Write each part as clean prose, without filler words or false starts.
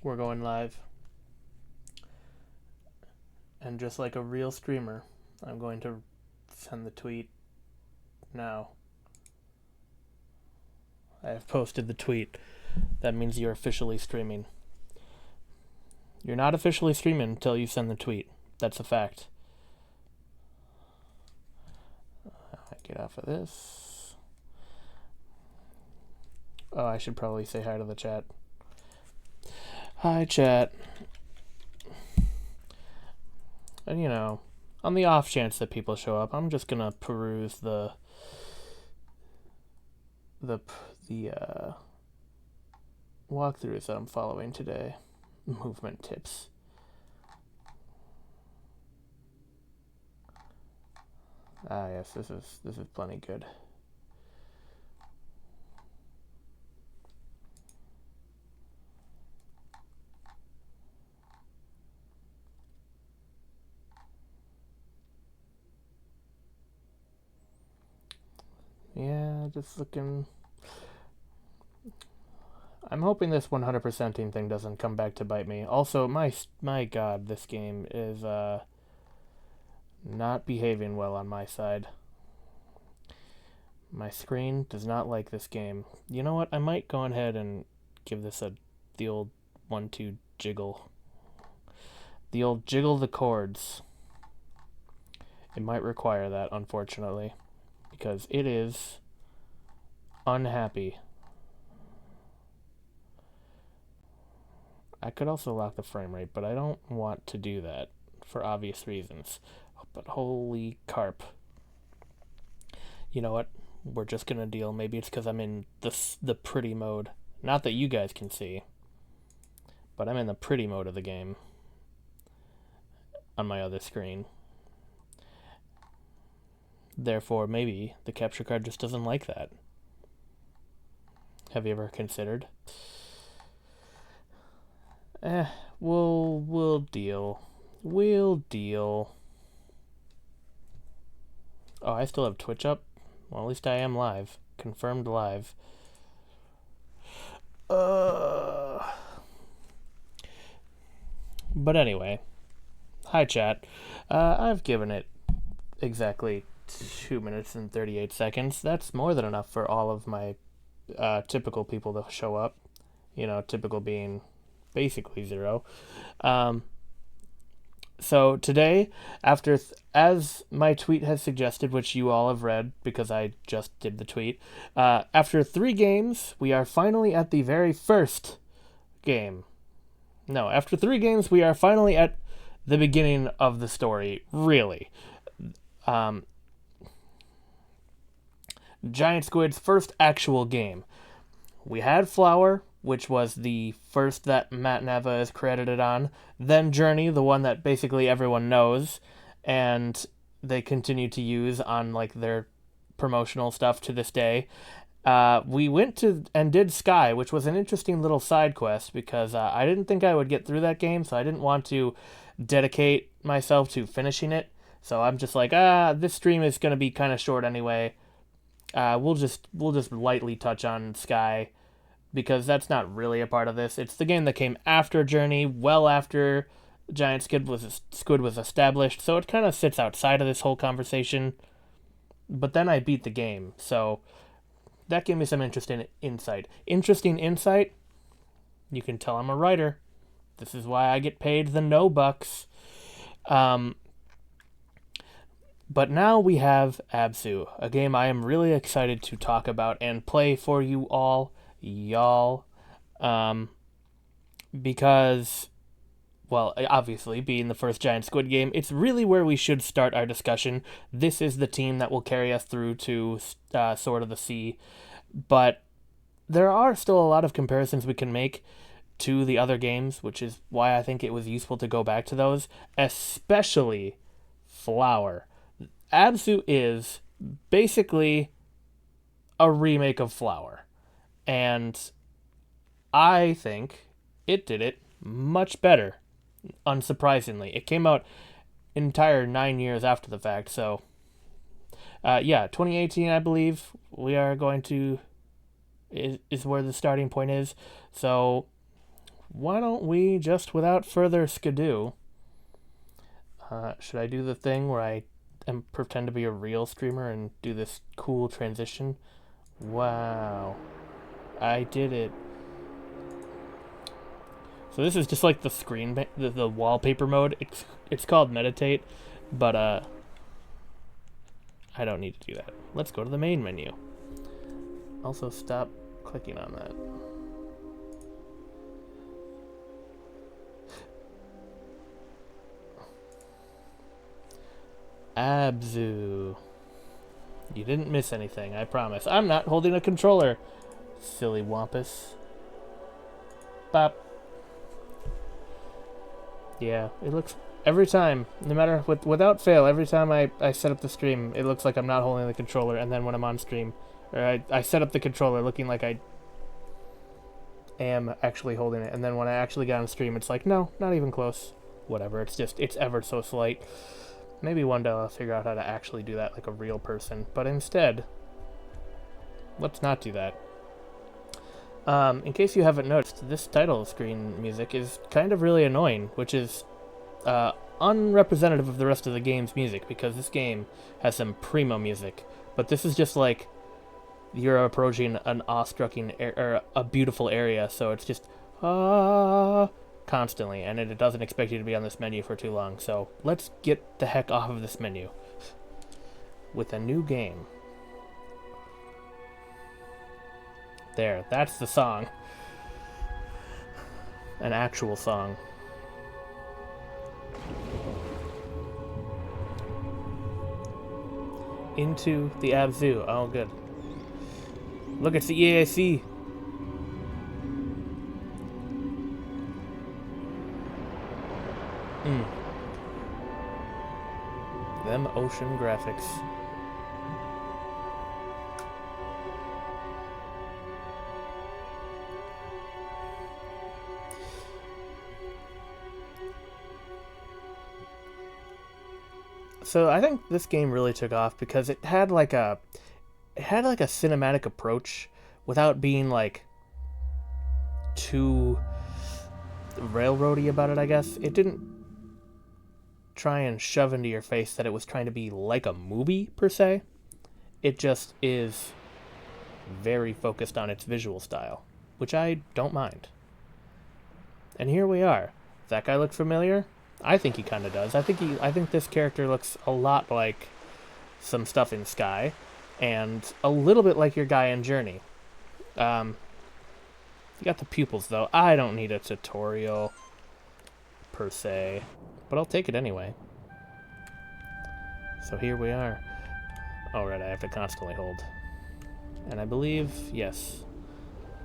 We're going live. And just like a real streamer, I'm going to send the tweet now. I have posted the tweet. That means you're officially streaming. You're not officially streaming until you send the tweet. That's a fact. I get off of this. Oh, I should probably say hi to the chat. Hi, chat. And on the off chance that people show up, I'm just gonna peruse the walkthroughs that I'm following today. Movement tips. Ah, yes, this is plenty good. Yeah, just looking. I'm hoping this 100%ing thing doesn't come back to bite me. Also, my God, this game is not behaving well on my side. My screen does not like this game. You know what? I might go ahead and give this the old 1-2 jiggle. The old jiggle the chords. It might require that, unfortunately, because it is unhappy. I could also lock the frame rate, but I don't want to do that for obvious reasons. But holy carp. You know what? We're just gonna deal. Maybe it's because I'm in the pretty mode. Not that you guys can see, but I'm in the pretty mode of the game on my other screen. Therefore, maybe the capture card just doesn't like that. Have you ever considered? We'll deal. We'll deal. Oh, I still have Twitch up? Well, at least I am live. Confirmed live. But anyway. Hi, chat. I've given it exactly 2 minutes and 38 seconds. That's more than enough for all of my typical people to show up. Typical being basically 0. So today, as my tweet has suggested, which you all have read because I just did the tweet, after 3 games, we are finally at the very first game. No, after 3 games, we are finally at the beginning of the story, really. Giant Squid's first actual game. We had Flower, which was the first that Matt Nava is credited on, then Journey, the one that basically everyone knows, and they continue to use on their promotional stuff to this day. We went to and did Sky, which was an interesting little side quest because I didn't think I would get through that game, so I didn't want to dedicate myself to finishing it. So I'm just like, this stream is going to be kind of short anyway. We'll just lightly touch on Sky because that's not really a part of this. It's the game that came after Journey, well after Giant Squid was established, so it kind of sits outside of this whole conversation. But then I beat the game, so that gave me some interesting insight. Interesting insight? You can tell I'm a writer. This is why I get paid the no bucks. But now we have Abzu, a game I am really excited to talk about and play for you all, y'all. Because, well, obviously, being the first Giant Squid game, it's really where we should start our discussion. This is the team that will carry us through to Sword of the Sea. But there are still a lot of comparisons we can make to the other games, which is why I think it was useful to go back to those, especially Flower. Abzu is basically a remake of Flower. And I think it did it much better, unsurprisingly. It came out entire 9 years after the fact, so 2018, I believe, is where the starting point is. So why don't we, just without further skidoo, should I do the thing where I pretend to be a real streamer and do this cool transition? Wow. I did it. So this is just like the screen, the wallpaper mode. It's called meditate, but I don't need to do that. Let's go to the main menu. Also, stop clicking on that. Abzu. You didn't miss anything, I promise. I'm not holding a controller, silly wampus. Bop. Yeah, it looks... Every time, no matter... without fail, every time I set up the stream, it looks like I'm not holding the controller, and then when I'm on stream... Or I set up the controller looking like I am actually holding it, and then when I actually get on stream, it's like, no, not even close. Whatever, it's just... It's ever so slight. Maybe one day I'll figure out how to actually do that like a real person. But instead, let's not do that. In case you haven't noticed, this title screen music is kind of really annoying, which is unrepresentative of the rest of the game's music, because this game has some primo music. But this is just like you're approaching an awe-striking or a beautiful area, so it's just constantly, and it doesn't expect you to be on this menu for too long. So let's get the heck off of this menu with a new game. There, that's the song. An actual song. Into the Abzu. Oh, good. Look, it's the EAC. Them ocean graphics. So I think this game really took off because it had like a cinematic approach without being like too railroady about it, I guess. It didn't try and shove into your face that it was trying to be like a movie per se. It just is very focused on its visual style, which I don't mind. And here we are. Does that guy look familiar? I think he kind of does. I think this character looks a lot like some stuff in Sky, and a little bit like your guy in Journey. You got the pupils though. I don't need a tutorial per se, but I'll take it anyway. So here we are. Oh right, I have to constantly hold. And I believe, yes,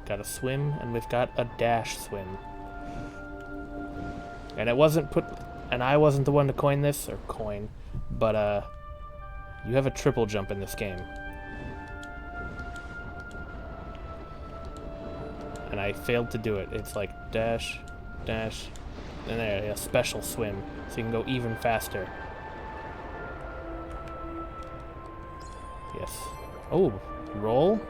got a swim, and we've got a dash swim. And it wasn't and I wasn't the one to coin this, but you have a triple jump in this game. And I failed to do it. It's like dash, dash, and there, a special swim, so you can go even faster. Yes. Oh, roll?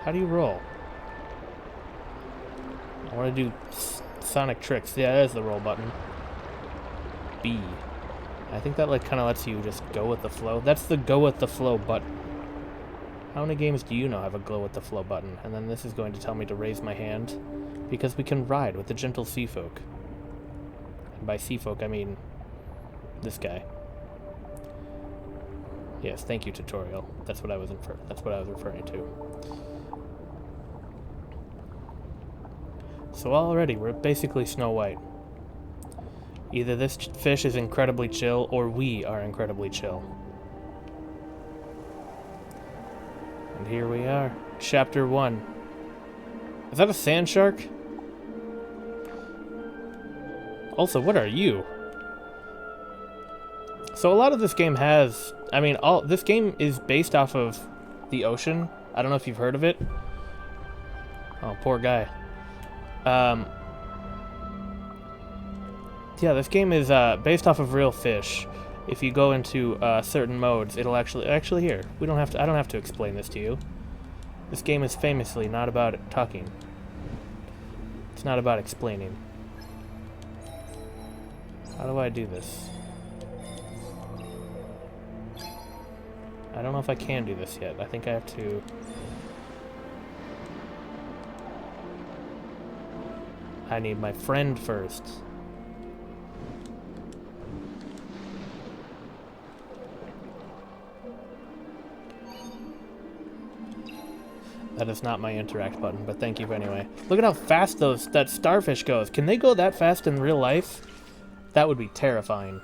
How do you roll? I want to do sonic tricks. Yeah, there's the roll button. B. I think that like kind of lets you just go with the flow. That's the go with the flow button. How many games do you know have a go with the flow button? And then this is going to tell me to raise my hand because we can ride with the gentle sea folk. And by sea folk I mean this guy. Yes, thank you, tutorial. That's what I was referring to. So already, we're basically Snow White. Either this fish is incredibly chill, or we are incredibly chill. And here we are. Chapter 1. Is that a sand shark? Also, what are you? So a lot of this game has... I mean, this game is based off of the ocean. I don't know if you've heard of it. Oh, poor guy. Yeah, this game is based off of real fish. if you go into certain modes, it'll actually here. I don't have to explain this to you. This game is famously not about talking. It's not about explaining. How do I do this? I don't know if I can do this yet. I think I have to... I need my friend first. That is not my interact button, but thank you anyway. Look at how fast that starfish goes. Can they go that fast in real life? That would be terrifying.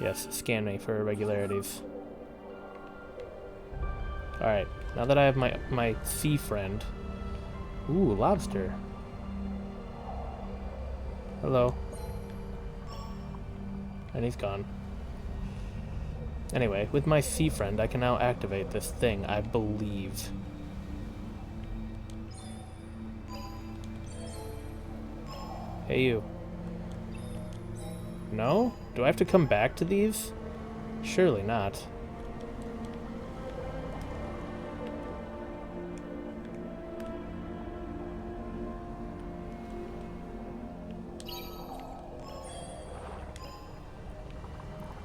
Yes, scan me for irregularities. Alright, now that I have my sea friend... Ooh, lobster. Hello. And he's gone. Anyway, with my sea friend, I can now activate this thing, I believe. Hey, you. No? Do I have to come back to these? Surely not.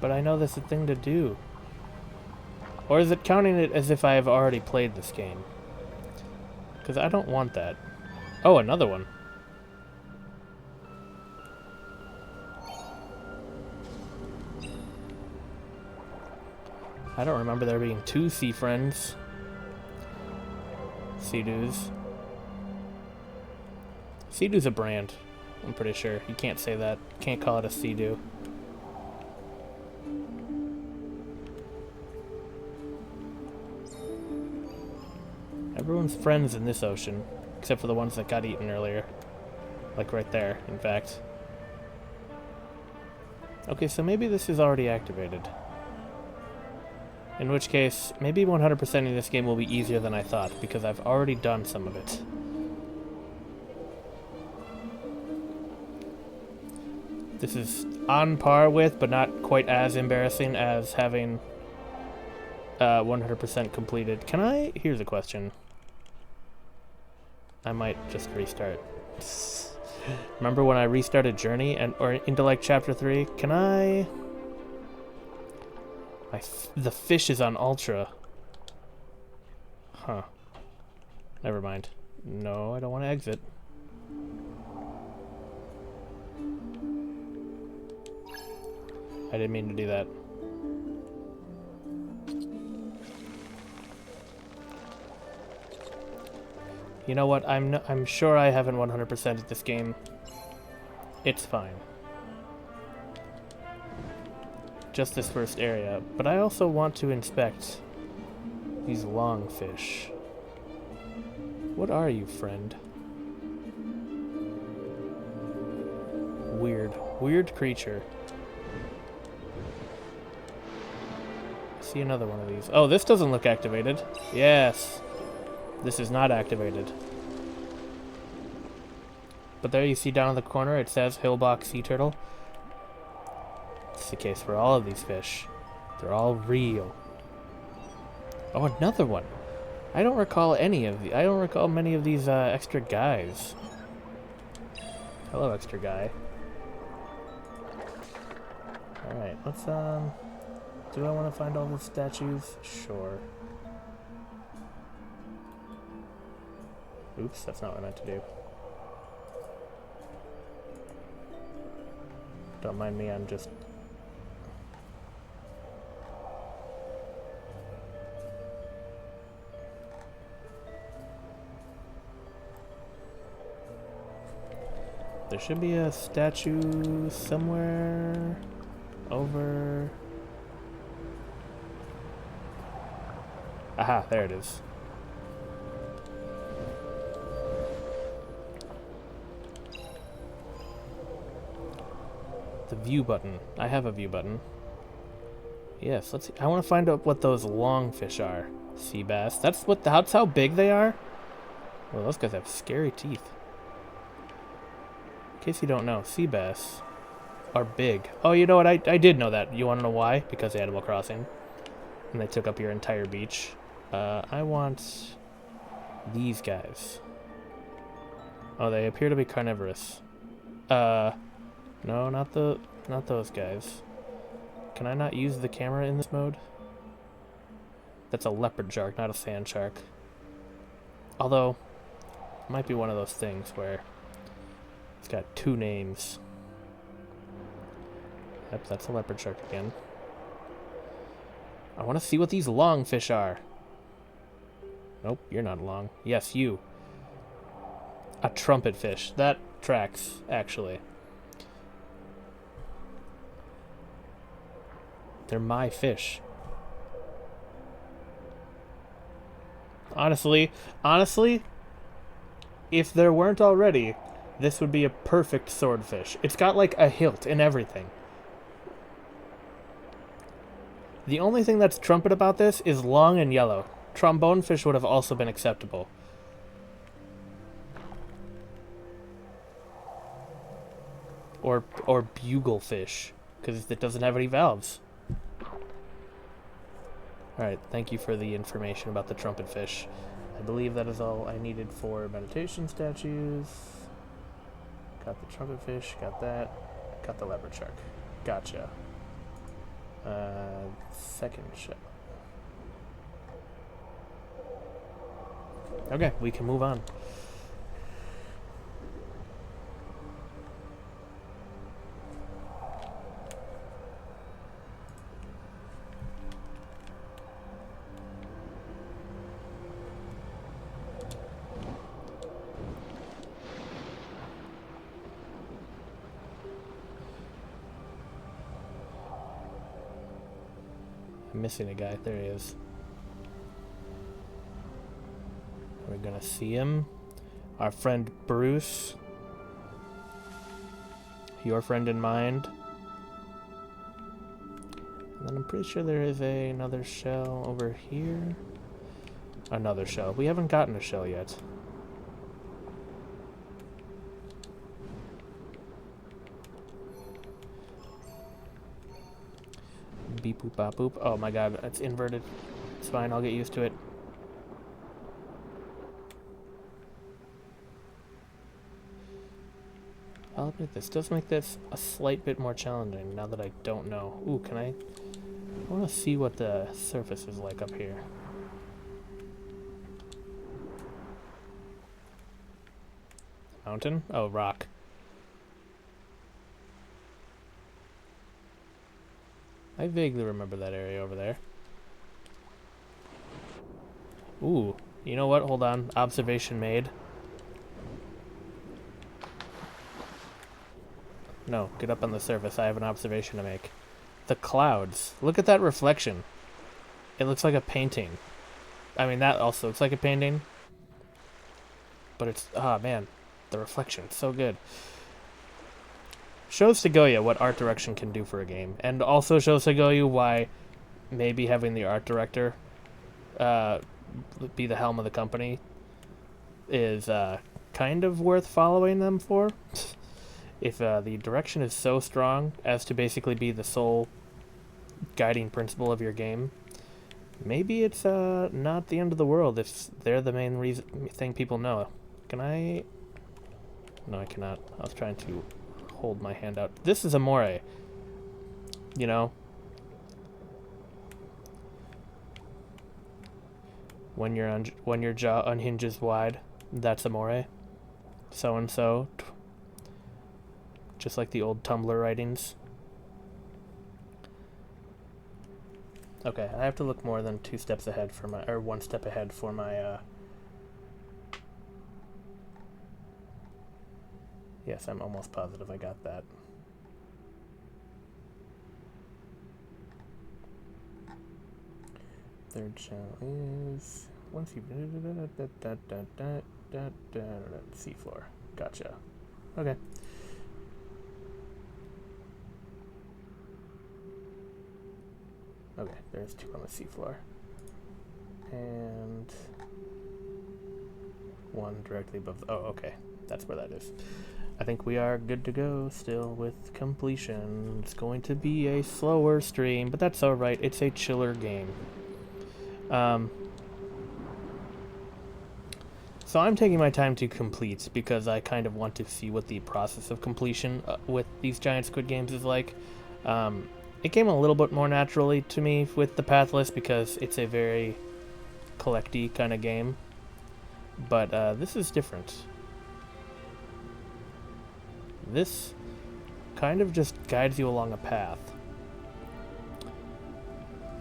But I know that's a thing to do. Or is it counting it as if I have already played this game? Because I don't want that. Oh, another one. I don't remember there being 2 sea friends. Sea-doos. Sea-doo's a brand. I'm pretty sure. You can't say that. Can't call it a sea-doo. Everyone's friends in this ocean, except for the ones that got eaten earlier. Like right there, in fact. Okay, so maybe this is already activated. In which case, maybe 100%ing this game will be easier than I thought, because I've already done some of it. This is on par with, but not quite as embarrassing as having 100% completed. Can I? Here's a question. I might just restart. Remember when I restarted Journey or Intellect Chapter 3? Can I... the fish is on Ultra. Huh. Never mind. No, I don't want to exit. I didn't mean to do that. You know what? I'm sure I haven't 100%ed this game. It's fine. Just this first area, but I also want to inspect these longfish. What are you, friend? Weird creature. See another one of these. Oh, this doesn't look activated. Yes. This is not activated. But there you see down in the corner it says Hillbox Sea Turtle. It's the case for all of these fish. They're all real. Oh, another one. I don't recall any of the. I don't recall many of these extra guys. Hello, extra guy. All right, let's do I want to find all the statues? Sure. Oops, that's not what I meant to do. Don't mind me, I'm just... There should be a statue somewhere over... Aha, there it is. The view button. I have a view button. Yes, let's see. I want to find out what those longfish are. Sea bass. That's how big they are? Well, those guys have scary teeth. In case you don't know, sea bass are big. Oh, you know what? I did know that. You want to know why? Because Animal Crossing. And they took up your entire beach. I want these guys. Oh, they appear to be carnivorous. No, not those guys. Can I not use the camera in this mode? That's a leopard shark, not a sand shark. Although, it might be one of those things where it's got two names. Yep, that's a leopard shark again. I want to see what these longfish are. Nope, you're not long. Yes, you. A trumpet fish. That tracks, actually. They're my fish. Honestly, if there weren't already, this would be a perfect swordfish. It's got like a hilt and everything. The only thing that's trumpet about this is long and yellow. Trombone fish would have also been acceptable. Or bugle fish, because it doesn't have any valves. Alright, thank you for the information about the trumpet fish. I believe that is all I needed for meditation statues. Got the trumpet fish, got that. Got the leopard shark. Gotcha. Second shell. Okay, we can move on. I'm missing a guy. There he is. We're gonna see him. Our friend Bruce. Your friend in mind. And then I'm pretty sure there is another shell over here. Another shell. We haven't gotten a shell yet. Beep boop bop boop. Oh my god, it's inverted. It's fine, I'll get used to it. I'll admit this does make this a slight bit more challenging now that I don't know. Ooh, can I want to see what the surface is like up here. Mountain? Oh, rock. I vaguely remember that area over there. Ooh, you know what? Hold on. Observation made. No, get up on the surface. I have an observation to make. The clouds. Look at that reflection. It looks like a painting. I mean, that also looks like a painting. But it's... ah, man. The reflection. So good. Shows Segoya what art direction can do for a game. And also shows Segoya why maybe having the art director be the helm of the company is kind of worth following them for. If the direction is so strong as to basically be the sole guiding principle of your game, maybe it's not the end of the world if they're the main thing people know. Can I... No, I cannot. I was trying to hold my hand out. This is Amore. You know? When your jaw unhinges wide, that's Amore. So-and-so. Just like the old Tumblr writings. Okay, I have to look more than 2 steps ahead for my... or 1 step ahead for my, Yes, I'm almost positive I got that. Third channel is... once you... seafloor. Gotcha. Okay. Okay, there's 2 on the seafloor. And... 1 directly above... oh, okay. That's where that is. I think we are good to go still with completion. It's going to be a slower stream, but that's alright. It's a chiller game. So I'm taking my time to complete because I kind of want to see what the process of completion with these Giant Squid games is like. It came a little bit more naturally to me with the pathless because it's a very collecty kind of game. But this is different. This kind of just guides you along a path.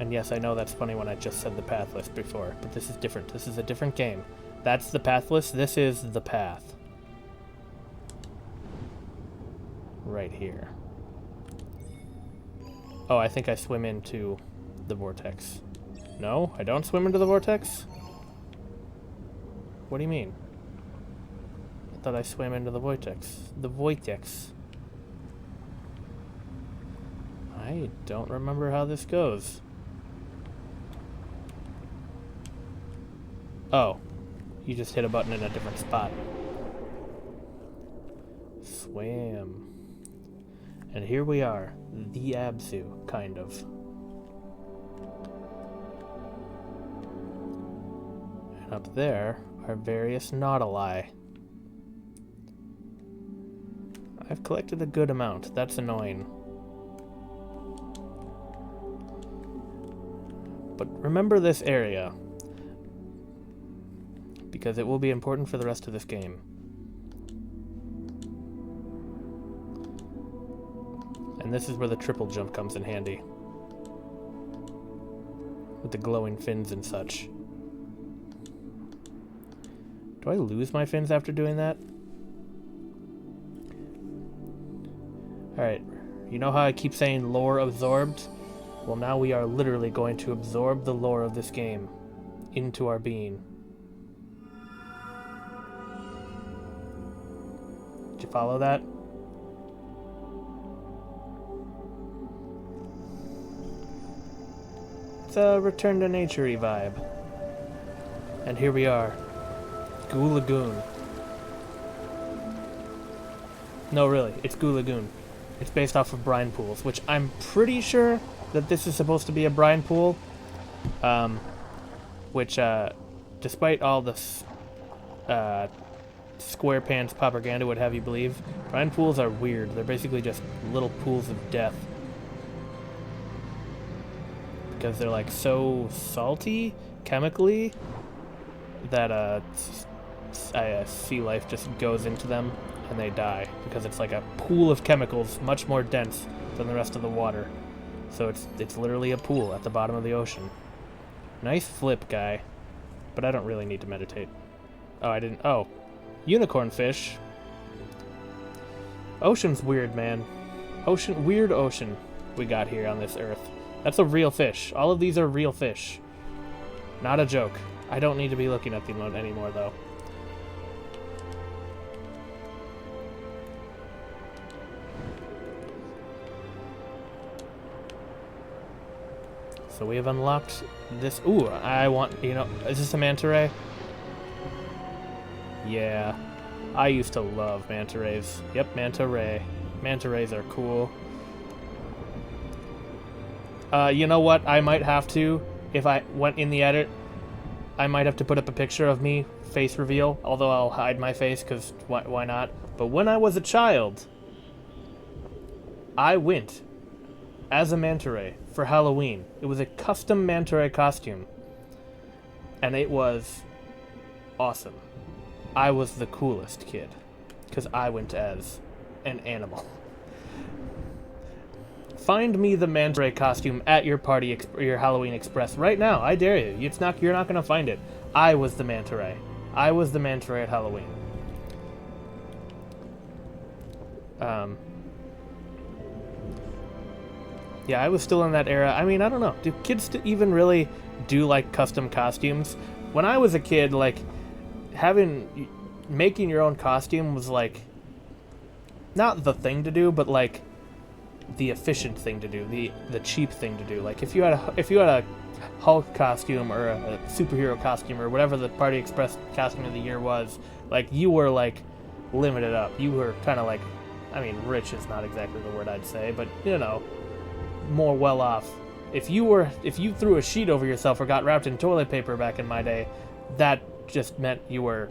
And yes, I know that's funny when I just said the pathless before, but this is different. This is a different game. That's the pathless. This is the path. Right here. Oh, I think I swim into the vortex. No, I don't swim into the vortex? What do you mean? I thought I swam into the vortex. The vortex. I don't remember how this goes. Oh. You just hit a button in a different spot. Swam. And here we are. The Abzu, kind of. And up there are various nautili. I've collected a good amount. That's annoying. But remember this area, because it will be important for the rest of this game. And this is where the triple jump comes in handy. With the glowing fins and such. Do I lose my fins after doing that? Alright, you know how I keep saying lore absorbed? Well, now we are literally going to absorb the lore of this game into our being. Did you follow that? It's a return to nature-y vibe. And here we are. Goo Lagoon. No, really, it's Goo Lagoon. It's based off of brine pools, which I'm pretty sure that this is supposed to be a brine pool. Which, despite all the SquarePants propaganda would have you believe, brine pools are weird. They're basically just little pools of death. Because they're like so salty, chemically, that sea life just goes into them and they die. Because it's like a pool of chemicals, much more dense than the rest of the water. So it's literally a pool at the bottom of the ocean. Nice flip, guy. But I don't really need to meditate. Oh, I didn't... Oh. Unicorn fish. Ocean's weird, man. Weird ocean we got here on this earth. That's a real fish. All of these are real fish. Not a joke. I don't need to be looking at them anymore, though. So we have unlocked this. Ooh, I want, you know, is this a manta ray? Yeah. I used to love manta rays. Yep, manta ray. Manta rays are cool. You know what? I might have to, if I went in the edit, I might have to put up a picture of me, face reveal, although I'll hide my face, because why not? But when I was a child, I went as a manta ray for Halloween. It was a custom manta ray costume. And it was awesome. I was the coolest kid, because I went as an animal. Find me the manta ray costume at your party, your Halloween Express right now. I dare you. You're not gonna find it. I was the manta ray. I was the manta ray at Halloween. Yeah, I was still in that era. I mean, I don't know. Do kids even really do like custom costumes? When I was a kid, like making your own costume was like not the thing to do, but like the efficient thing to do, the cheap thing to do. Like if you had a Hulk costume or a superhero costume or whatever the Party Express costume of the year was, like you were like limited up. You were kind of like, I mean, rich is not exactly the word I'd say, but you know, more well off. If you threw a sheet over yourself or got wrapped in toilet paper back in my day, that just meant you were,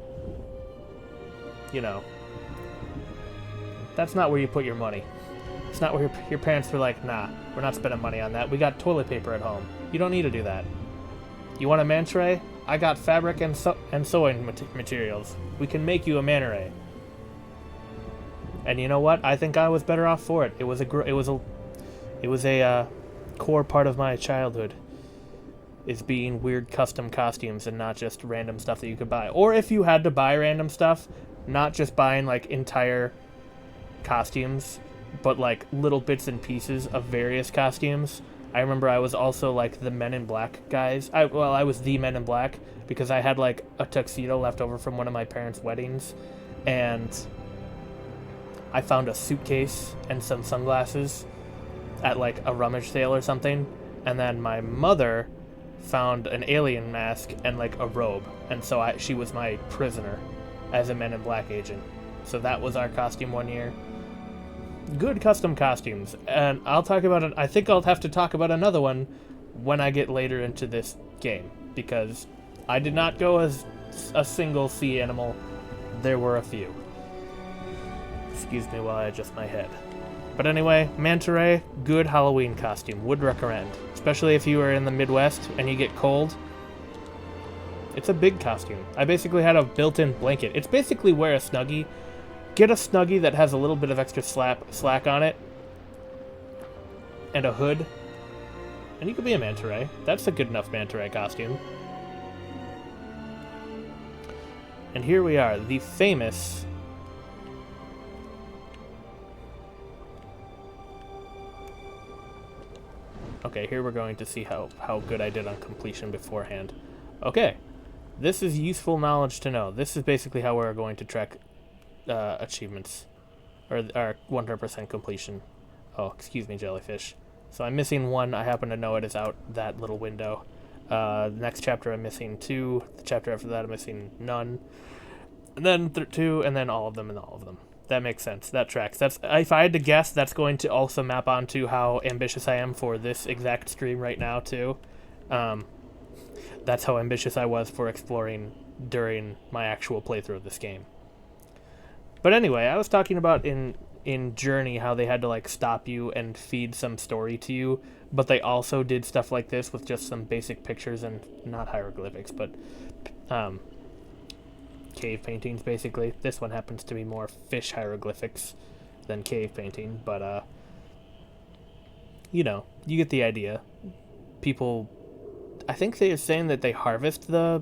you know, that's not where you put your money. It's not where your parents were like, nah, we're not spending money on that. We got toilet paper at home. You don't need to do that. You want a manta ray? I got fabric and sewing materials. We can make you a manta ray. And you know what? I think I was better off for it. It was a core part of my childhood, is being weird custom costumes and not just random stuff that you could buy. Or if you had to buy random stuff, not just buying like entire costumes, but like little bits and pieces of various costumes. I remember I was also like the Men in Black guys. I was the Men in Black because I had like a tuxedo left over from one of my parents' weddings, and I found a suitcase and some sunglasses at like a rummage sale or something, and then my mother found an alien mask and like a robe, and so she was my prisoner as a Men in Black agent. So that was our costume one year. Good custom costumes, and I'll talk about it. I think I'll have to talk about another one when I get later into this game, because I did not go as a single sea animal. There were a few. Excuse me while I adjust my head. But anyway, manta ray, good Halloween costume. Would recommend. Especially if you are in the Midwest and you get cold. It's a big costume. I basically had a built-in blanket. It's basically wear a Snuggie. Get a Snuggie that has a little bit of extra slack on it. And a hood. And you could be a manta ray. That's a good enough manta ray costume. And here we are, the famous... Okay, here we're going to see how good I did on completion beforehand. Okay, this is useful knowledge to know. This is basically how we're going to track achievements, or 100% completion. Oh, excuse me, jellyfish. So I'm missing one. I happen to know it is out that little window. The next chapter I'm missing 2. The chapter after that I'm missing none. And then 2, and then all of them and all of them. That makes sense. That tracks. That's, if I had to guess, that's going to also map onto how ambitious I am for this exact stream right now, too. That's how ambitious I was for exploring during my actual playthrough of this game. But anyway, I was talking about in Journey how they had to like stop you and feed some story to you, but they also did stuff like this with just some basic pictures and not hieroglyphics, but cave paintings, basically. This one happens to be more fish hieroglyphics than cave painting, but you know, you get the idea. People, I think they're saying that they harvested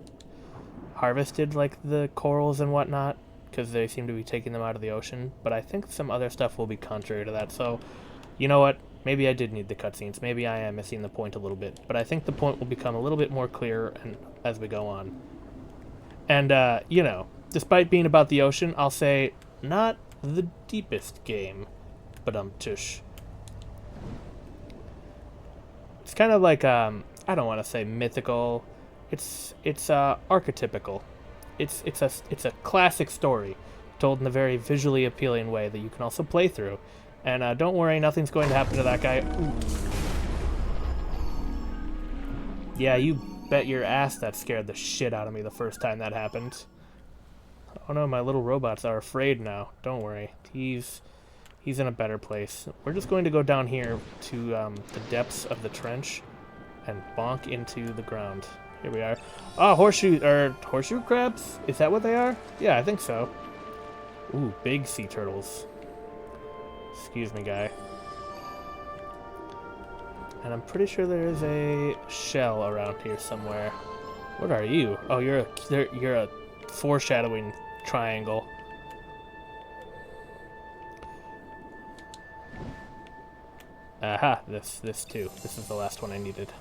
like the corals and whatnot, because they seem to be taking them out of the ocean, but I think some other stuff will be contrary to that. So you know what, maybe I did need the cutscenes, maybe I am missing the point a little bit, but I think the point will become a little bit more clear and as we go on. And, you know, despite being about the ocean, I'll say, not the deepest game, but tush. It's kind of like, I don't want to say mythical, it's archetypical. It's a classic story, told in a very visually appealing way that you can also play through. And, don't worry, nothing's going to happen to that guy. Ooh. Yeah, you bet your ass that scared the shit out of me the first time that happened. Oh no, my little robots are afraid now. Don't worry. He's in a better place. We're just going to go down here to the depths of the trench and bonk into the ground. Here we are. Oh, horseshoe crabs? Is that what they are? Yeah, I think so. Ooh, big sea turtles. Excuse me, guy. And I'm pretty sure there is a shell around here somewhere. What are you? Oh, you're a foreshadowing triangle. Aha, this too. This is the last one I needed.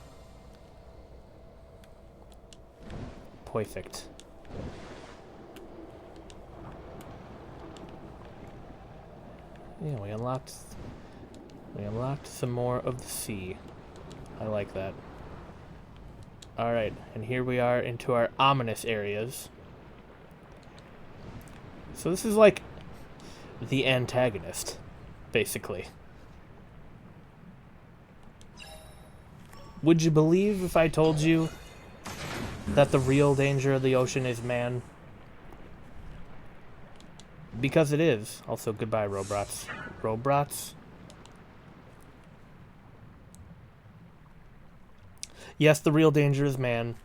Perfect. Yeah, we unlocked some more of the sea. I like that. Alright, and here we are into our ominous areas. So this is like the antagonist, basically. Would you believe if I told you that the real danger of the ocean is man? Because it is. Also, goodbye, robots. Robots? Yes, the real danger is man.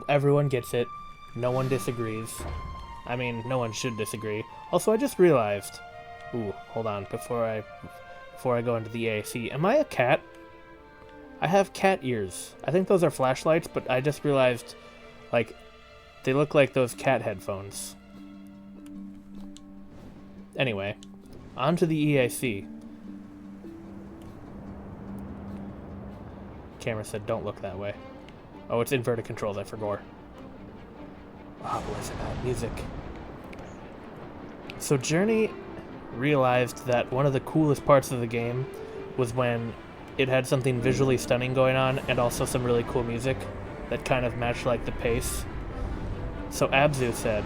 Everyone gets it. No one disagrees. I mean, no one should disagree. Also, I just realized... Ooh, hold on. Before I go into the AAC. Am I a cat? I have cat ears. I think those are flashlights, but I just realized, like, they look like those cat headphones. Anyway, on to the EAC. Camera said don't look that way. Oh, it's inverted controls, I forgot. Oh, where's that music? So Journey realized that one of the coolest parts of the game was when it had something visually stunning going on and also some really cool music that kind of matched like the pace. So Abzu said,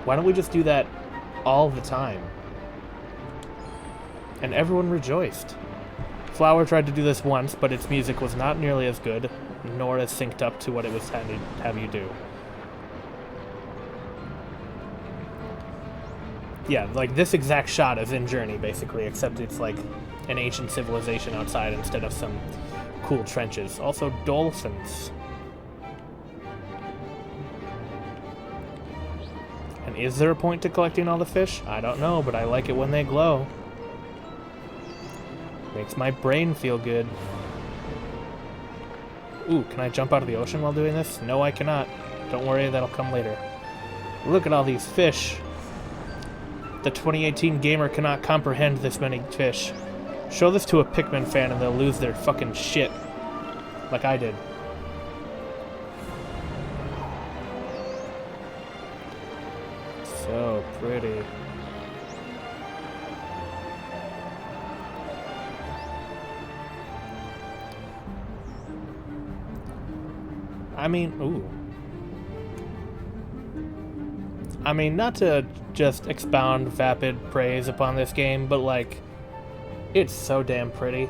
why don't we just do that all the time? And everyone rejoiced. Flower tried to do this once, but its music was not nearly as good, nor as synced up to what it was trying to have you do. Yeah, like this exact shot is in Journey, basically, except it's like an ancient civilization outside instead of some cool trenches. Also, dolphins. And is there a point to collecting all the fish? I don't know, but I like it when they glow. Makes my brain feel good. Ooh, can I jump out of the ocean while doing this? No, I cannot. Don't worry, that'll come later. Look at all these fish. The 2018 gamer cannot comprehend this many fish. Show this to a Pikmin fan and they'll lose their fucking shit. Like I did. So pretty. I mean, ooh. I mean, not to just expound vapid praise upon this game, but like, it's so damn pretty.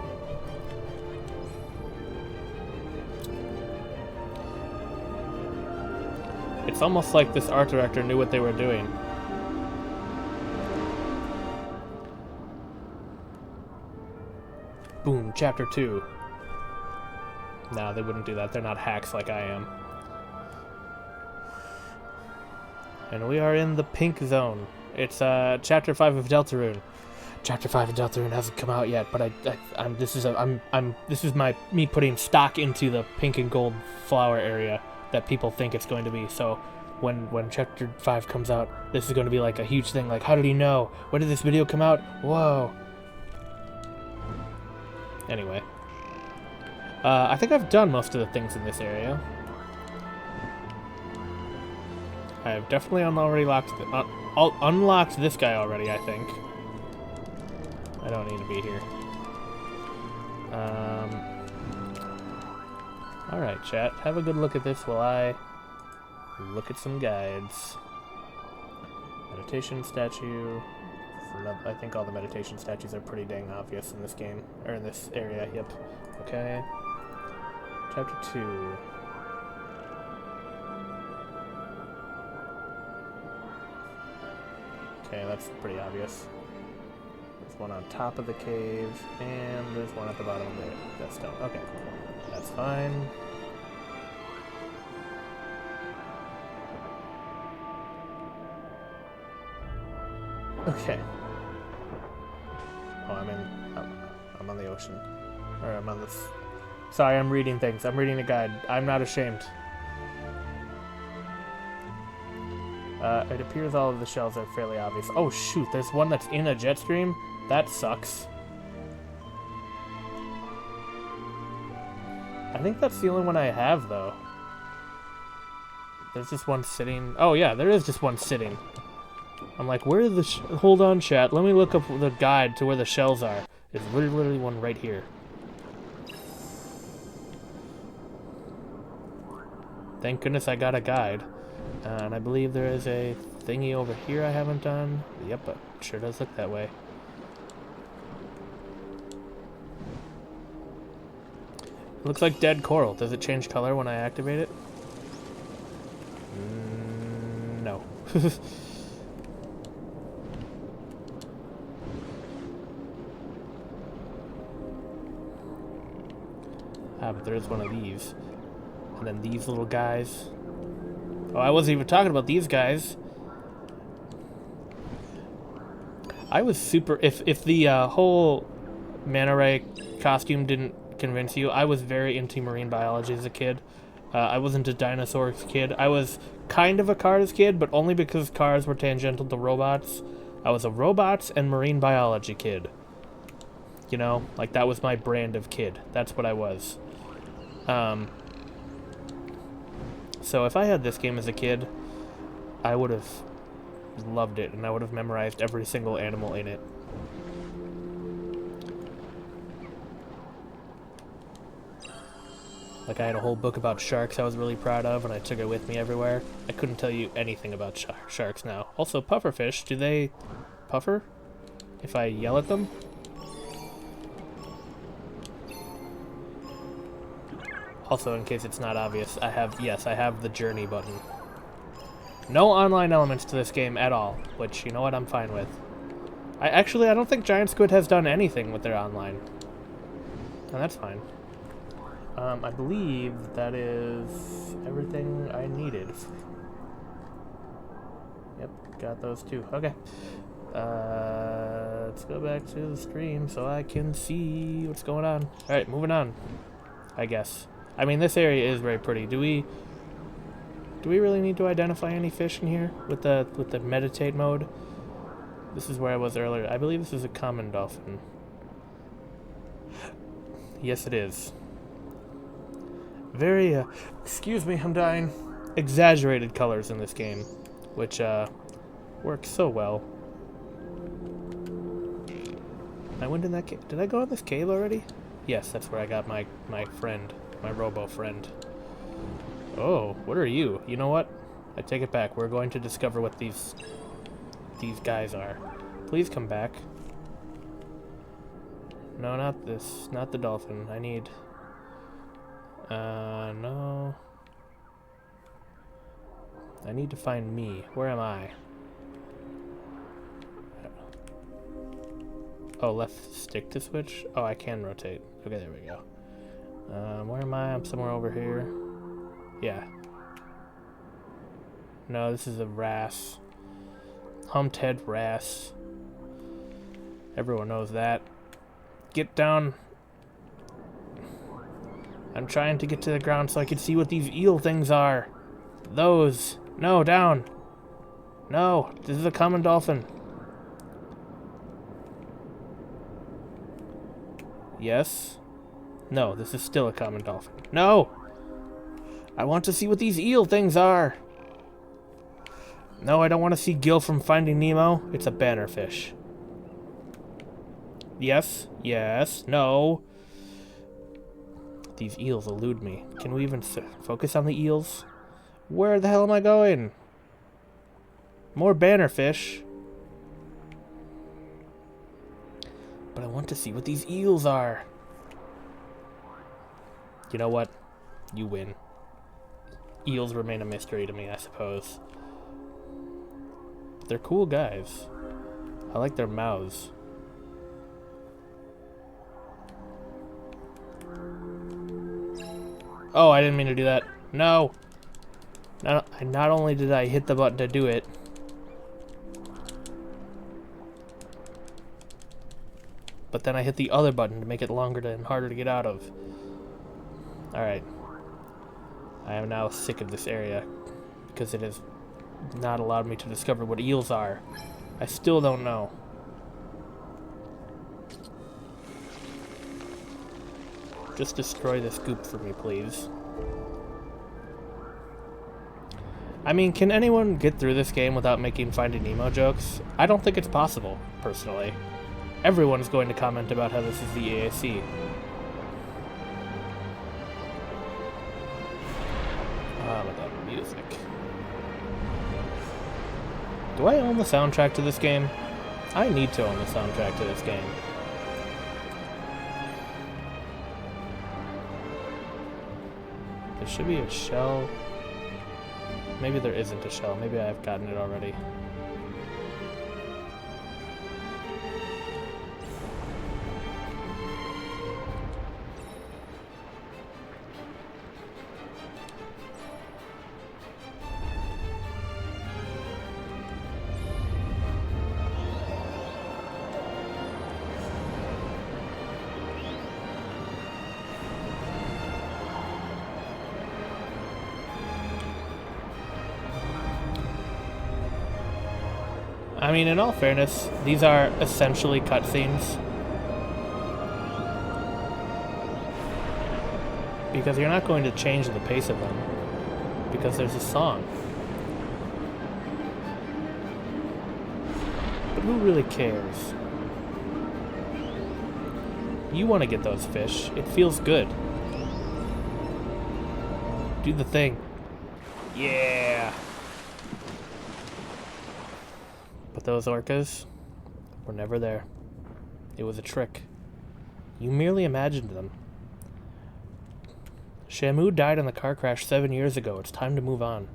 It's almost like this art director knew what they were doing. Boom, chapter 2. No, they wouldn't do that. They're not hacks like I am. And we are in the pink zone. It's chapter 5 of Deltarune. Chapter 5 of Deltarune hasn't come out yet, but this is me putting stock into the pink and gold flower area that people think it's going to be. So when chapter 5 comes out, this is going to be like a huge thing. Like, how did he know? When did this video come out? Whoa. Anyway. I think I've done most of the things in this area. I have definitely unlocked this guy already, I think. I don't need to be here. Alright, chat. Have a good look at this while I look at some guides. Meditation statue. I think all the meditation statues are pretty dang obvious in this game. Or in this area, yep. Okay. Chapter 2. Okay, that's pretty obvious. There's one on top of the cave, and there's one at the bottom of the stone. Okay, that's fine. Okay. Oh, I'm on the ocean. Or I'm on this... Sorry, I'm reading things. I'm reading a guide. I'm not ashamed. It appears all of the shells are fairly obvious. Oh shoot, there's one that's in a jet stream? That sucks. I think that's the only one I have, though. There's just one sitting... Oh yeah, there is just one sitting. I'm like, where are the... Hold on, chat. Let me look up the guide to where the shells are. There's literally one right here. Thank goodness I got a guide. And I believe there is a thingy over here I haven't done. Yep, it sure does look that way. Looks like dead coral. Does it change color when I activate it? No. Ah, but there is one of these. And then these little guys. Oh, I wasn't even talking about these guys. I was super... If the whole manta ray costume didn't convince you, I was very into marine biology as a kid. I wasn't a dinosaurs kid. I was kind of a cars kid, but only because cars were tangential to robots. I was a robots and marine biology kid. You know, like that was my brand of kid. That's what I was. So if I had this game as a kid, I would have loved it, and I would have memorized every single animal in it. Like I had a whole book about sharks I was really proud of, and I took it with me everywhere. I couldn't tell you anything about sharks now. Also, pufferfish, do they puffer if I yell at them? Also, in case it's not obvious, I have the journey button. No online elements to this game at all, which, you know what, I'm fine with. I don't think Giant Squid has done anything with their online. And that's fine. I believe that is everything I needed. Yep, got those two. Okay. Let's go back to the stream so I can see what's going on. Alright, moving on, I guess. I mean, this area is very pretty. Do we really need to identify any fish in here with the meditate mode? This is where I was earlier. I believe this is a common dolphin. Yes, it is. Very, excuse me, I'm dying. Exaggerated colors in this game, which works so well. I went in that cave. Did I go in this cave already? Yes, that's where I got my friend. My robo friend. Oh, what are you? You know what? I take it back. We're going to discover what these guys are. Please come back. No, not this. Not the dolphin. I need... no. I need to find me. Where am I? Oh, left stick to switch? Oh, I can rotate. Okay, there we go. Where am I? I'm somewhere over here. Yeah. No, this is a wrasse. Humped head wrasse. Everyone knows that. Get down. I'm trying to get to the ground so I can see what these eel things are. Those. No, down. No, this is a common dolphin. Yes. No, this is still a common dolphin. No! I want to see what these eel things are! No, I don't want to see Gil from Finding Nemo. It's a bannerfish. Yes? Yes? No! These eels elude me. Can we even focus on the eels? Where the hell am I going? More bannerfish. But I want to see what these eels are. You know what? You win. Eels remain a mystery to me, I suppose. They're cool guys. I like their mouths. Oh, I didn't mean to do that. No! Not only did I hit the button to do it, but then I hit the other button to make it longer and harder to get out of. Alright. I am now sick of this area, because it has not allowed me to discover what eels are. I still don't know. Just destroy this goop for me, please. I mean, can anyone get through this game without making Finding Nemo jokes? I don't think it's possible, personally. Everyone's going to comment about how this is the AAC. Ah, but that music. Do I own the soundtrack to this game? I need to own the soundtrack to this game. There should be a shell. Maybe there isn't a shell. Maybe I've gotten it already. I mean, in all fairness, these are essentially cutscenes. Because you're not going to change the pace of them. Because there's a song. But who really cares? You want to get those fish. It feels good. Do the thing. Yeah! But those orcas were never there. It was a trick. You merely imagined them. Shamu died in the car crash 7 years ago. It's time to move on.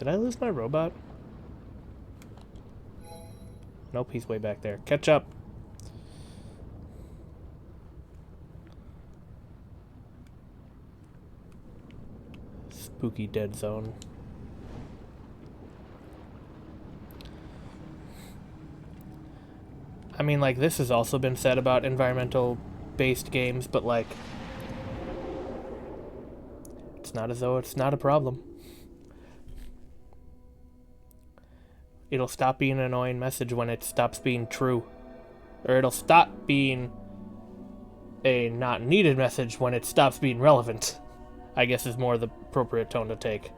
Did I lose my robot? Nope, he's way back there. Catch up! Spooky dead zone. I mean, like, this has also been said about environmental-based games, but, like, it's not as though it's not a problem. It'll stop being an annoying message when it stops being true. Or it'll stop being a not needed message when it stops being relevant. I guess is more the appropriate tone to take.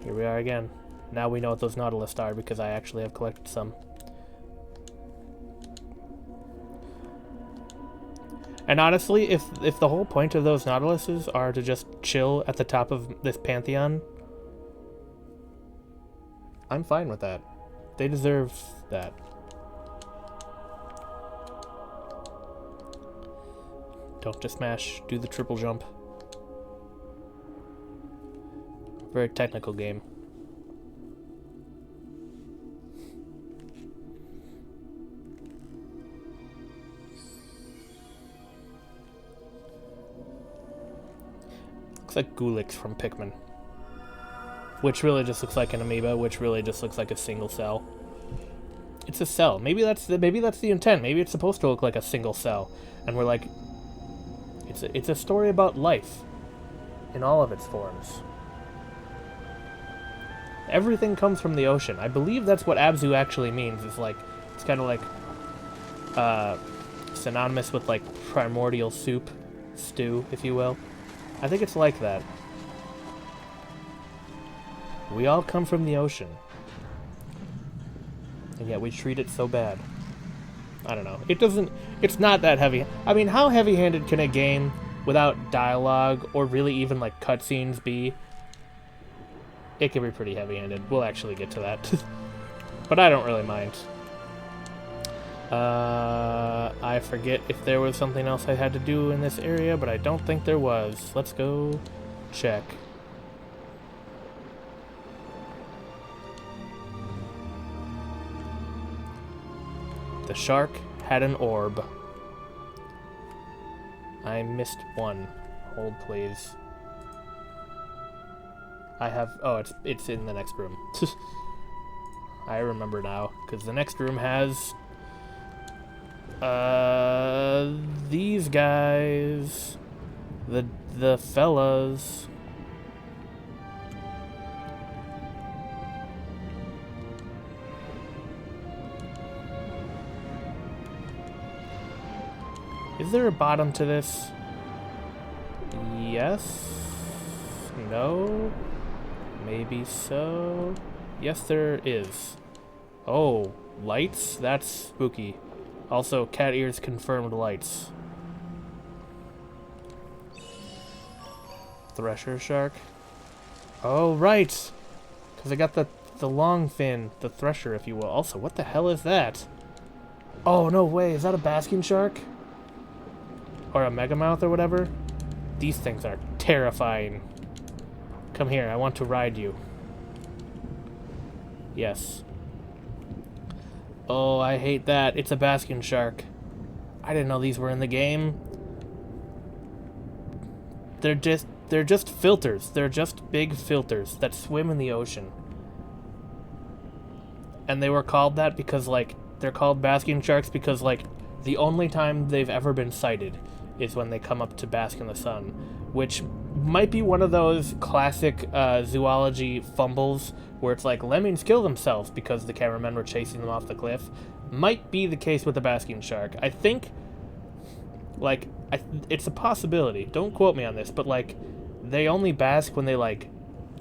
Here we are again. Now we know what those Nautilus are because I actually have collected some. And honestly, if the whole point of those Nautiluses are to just chill at the top of this pantheon, I'm fine with that. They deserve that. Don't just smash, do the triple jump. Very technical game. Looks like Gulix from Pikmin. Which really just looks like an amoeba, which really just looks like a single cell. It's a cell. Maybe that's the intent. Maybe it's supposed to look like a single cell. And we're like, it's a story about life in all of its forms. Everything comes from the ocean. I believe that's what Abzu actually means. It's like, it's kind of like synonymous with like primordial soup, stew, if you will. I think it's like that. We all come from the ocean. And yet we treat it so bad. I don't know. It's not that heavy. I mean, how heavy-handed can a game without dialogue or really even like cutscenes be? It can be pretty heavy-handed. We'll actually get to that. But I don't really mind. I forget if there was something else I had to do in this area, but I don't think there was. Let's go check. The shark had an orb. I missed one. Hold, please. I have... Oh, it's in the next room. I remember now, because the next room has... these guys. The fellas. Is there a bottom to this? Yes. No. Maybe so. Yes, there is. Oh, lights? That's spooky. Also, cat ears confirmed lights. Thresher shark. Oh, right! Because I got the long fin, the thresher, if you will. Also, what the hell is that? Oh, no way. Is that a basking shark? Or a megamouth or whatever? These things are terrifying. Come here, I want to ride you. Yes. Oh, I hate that. It's a basking shark. I didn't know these were in the game. They're just filters. They're just big filters that swim in the ocean. And they were called that because, like, they're called basking sharks because, like, the only time they've ever been sighted is when they come up to bask in the sun, which might be one of those classic zoology fumbles where it's like lemmings kill themselves because the cameramen were chasing them off the cliff. Might be the case with the basking shark. I think, like, it's a possibility. Don't quote me on this, but, like, they only bask when they, like,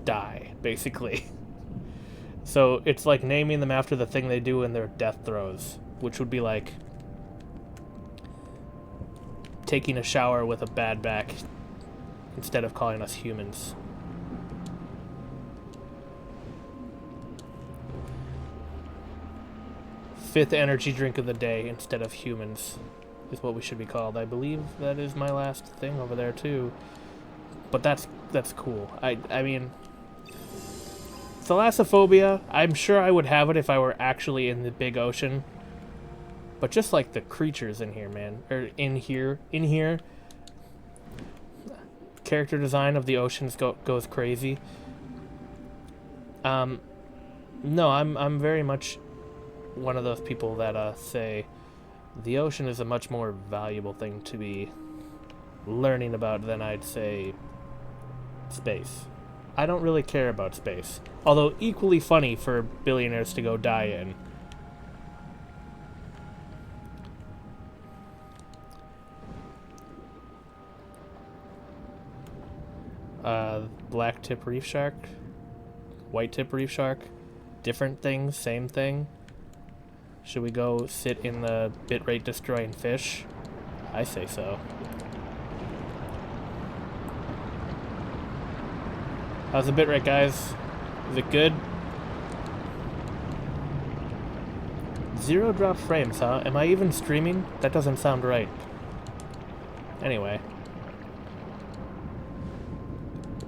die, basically. So it's like naming them after the thing they do in their death throes, which would be like taking a shower with a bad back instead of calling us humans. Fifth energy drink of the day instead of humans is what we should be called. I believe that is my last thing over there too. But that's cool. I mean, thalassophobia, I'm sure I would have it if I were actually in the big ocean. But just like the creatures in here, man. Or in here. Character design of the oceans goes crazy. No, I'm very much one of those people that say the ocean is a much more valuable thing to be learning about than I'd say space. I don't really care about space. Although equally funny for billionaires to go die in. Black tip reef shark, white tip reef shark, different things, same thing. Should we go sit in the bitrate destroying fish? I say so. How's the bitrate, guys? Is it good? 0 drop frames, huh? Am I even streaming? That doesn't sound right. Anyway.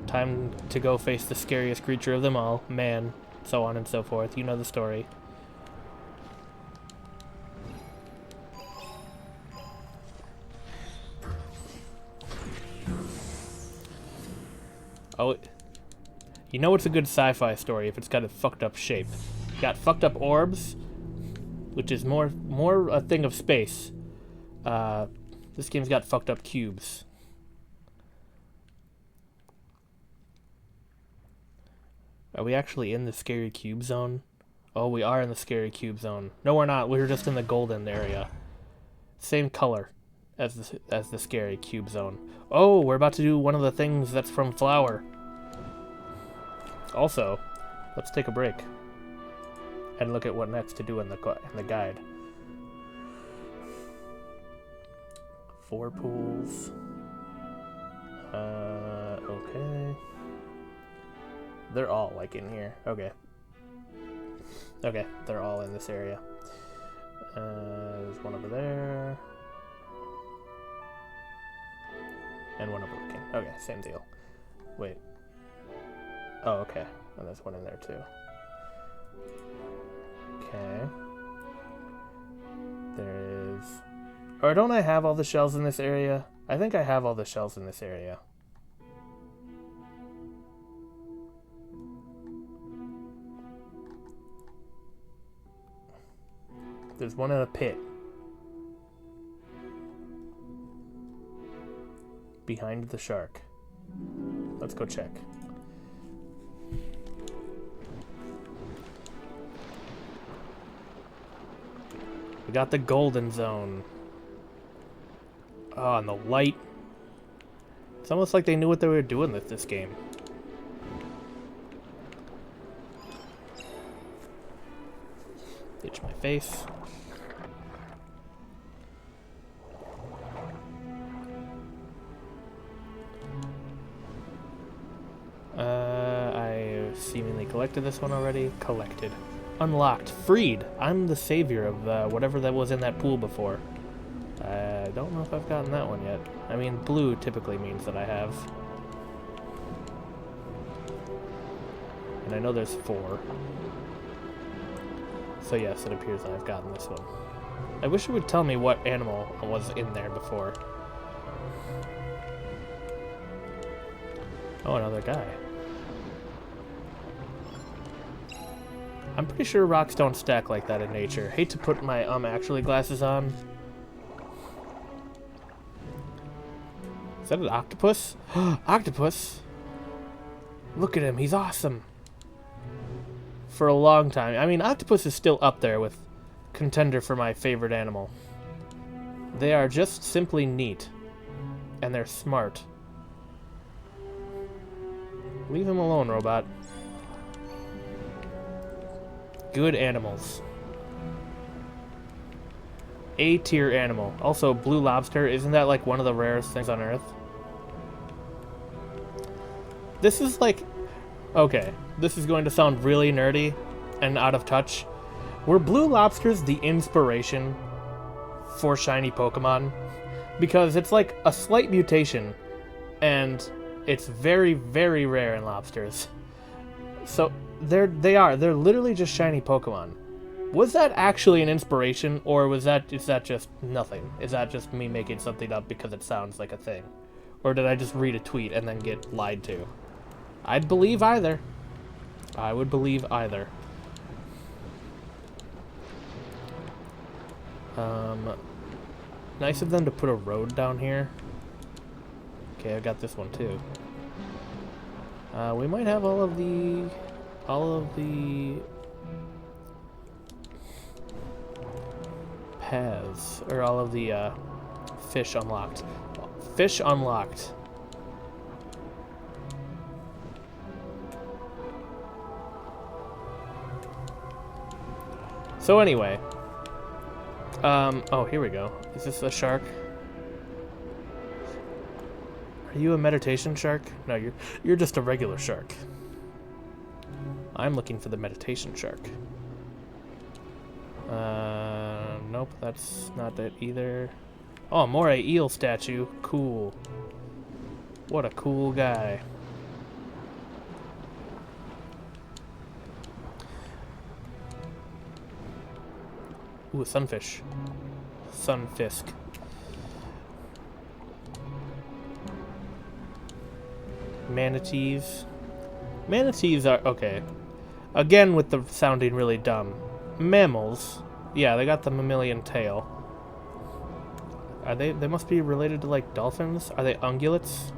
Time to go face the scariest creature of them all, man, so on and so forth. You know the story. Oh, you know it's a good sci-fi story if it's got a fucked up shape. Got fucked up orbs, which is more a thing of space. This game's got fucked up cubes. Are we actually in the scary cube zone? Oh, we are in the scary cube zone. No, we're not. We're just in the golden area. Same color as the scary cube zone. Oh, we're about to do one of the things that's from Flower. Also, let's take a break and look at what next to do in the guide. 4 pools. Okay. They're all, like, in here. Okay. Okay, they're all in this area. There's one over there. And one overlooking. Okay, same deal. Wait. Oh, okay. And there's one in there, too. Okay. There is... Or don't I have all the shells in this area? I think I have all the shells in this area. There's one in a pit. Behind the shark. Let's go check. We got the golden zone. Oh, and the light. It's almost like they knew what they were doing with this game. Itch my face. collected this one already? Collected. Unlocked. Freed. I'm the savior of whatever that was in that pool before. I don't know if I've gotten that one yet. I mean, blue typically means that I have. And I know there's 4. So yes, it appears that I've gotten this one. I wish it would tell me what animal was in there before. Oh, another guy. I'm pretty sure rocks don't stack like that in nature. Hate to put my actually glasses on. Is that an octopus? Octopus! Look at him, he's awesome. For a long time. I mean, octopus is still up there with contender for my favorite animal. They are just simply neat. And they're smart. Leave him alone, robot. Good animals. A-tier animal. Also, blue lobster. Isn't that like one of the rarest things on Earth? This is like... Okay, this is going to sound really nerdy and out of touch. Were blue lobsters the inspiration for shiny Pokemon? Because it's like a slight mutation, and it's very, very rare in lobsters. So, they're literally just shiny Pokemon. Was that actually an inspiration, or is that just nothing? Is that just me making something up because it sounds like a thing? Or did I just read a tweet and then get lied to? I'd believe either. I would believe either. Nice of them to put a road down here. Okay, I got this one too. We might have all of the paths, or all of the fish unlocked. Fish unlocked. So anyway, oh, here we go. Is this a shark? Are you a meditation shark? No, you're just a regular shark. I'm looking for the meditation shark. Nope, that's not it either. Oh, more a eel statue. Cool. What a cool guy. Ooh, a sunfish. Sunfisk. Manatees. Manatees are... okay. Again with the sounding really dumb. Mammals. Yeah, they got the mammalian tail. Are they... they must be related to, like, dolphins? Are they ungulates?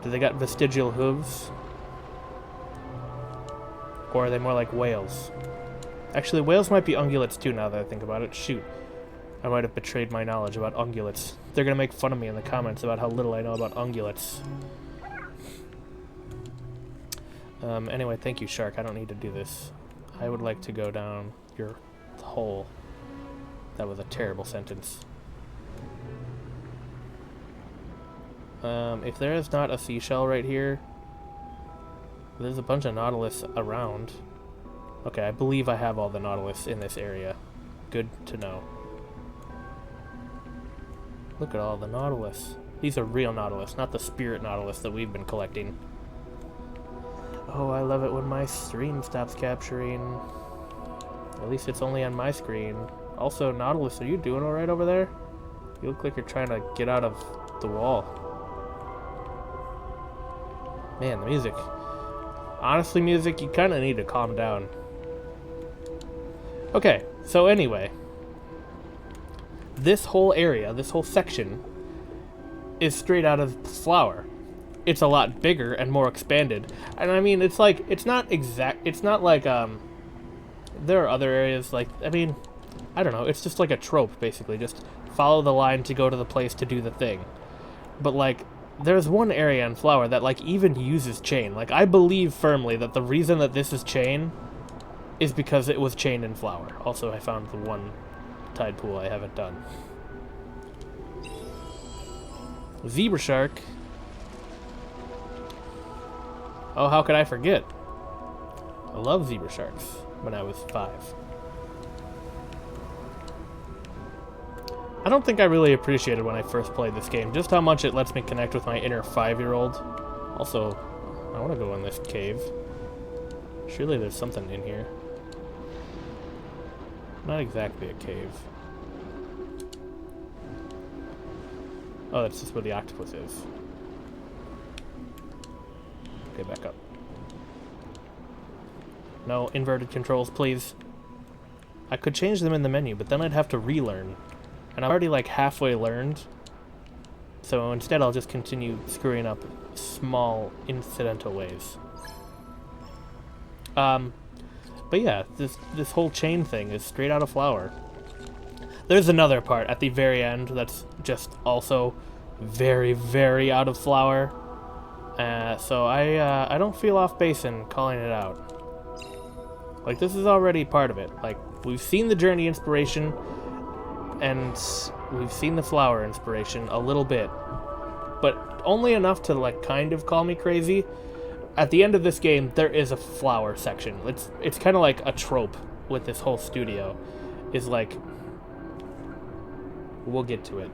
Do they got vestigial hooves? Or are they more like whales? Actually, whales might be ungulates too, now that I think about it. Shoot. I might have betrayed my knowledge about ungulates. They're gonna make fun of me in the comments about how little I know about ungulates. Anyway, thank you, shark. I don't need to do this. I would like to go down your hole. That was a terrible sentence. If there is not a seashell right here, there's a bunch of nautilus around. Okay, I believe I have all the nautilus in this area. Good to know. Look at all the nautilus. These are real nautilus, not the spirit nautilus that we've been collecting. Oh, I love it when my stream stops capturing. At least it's only on my screen. Also, Nautilus, are you doing alright over there? You look like you're trying to get out of the wall. Man, the music. Honestly, music, you kind of need to calm down. Okay, so anyway. This whole area, this whole section, is straight out of Flower. It's a lot bigger and more expanded. And I mean, it's like, it's not exact, it's not like, there are other areas like, I mean, I don't know, it's just like a trope, basically. Just follow the line to go to the place to do the thing. But like, there's one area in Flower that like even uses chain. Like, I believe firmly that the reason that this is chain is because it was chained in Flower. Also, I found the one tide pool I haven't done. Zebra shark. Oh, how could I forget? I love zebra sharks when I was 5. I don't think I really appreciated when I first played this game just how much it lets me connect with my inner 5-year-old. Also, I want to go in this cave. Surely there's something in here. Not exactly a cave. Oh, that's just where the octopus is. Okay, back up. No, inverted controls, please. I could change them in the menu, but then I'd have to relearn. And I'm already like halfway learned. So instead I'll just continue screwing up small incidental ways. But yeah, this whole chain thing is straight out of Flower. There's another part at the very end that's just also very, very out of Flower. So I don't feel off base in calling it out. Like, this is already part of it. Like, we've seen the Journey inspiration, and we've seen the Flower inspiration a little bit. But only enough to, like, kind of call me crazy. At the end of this game, there is a Flower section. It's kind of like a trope with this whole studio. Is like, we'll get to it.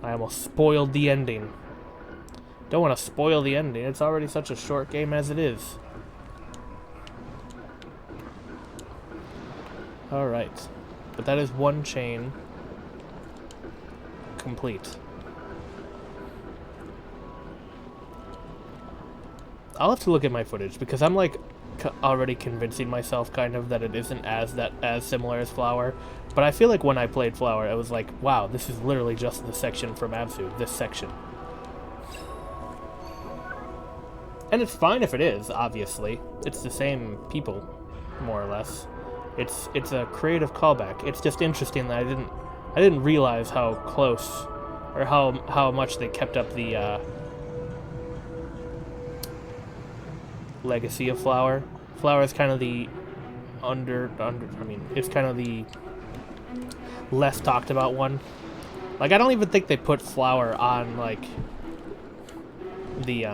I almost spoiled the ending. Don't want to spoil the ending. It's already such a short game as it is. Alright. But that is one chain complete. I'll have to look at my footage because I'm like already convincing myself kind of that it isn't as similar as Flower. But I feel like when I played Flower, I was like, wow, this is literally just the section from Abzu, this section. And it's fine if it is, obviously. It's the same people, more or less. It's a creative callback. It's just interesting that I didn't realize how close or how much they kept up the legacy of Flower. Flower is kind of the it's kind of the less talked about one. Like, I don't even think they put Flower on like the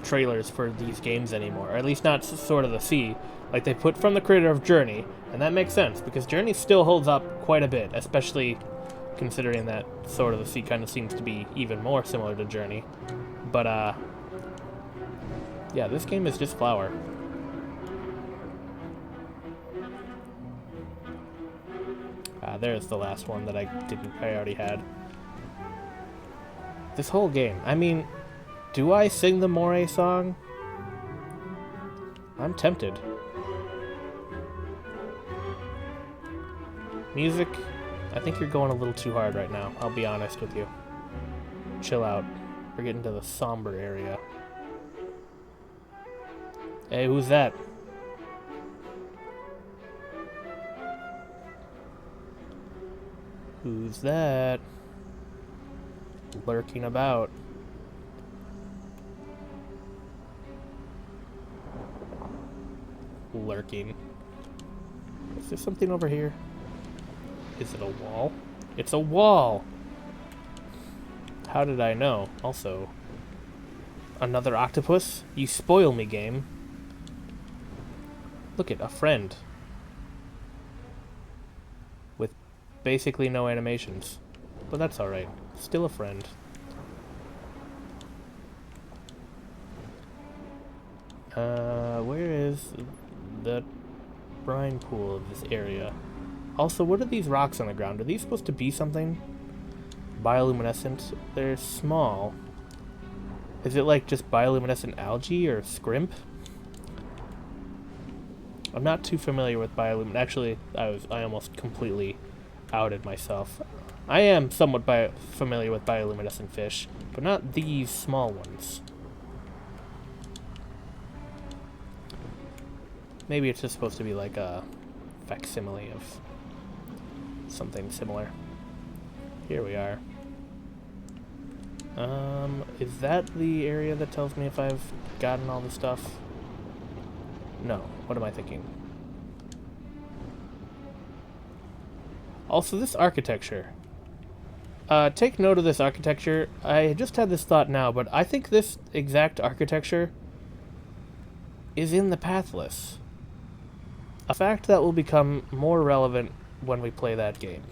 trailers for these games anymore, or at least not sort of the C. Like, they put from the creator of Journey, and that makes sense because Journey still holds up quite a bit, especially considering that Sword of the Sea kind of seems to be even more similar to Journey. But yeah, this game is just Flower. There's the last one that I already had. This whole game, I mean, do I sing the Moray song? I'm tempted. Music, I think you're going a little too hard right now. I'll be honest with you. Chill out. We're getting to the somber area. Hey, who's that? Who's that? Lurking about. Lurking. Is there something over here? Is it a wall? It's a wall! How did I know? Also, another octopus? You spoil me, game. Look at a friend. With basically no animations. But that's alright. Still a friend. Where is the brine pool of this area? Also, what are these rocks on the ground? Are these supposed to be something? Bioluminescent? They're small. Is it like just bioluminescent algae or scrimp? I'm not too familiar with bioluminescent. Actually, I almost completely outed myself. I am somewhat familiar with bioluminescent fish, but not these small ones. Maybe it's just supposed to be like a facsimile of something similar. Here we are. Is that the area that tells me if I've gotten all the stuff? No. What am I thinking? Also, this architecture. Take note of this architecture. I just had this thought now, but I think this exact architecture is in the Pathless. A fact that will become more relevant when we play that game.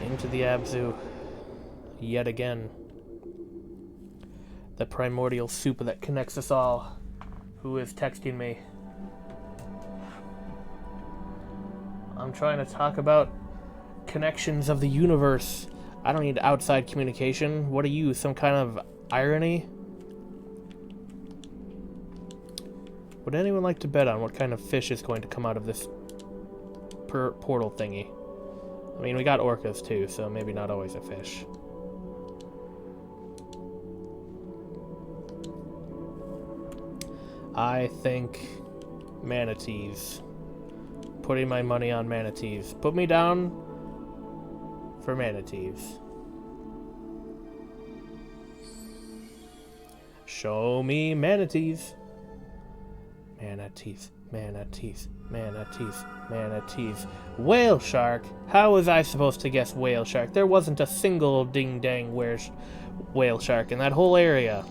Into the Abzu. Yet again. The primordial soup that connects us all. Who is texting me? I'm trying to talk about connections of the universe. I don't need outside communication. What are you, some kind of irony? Would anyone like to bet on what kind of fish is going to come out of this portal thingy? I mean, we got orcas too, so maybe not always a fish. I think manatees. Putting my money on manatees. Put me down for manatees. Show me manatees. Manatees, manatees, manatees, manatees. Whale shark? How was I supposed to guess whale shark? There wasn't a single ding-dang whale shark in that whole area.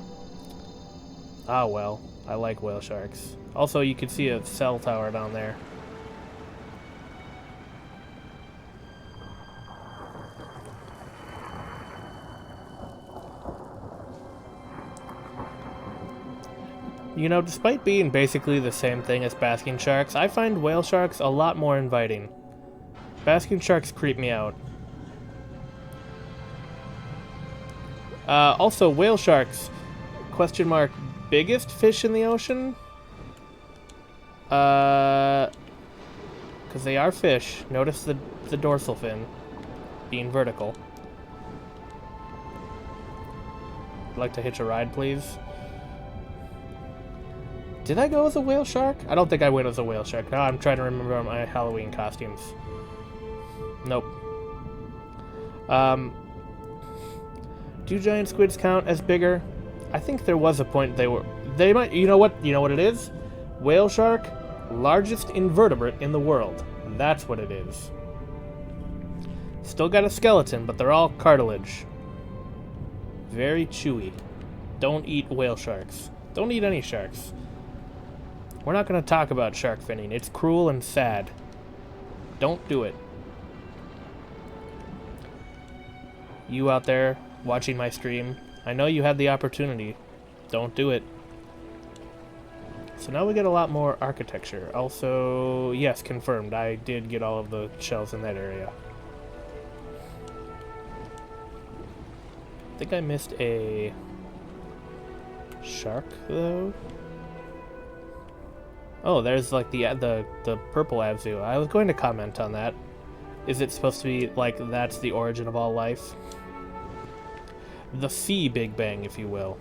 Ah, well. I like whale sharks. Also, you can see a cell tower down there. You know, despite being basically the same thing as basking sharks, I find whale sharks a lot more inviting. Basking sharks creep me out. Also, whale sharks, question mark, biggest fish in the ocean? Because they are fish. Notice the dorsal fin being vertical. I'd like to hitch a ride, please. Did I go as a whale shark? I don't think I went as a whale shark. Now I'm trying to remember my Halloween costumes. Nope. Do giant squids count as bigger? I think there was a point they might, you know what it is? Whale shark, largest invertebrate in the world. That's what it is. Still got a skeleton, but they're all cartilage. Very chewy. Don't eat whale sharks. Don't eat any sharks. We're not going to talk about shark finning. It's cruel and sad. Don't do it. You out there watching my stream, I know you had the opportunity. Don't do it. So now we get a lot more architecture. Also, yes, confirmed. I did get all of the shells in that area. I think I missed a shark, though. Oh, there's like the purple Abzu. I was going to comment on that. Is it supposed to be like that's the origin of all life? The sea Big Bang, if you will.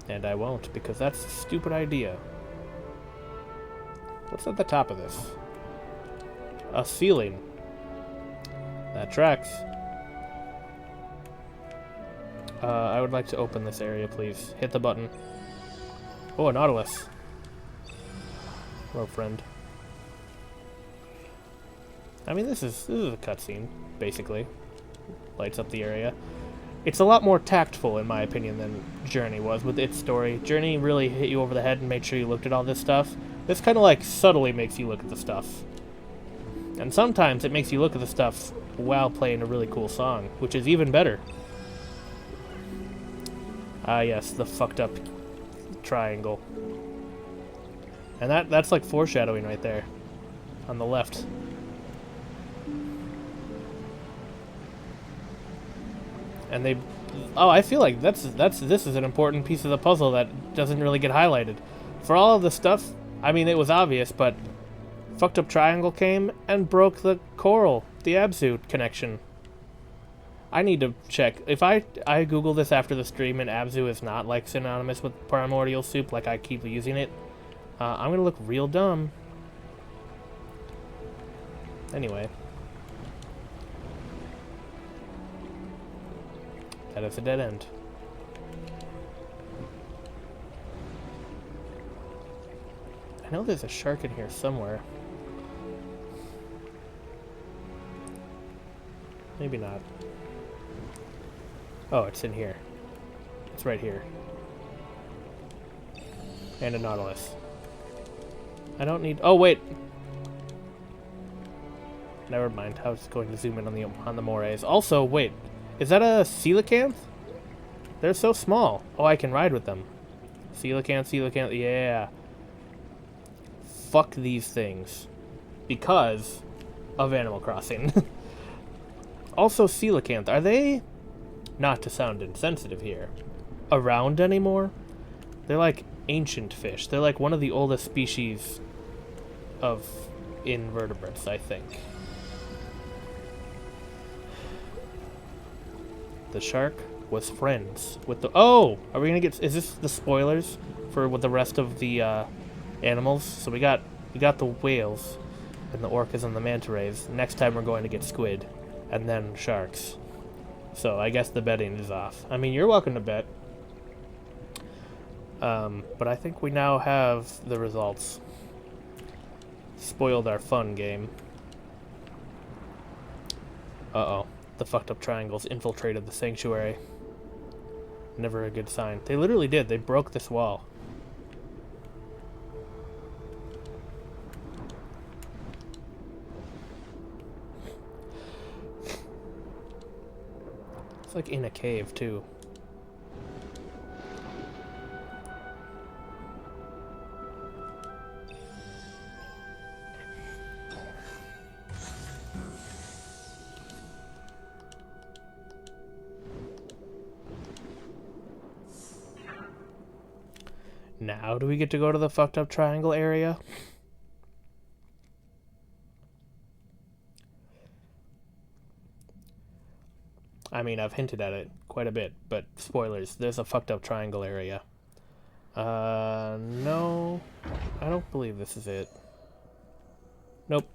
And I won't, because that's a stupid idea. What's at the top of this? A ceiling. That tracks. I would like to open this area, please. Hit the button. Oh, a Nautilus. Hello, friend. I mean, this is a cutscene, basically. Lights up the area. It's a lot more tactful, in my opinion, than Journey was with its story. Journey really hit you over the head and made sure you looked at all this stuff. This kind of like subtly makes you look at the stuff. And sometimes it makes you look at the stuff while playing a really cool song, which is even better. Ah, yes, the fucked up triangle. And that's like foreshadowing right there. On the left. And they... Oh, I feel like this is an important piece of the puzzle that doesn't really get highlighted. For all of the stuff, I mean, it was obvious, but... Fucked up triangle came and broke the coral, the Abzu connection. I need to check. If I Google this after the stream and Abzu is not, like, synonymous with primordial soup, like I keep using it, I'm gonna look real dumb. Anyway. That is a dead end. I know there's a shark in here somewhere. Maybe not. Oh, it's in here. It's right here. And a nautilus. I don't need... Oh, wait! Never mind. I was going to zoom in on the morays. Also, wait. Is that a coelacanth? They're so small. Oh, I can ride with them. Coelacanth, yeah. Fuck these things. Because of Animal Crossing. Also, coelacanth. Are they, not to sound insensitive here, around anymore? They're like ancient fish. They're like one of the oldest species of invertebrates, I think. The shark was friends with the... Oh! Are we gonna get... Is this the spoilers for with the rest of the animals? So we got the whales and the orcas and the manta rays. Next time we're going to get squid. And then sharks. So I guess the betting is off. I mean, you're welcome to bet. But I think we now have the results. Spoiled our fun game. Uh-oh. The fucked up triangles infiltrated the sanctuary. Never a good sign. They literally did. They broke this wall. It's like in a cave, too. Now do we get to go to the fucked up triangle area? I mean, I've hinted at it quite a bit, but spoilers, there's a fucked up triangle area. No. I don't believe this is it. Nope.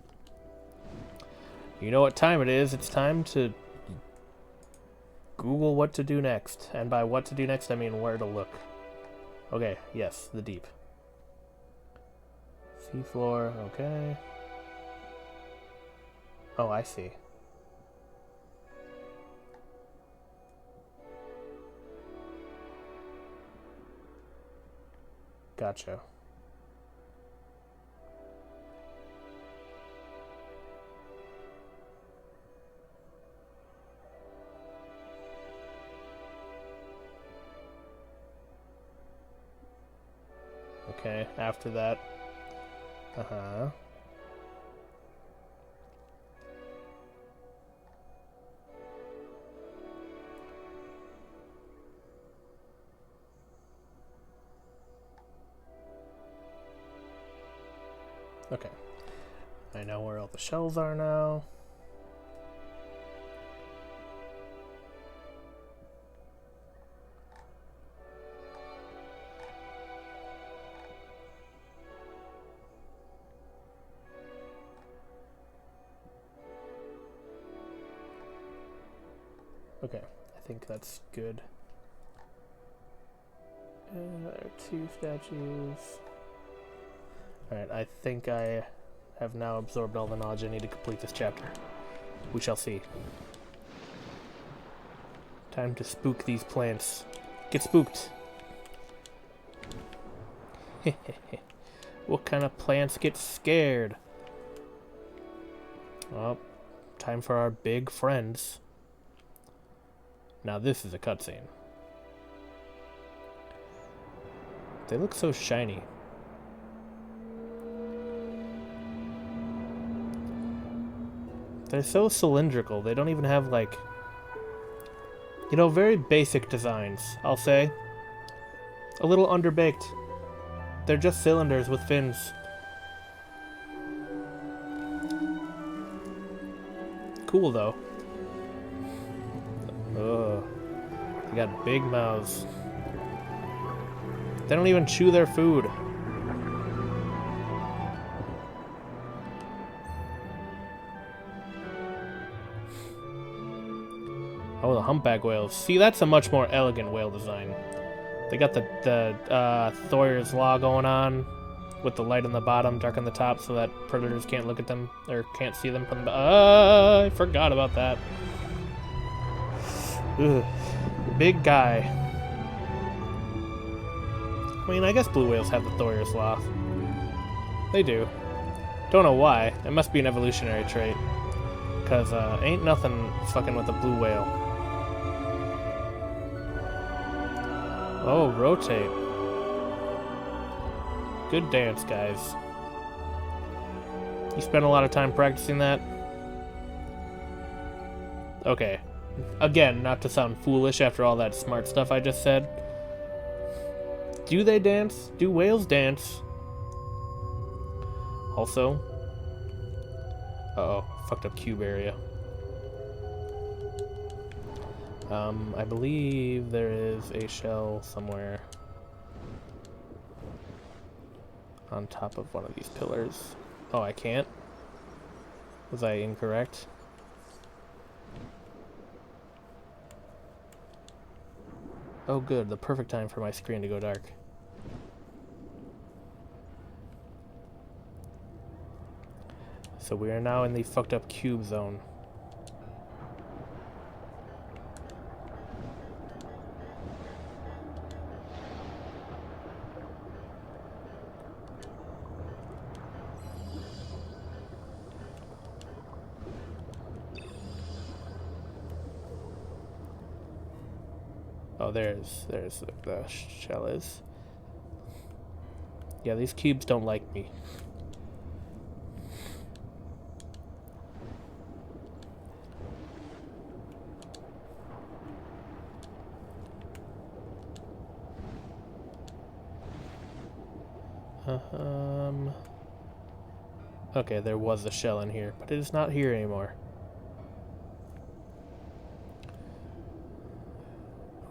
You know what time it is. It's time to Google what to do next. And by what to do next, I mean where to look. Okay, yes, the deep. Seafloor, okay. Oh, I see. Gotcha. Okay, after that. Uh-huh. Okay. I know where all the shells are now. Okay, I think that's good. There are 2 statues. Alright, I think I have now absorbed all the knowledge I need to complete this chapter. We shall see. Time to spook these plants. Get spooked! What kind of plants get scared? Well, time for our big friends. Now this is a cutscene. They look so shiny. They're so cylindrical. They don't even have, like... You know, very basic designs, I'll say. A little underbaked. They're just cylinders with fins. Cool, though. Ugh. They got big mouths. They don't even chew their food. Oh, the humpback whales. See, that's a much more elegant whale design. They got the Thor's Law going on. with the light on the bottom, dark on the top, so that predators can't look at them, or can't see them from the I forgot about that. Ugh. Big guy. I mean, I guess blue whales have the Thor's Sloth. They do. Don't know why. It must be an evolutionary trait. Because ain't nothing fucking with a blue whale. Oh, rotate. Good dance, guys. You spent a lot of time practicing that? Okay. Again, not to sound foolish after all that smart stuff I just said. Do they dance? Do whales dance? Also... Uh-oh. Fucked up cube area. I believe there is a shell somewhere on top of one of these pillars. Oh, I can't? Was I incorrect? Oh good, the perfect time for my screen to go dark. So we are now in the fucked up cube zone. Oh, there's the shell is. Yeah, these cubes don't like me. Okay, there was a shell in here, but it is not here anymore.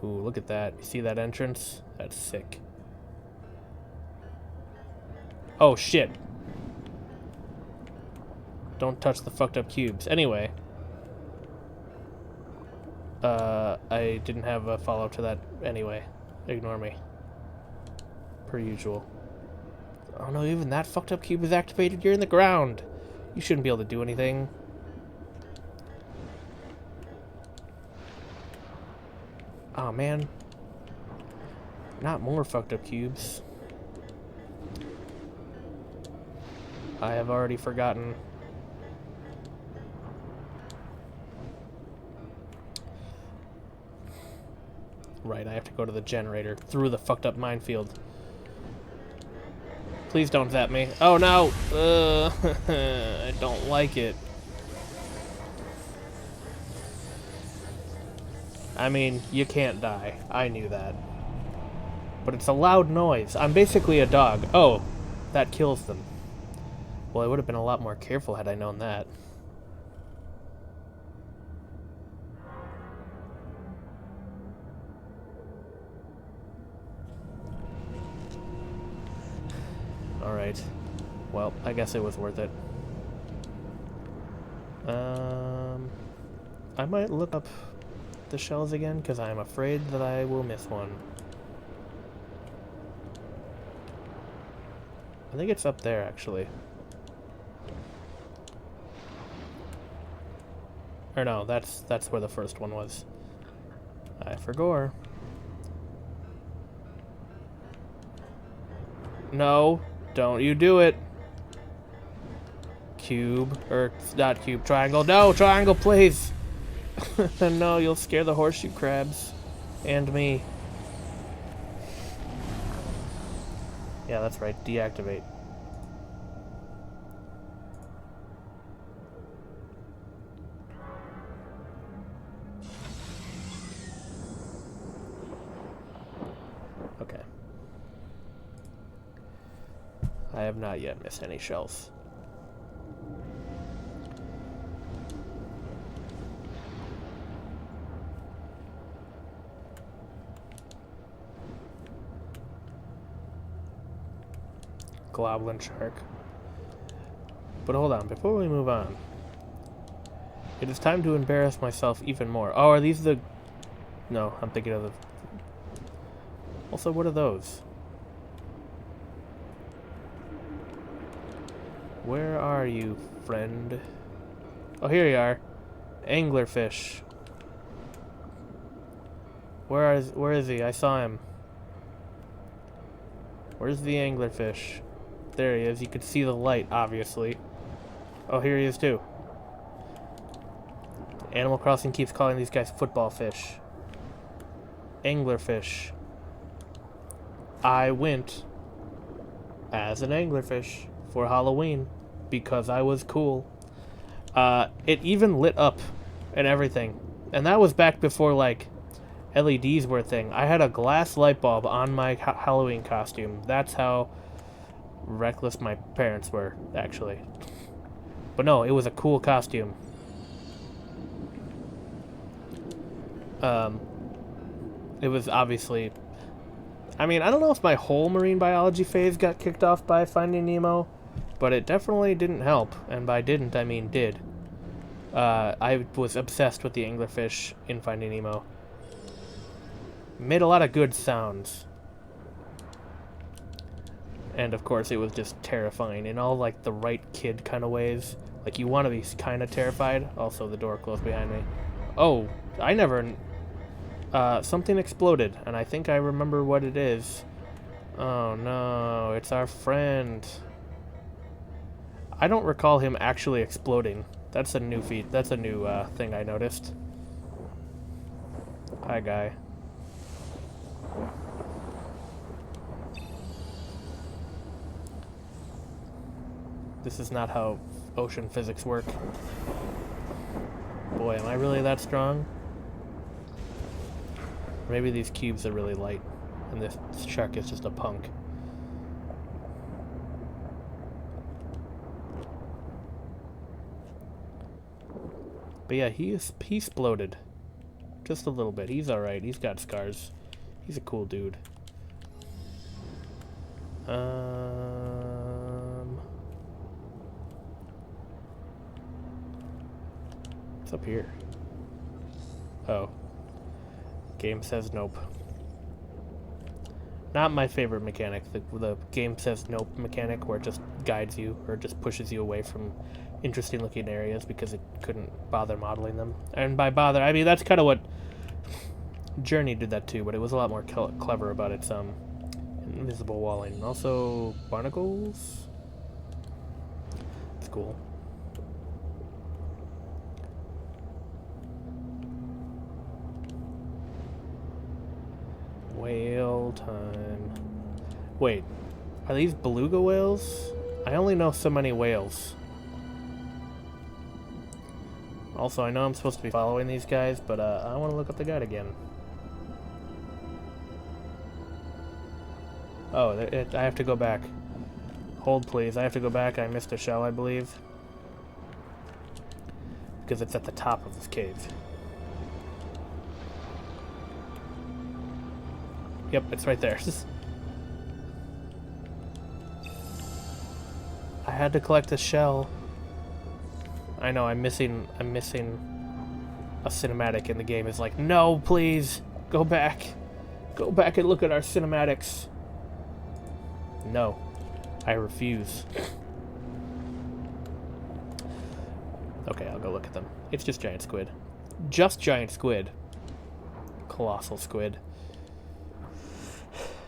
Ooh, look at that. You see that entrance? That's sick. Oh, shit. Don't touch the fucked up cubes. Anyway. I didn't have a follow-up to that anyway. Ignore me. Per usual. Oh no, even that fucked up cube is activated. You're in the ground. You shouldn't be able to do anything. Oh man. Not more fucked up cubes. I have already forgotten. Right, I have to go to the generator through the fucked up minefield. Please don't zap me. Oh no! I don't like it. I mean, you can't die. I knew that. But it's a loud noise. I'm basically a dog. Oh, that kills them. Well, I would have been a lot more careful had I known that. Alright. Well, I guess it was worth it. I might look up the shells again, because I'm afraid that I will miss one. I think it's up there, actually. Or no, that's where the first one was. I forgot. No, don't you do it. Cube, or not cube, triangle. No, triangle, please. No, you'll scare the horseshoe crabs. And me. Yeah, that's right, deactivate. Okay. I have not yet missed any shells. Goblin shark. But hold on, before we move on, it is time to embarrass myself even more. Oh, are these the... No, I'm thinking of the... Also, what are those? Where are you, friend? Oh, here you are. Anglerfish. Where is he? I saw him. Where's the anglerfish? There he is. You could see the light, obviously. Oh, here he is too. Animal Crossing keeps calling these guys football fish. Anglerfish. I went as an anglerfish for Halloween because I was cool. It even lit up and everything. And that was back before, like, LEDs were a thing. I had a glass light bulb on my Halloween costume. That's how reckless my parents were, actually. But no, it was a cool costume. It was obviously... I mean, I don't know if my whole marine biology phase got kicked off by Finding Nemo, but it definitely didn't help. And by didn't, I mean did. I was obsessed with the anglerfish in Finding Nemo. Made a lot of good sounds. And of course, it was just terrifying in all, like, the right kid kind of ways. Like, you want to be kind of terrified. Also, the door closed behind me. Oh, I never... something exploded, and I think I remember what it is. Oh no, it's our friend. I don't recall him actually exploding. That's a new feat. That's a new thing I noticed. Hi, guy. This is not how ocean physics work. Boy, am I really that strong? Maybe these cubes are really light, and this shark is just a punk. But yeah, he exploded. Just a little bit. He's alright. He's got scars. He's a cool dude. What's up here? Oh. Game says nope. Not my favorite mechanic, the game says nope mechanic, where it just guides you, or just pushes you away from interesting looking areas because it couldn't bother modeling them. And by bother, I mean, that's kind of what Journey did that too, but it was a lot more clever about its invisible walling. Also, barnacles? It's cool. Whale time. Wait, are these beluga whales? I only know so many whales. Also, I know I'm supposed to be following these guys, but I want to look up the guide again. Oh, I have to go back. Hold, please. I have to go back. I missed a shell, I believe. Because it's at the top of this cave. Yep, it's right there. I had to collect a shell. I know, I'm missing a cinematic in the game. It's like, no, please, go back. Go back and look at our cinematics. No, I refuse. Okay, I'll go look at them. It's just giant squid. Just giant squid. Colossal squid.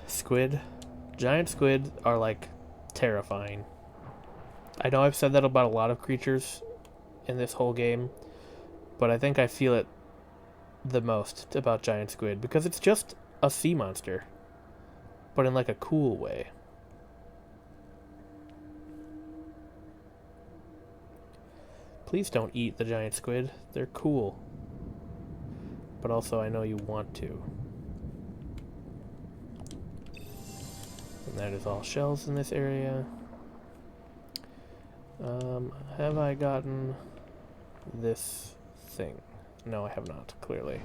Squid. Giant squid are, like, terrifying. I know I've said that about a lot of creatures in this whole game, but I think I feel it the most about giant squid, because it's just a sea monster, but in, like, a cool way. Please don't eat the giant squid. They're cool. But also, I know you want to. And that is all shells in this area. Have I gotten this thing? No, I have not, clearly.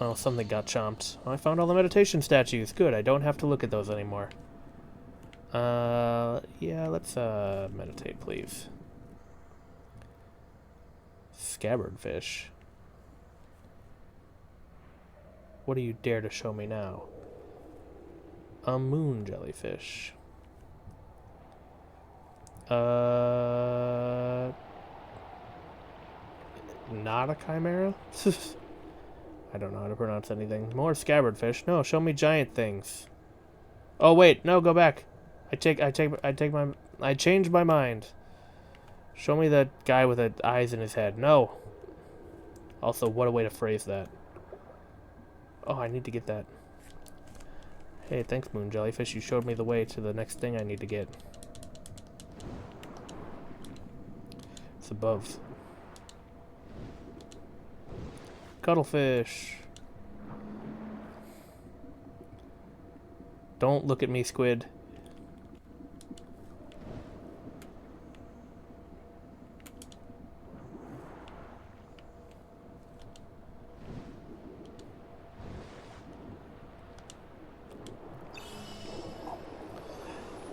Oh, something got chomped. Oh, I found all the meditation statues. Good, I don't have to look at those anymore. Yeah, let's, meditate, please. Scabbard fish. What do you dare to show me now? A moon jellyfish. Not a chimera? I don't know how to pronounce anything. More scabbard fish. No, show me giant things. Oh wait, no, go back. I changed my mind. Show me that guy with the eyes in his head. No. Also, what a way to phrase that. Oh, I need to get that. Hey, thanks, Moon Jellyfish. You showed me the way to the next thing I need to get. It's above. Cuttlefish. Don't look at me, squid.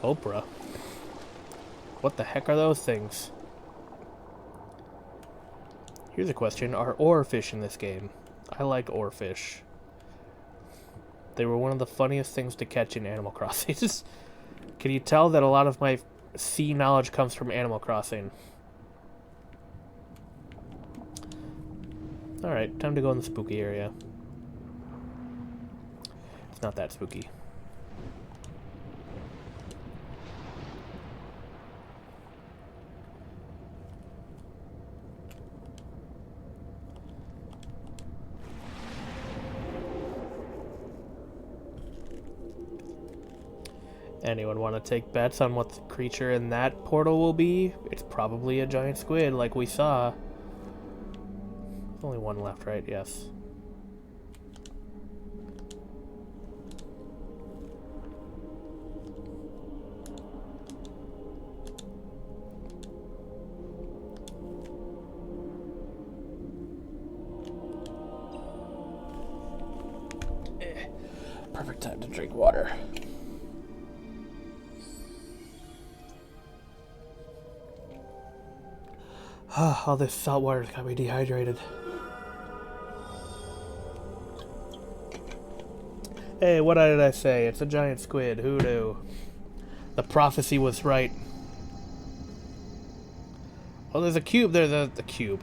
Oprah? What the heck are those things? Here's a question. Are oarfish in this game? I like oarfish. They were one of the funniest things to catch in Animal Crossing. Can you tell that a lot of my sea knowledge comes from Animal Crossing? Alright, time to go in the spooky area. It's not that spooky. Anyone want to take bets on what the creature in that portal will be? It's probably a giant squid, like we saw. There's only one left, right? Yes. Perfect time to drink water. All this salt water's got me dehydrated. Hey, what did I say? It's a giant squid. Who knew? The prophecy was right. Oh, there's a cube. There's the cube.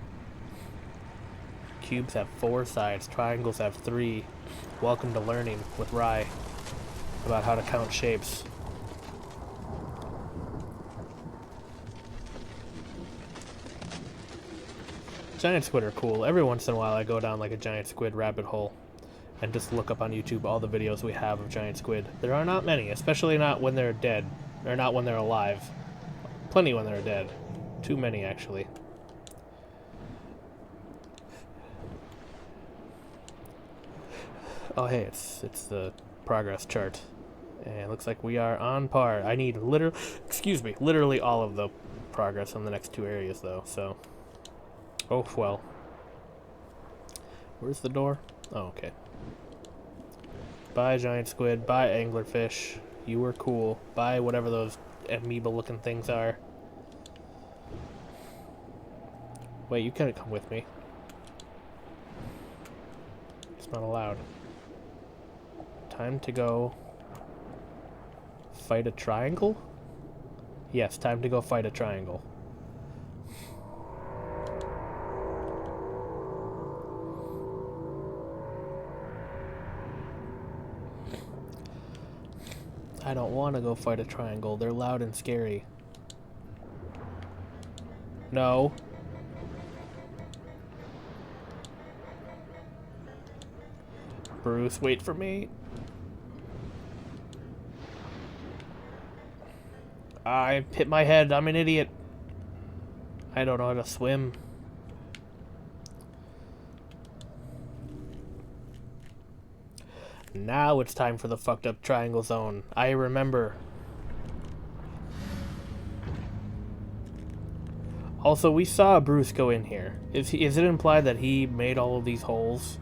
Cubes have 4 sides. Triangles have 3. Welcome to learning with Rye about how to count shapes. Giant squid are cool. Every once in a while I go down like a giant squid rabbit hole and just look up on YouTube all the videos we have of giant squid. There are not many, especially not when they're dead. Or not when they're alive. Plenty when they're dead. Too many, actually. Oh hey, it's the progress chart. And it looks like we are on par. I need literally all of the progress on the next 2 areas though, so... Oh, well. Where's the door? Oh, okay. Bye, giant squid. Bye, anglerfish. You were cool. Bye, whatever those amoeba-looking things are. Wait, you can't come with me. It's not allowed. Time to go... fight a triangle? Yes, time to go fight a triangle. I don't want to go fight a triangle. They're loud and scary. No. Bruce, wait for me. I hit my head. I'm an idiot. I don't know how to swim. Now it's time for the fucked up triangle zone. I remember. Also, we saw Bruce go in here. Is it implied that he made all of these holes?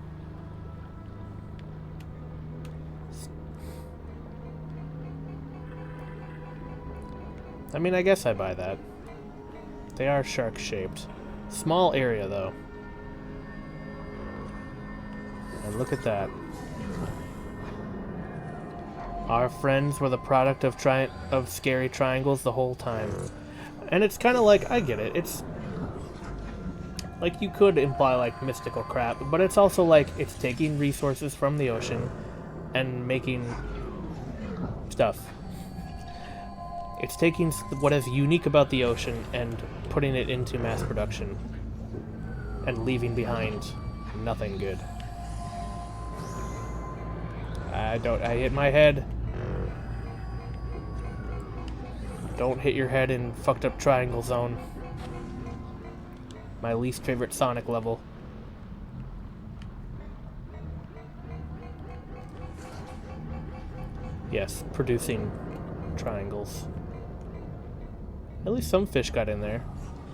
I mean, I guess I buy that. They are shark-shaped. Small area, though. And look at that. Our friends were the product of scary triangles the whole time. And it's kind of like, I get it, it's like you could imply like mystical crap, but it's also like it's taking resources from the ocean and making stuff. It's taking what is unique about the ocean and putting it into mass production and leaving behind nothing good. I hit my head. Don't hit your head in fucked up triangle zone. My least favorite Sonic level. Yes, producing triangles. At least some fish got in there.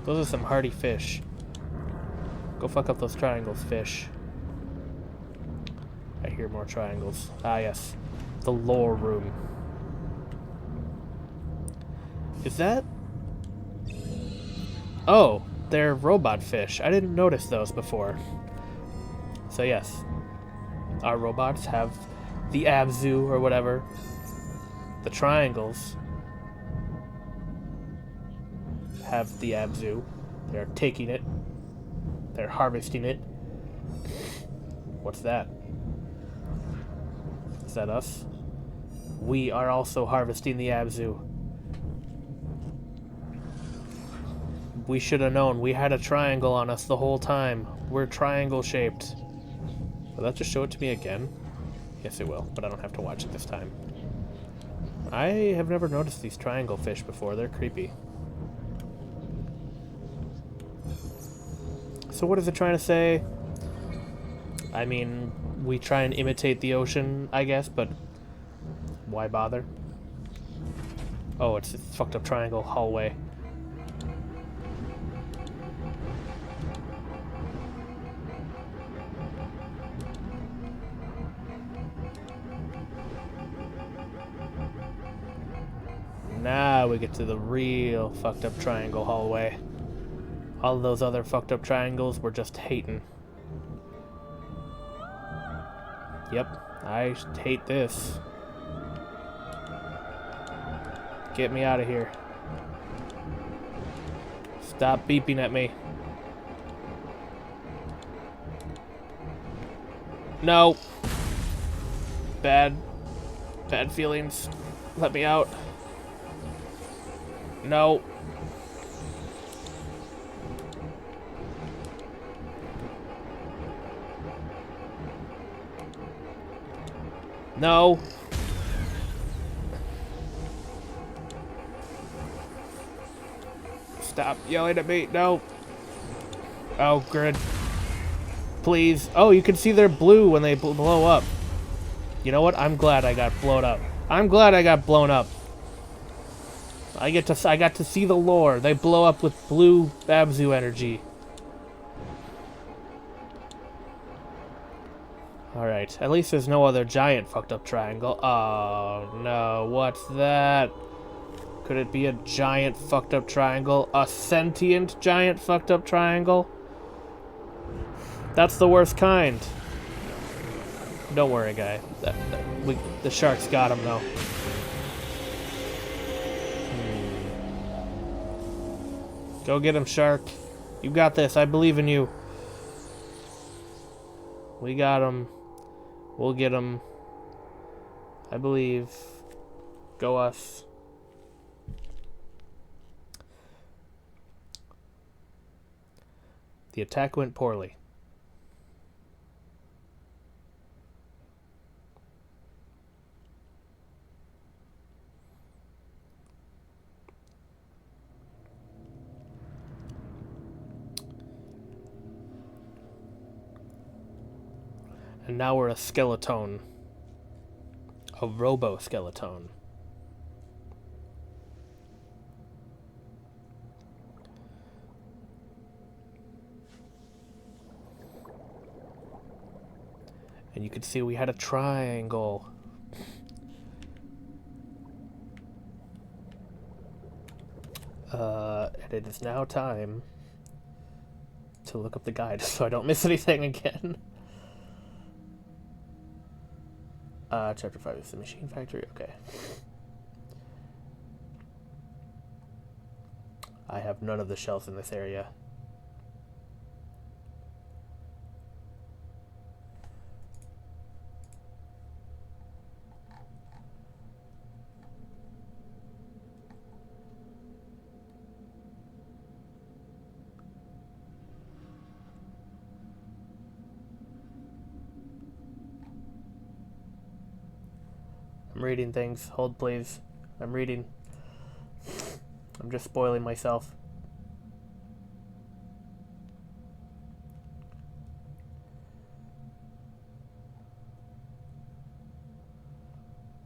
Those are some hardy fish. Go fuck up those triangles, fish. I hear more triangles. Ah, yes. The lore room. Is that... Oh, they're robot fish. I didn't notice those before. So yes, our robots have the Abzu or whatever. The triangles have the Abzu. They're taking it. They're harvesting it. What's that? Is that us? We are also harvesting the Abzu. We should have known. We had a triangle on us the whole time. We're triangle shaped. Will that just show it to me again? Yes, it will, but I don't have to watch it this time. I have never noticed these triangle fish before. They're creepy. So what is it trying to say? I mean, we try and imitate the ocean, I guess, but why bother? Oh, it's a fucked up triangle hallway. Now we get to the real fucked up triangle hallway. All those other fucked up triangles were just hating. Yep, I hate this. Get me out of here. Stop beeping at me. No. Bad feelings. Let me out. No. No. Stop yelling at me. No. Oh, grid. Please. Oh, you can see they're blue when they blow up. You know what? I'm glad I got blown up. I'm glad I got blown up. I got to see the lore. They blow up with blue Abzu energy. Alright, at least there's no other giant fucked up triangle. Oh no, what's that? Could it be a giant fucked up triangle? A sentient giant fucked up triangle? That's the worst kind. Don't worry, guy. The sharks got him, though. Go get him, shark. You got this. I believe in you. We got him. We'll get him. I believe. Go us. The attack went poorly. And now we're a skeleton. A robo-skeleton. And you can see we had a triangle. And it is now time to look up the guide so I don't miss anything again. Chapter 5 is the machine factory. Okay. I have none of the shells in this area. I'm reading things. Hold, please. I'm reading. I'm just spoiling myself.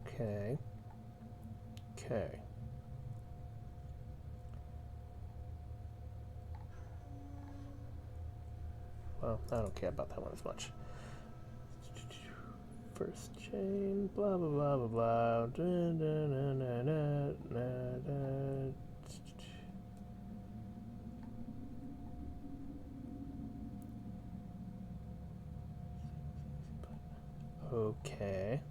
Okay. Okay. Well, I don't care about that one as much. First chain, blah blah blah blah blah. Dun, dun, dun, dun, dun, dun, dun. Okay.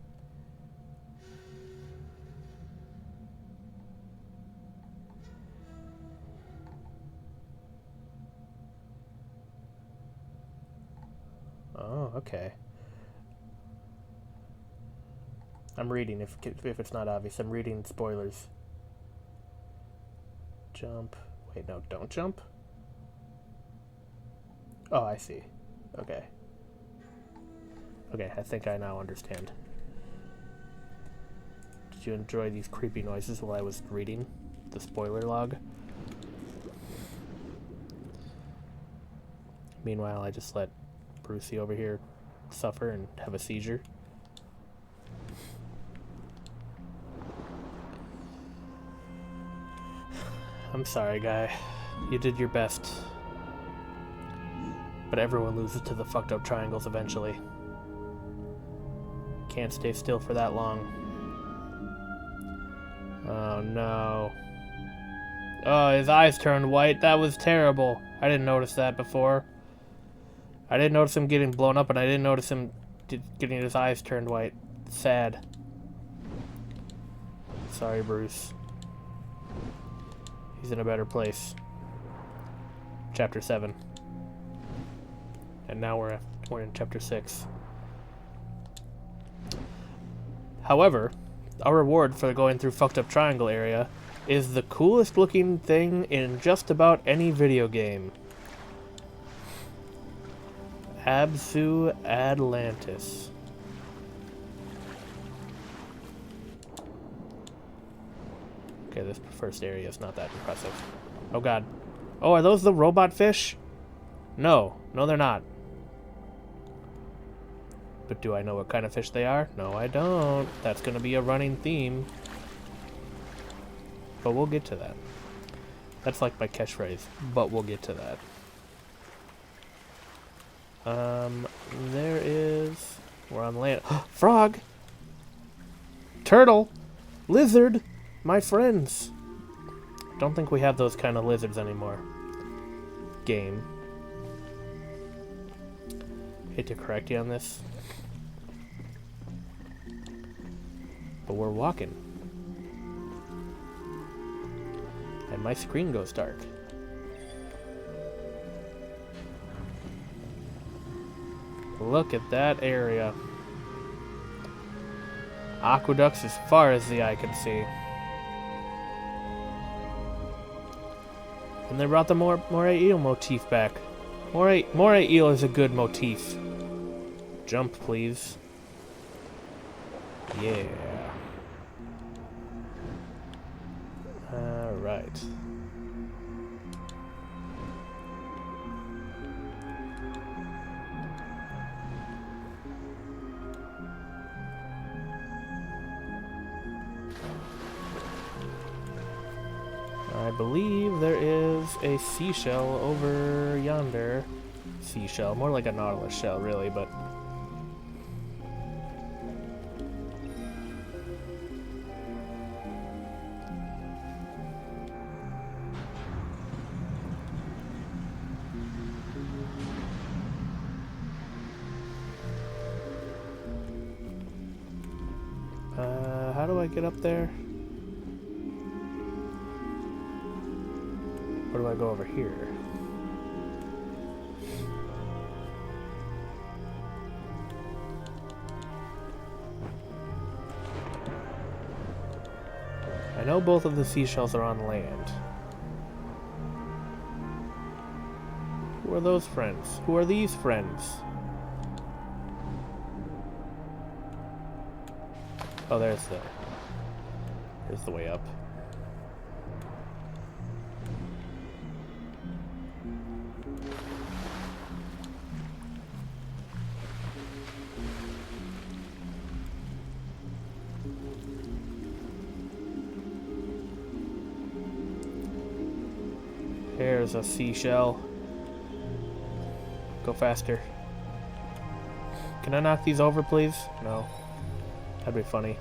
Oh, okay. I'm reading if it's not obvious. I'm reading spoilers. Jump. Wait, no, don't jump. Oh, I see. Okay. Okay, I think I now understand. Did you enjoy these creepy noises while I was reading the spoiler log? Meanwhile, I just let Brucey over here suffer and have a seizure. I'm sorry, guy. You did your best. But everyone loses to the fucked up triangles eventually. Can't stay still for that long. Oh no. Oh, his eyes turned white. That was terrible. I didn't notice that before. I didn't notice him getting blown up, and I didn't notice him getting his eyes turned white. Sad. Sorry, Bruce. He's in a better place. Chapter 7. And now we're in Chapter 6. However, our reward for going through Fucked Up Triangle area is the coolest looking thing in just about any video game. Abzu Atlantis. Okay, this first area is not that impressive. Oh god. Oh, are those the robot fish? No. No, they're not. But do I know what kind of fish they are? No, I don't. That's going to be a running theme. But we'll get to that. That's like my catchphrase. But we'll get to that. There is... We're on land. Frog! Turtle! Lizard! My friends! Don't think we have those kind of lizards anymore. Game. Hate to correct you on this. But we're walking. And my screen goes dark. Look at that area. Aqueducts as far as the eye can see. And they brought the moray eel motif back. Moray eel is a good motif. Jump, please. Yeah. Alright. I believe there is a seashell over yonder. Seashell, more like a nautilus shell, really, but... how do I get up there? Or do I go over here? I know both of the seashells are on land. Who are those friends? Who are these friends? Oh, there's the way up. There's a seashell. Go faster. Can I knock these over, please? No. That'd be funny.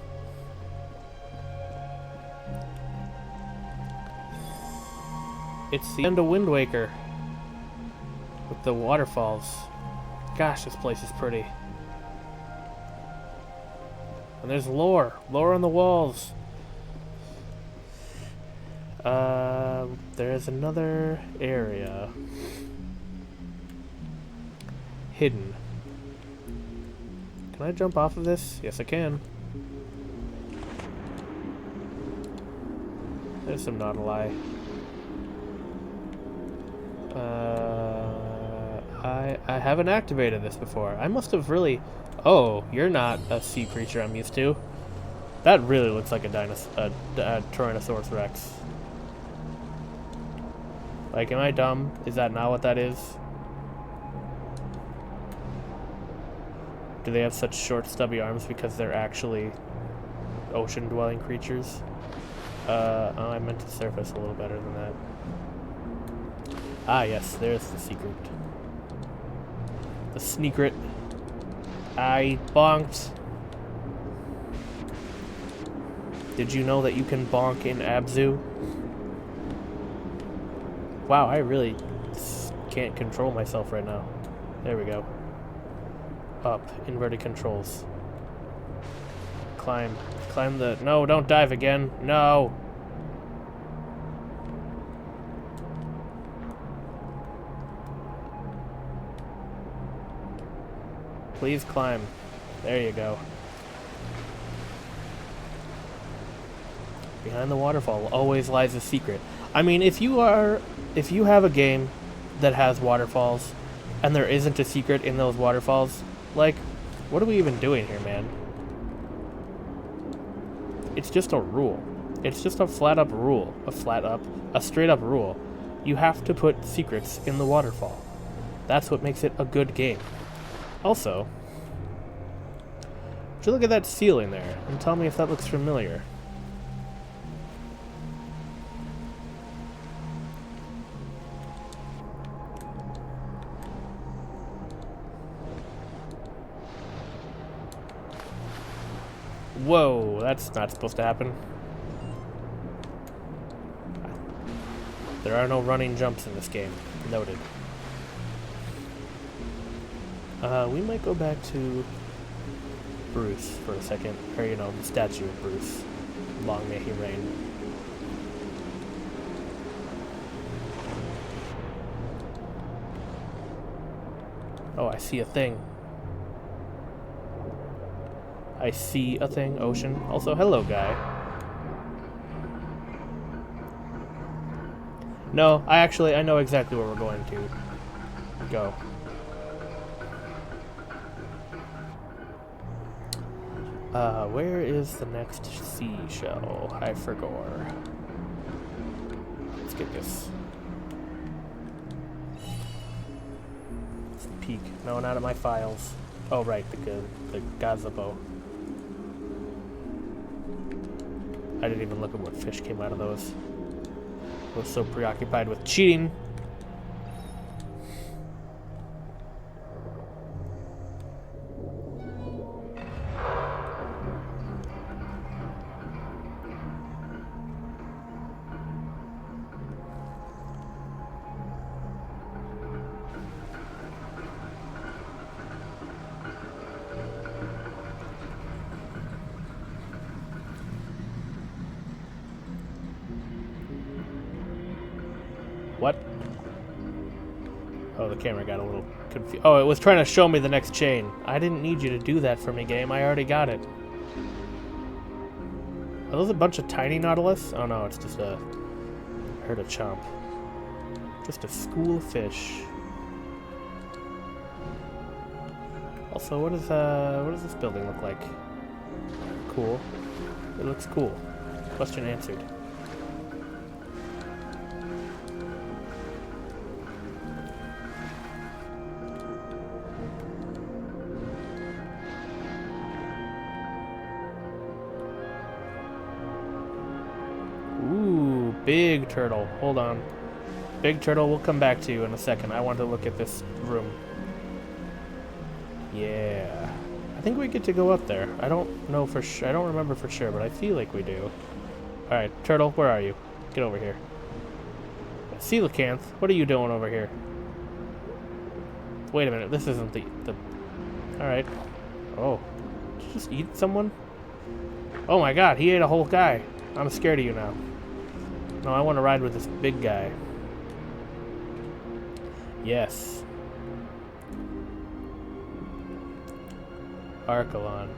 It's the end of Wind Waker. With the waterfalls. Gosh, this place is pretty. And there's lore. Lore on the walls. There's another area. Hidden. Can I jump off of this? Yes, I can. There's some Nautilus. I haven't activated this before. I must have really... Oh, you're not a sea creature I'm used to. That really looks like a Tyrannosaurus Rex. Like, am I dumb? Is that not what that is? Do they have such short, stubby arms because they're actually ocean-dwelling creatures? Oh, I meant to surface a little better than that. Ah, yes, there's the secret. The sneakret. I bonked. Did you know that you can bonk in Abzu? Wow, I really can't control myself right now. There we go. Up. Inverted controls. Climb. Climb the... No, don't dive again. No! Please climb. There you go. Behind the waterfall always lies a secret. I mean, if you have a game that has waterfalls and there isn't a secret in those waterfalls, like, what are we even doing here, man? It's just a rule. It's just a flat up rule. A straight up rule. You have to put secrets in the waterfall. That's what makes it a good game. Also, would you look at that ceiling there and tell me if that looks familiar? Whoa, that's not supposed to happen. There are no running jumps in this game. Noted. We might go back to Bruce for a second. Or, you know, the statue of Bruce. Long may he reign. Oh, I see a thing. I see a thing, ocean. Also, hello, guy. No, I know exactly where we're going to go. Where is the next seashell? I forgot. Let's get this. Let's peek. No, not at my files. Oh, right, the gazebo. I didn't even look at what fish came out of those. I was so preoccupied with cheating. What? Oh, the camera got a little confused. Oh, it was trying to show me the next chain. I didn't need you to do that for me, game. I already got it. Are those a bunch of tiny nautilus? Oh no, it's just a herd of chomp. Just a school of fish. Also, what does this building look like? Cool. It looks cool. Question answered. Ooh, big turtle. Hold on. Big turtle, we'll come back to you in a second. I want to look at this room. Yeah. I think we get to go up there. I don't know for sure. I don't remember for sure, but I feel like we do. Alright, turtle, where are you? Get over here. Coelacanth, what are you doing over here? Wait a minute, this isn't the... Alright. Oh. Did you just eat someone? Oh my god, he ate a whole guy. I'm scared of you now. No, I want to ride with this big guy. Yes. Archelon.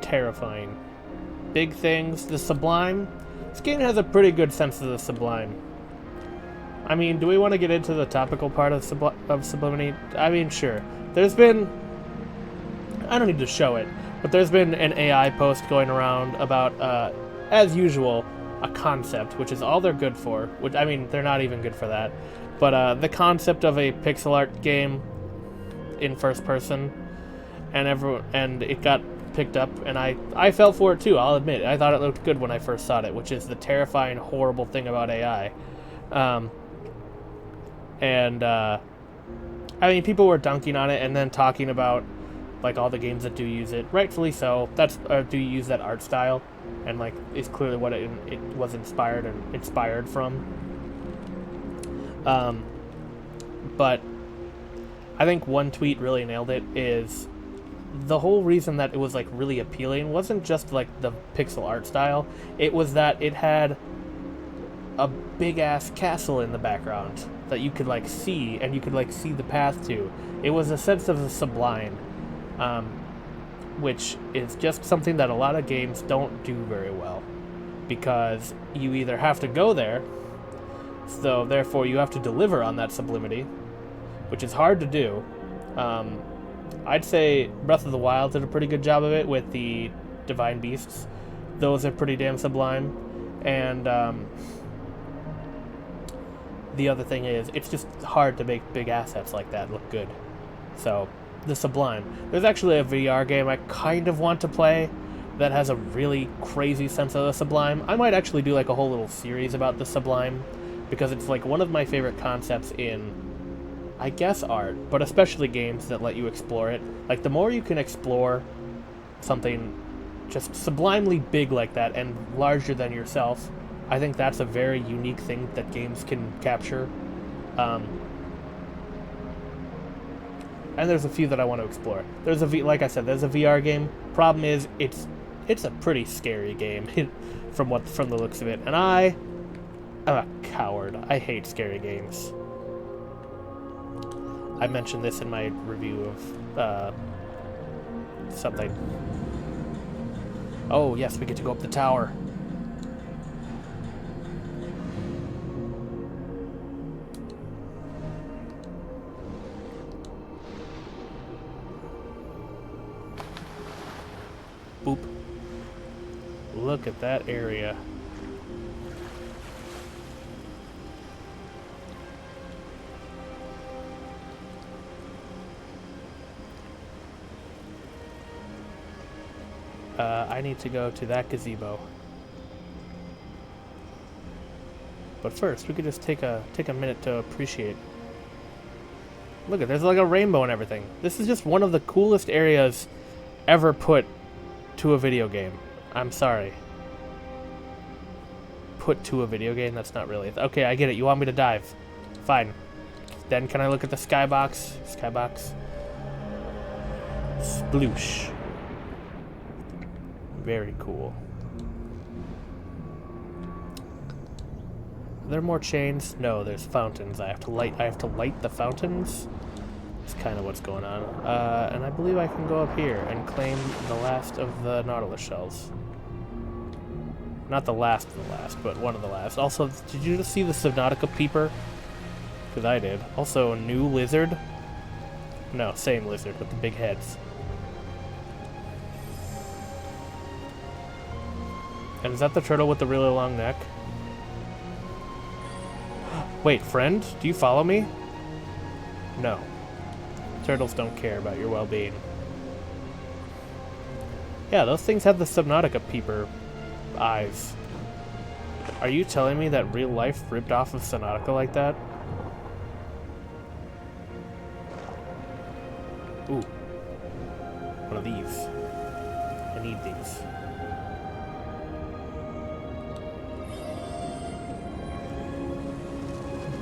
Terrifying. Big things. The Sublime. This game has a pretty good sense of the Sublime. I mean, do we want to get into the topical part of Sublimity? I mean, sure. There's been... I don't need to show it, but there's been an AI post going around about, as usual, a concept, which is all they're good for. Which, I mean, they're not even good for that. But the concept of a pixel art game in first person, and it got picked up, and I fell for it too, I'll admit. I thought it looked good when I first saw it, which is the terrifying, horrible thing about AI. I mean, people were dunking on it and then talking about like all the games that do use it, rightfully so. That's do use that art style, and like is clearly what it was inspired from. But I think one tweet really nailed it. Is the whole reason that it was like really appealing wasn't just like the pixel art style. It was that it had a big ass castle in the background that you could like see, and you could like see the path to. It was a sense of the sublime, which is just something that a lot of games don't do very well, because you either have to go there, so therefore you have to deliver on that sublimity, which is hard to do. I'd say Breath of the Wild did a pretty good job of it with the Divine Beasts. Those are pretty damn sublime. And the other thing is, it's just hard to make big assets like that look good. So, the Sublime. There's actually a VR game I kind of want to play that has a really crazy sense of the Sublime. I might actually do like a whole little series about the Sublime, because it's like one of my favorite concepts in, I guess, art, but especially games that let you explore it. Like, the more you can explore something just sublimely big like that and larger than yourself, I think that's a very unique thing that games can capture. And there's a few that I want to explore. There's like I said, there's a VR game. Problem is, it's a pretty scary game from the looks of it. And I'm a coward. I hate scary games. I mentioned this in my review of something. Oh yes, we get to go up the tower. Boop. Look at that area. I need to go to that gazebo. But first, we could just take a minute to appreciate. Look at, there's like a rainbow and everything. This is just one of the coolest areas ever put to a video game. I'm sorry. Put to a video game? That's not really... Okay, I get it. You want me to dive. Fine. Then can I look at the skybox? Skybox. Sploosh. Very cool. Are there more chains? No, there's fountains. I have to light the fountains? That's kind of what's going on. And I believe I can go up here and claim the last of the Nautilus shells. Not the last of the last, but one of the last. Also, did you just see the Subnautica peeper? Because I did. Also, a new lizard. No, same lizard with the big heads. And is that the turtle with the really long neck? Wait, friend? Do you follow me? No. Turtles don't care about your well-being. Yeah, those things have the Subnautica peeper eyes. Are you telling me that real life ripped off of Subnautica like that? Ooh. One of these. I need these.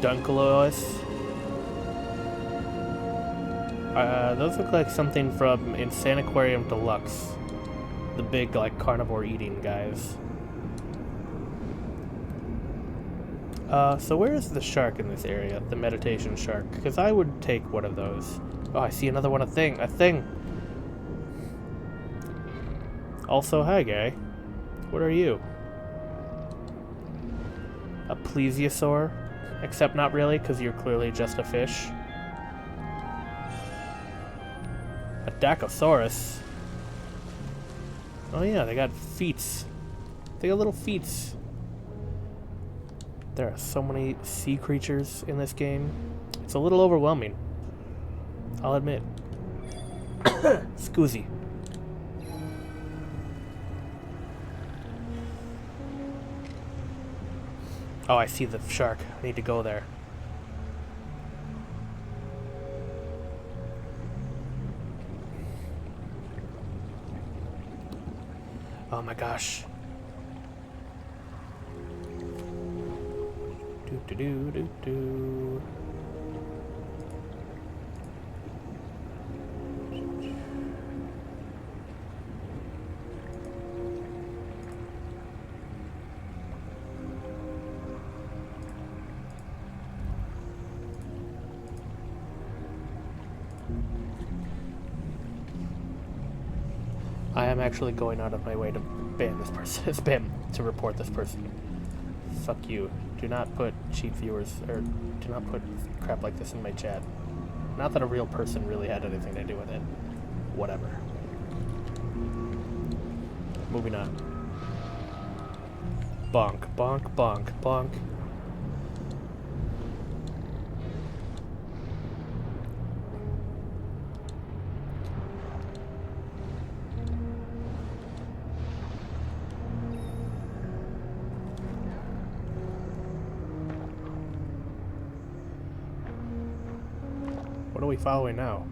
Dunkleois. Those look like something from Insaniquarium Deluxe. The big, like, carnivore eating guys. So where is the shark in this area? The meditation shark? Because I would take one of those. Oh, I see another one. A thing. Also, hi, guy. What are you? A plesiosaur? Except not really, because you're clearly just a fish. A Dacosaurus? Oh yeah, they got feet. They got little feet. There are so many sea creatures in this game. It's a little overwhelming. I'll admit. Scoozy. Oh, I see the shark. I need to go there. Oh my gosh. Do. I am actually going out of my way to ban this person. to report this person. Fuck you. Do not put cheat viewers, or do not put crap like this in my chat. Not that a real person really had anything to do with it. Whatever. Moving on. Bonk, bonk, bonk, bonk. What are we following now?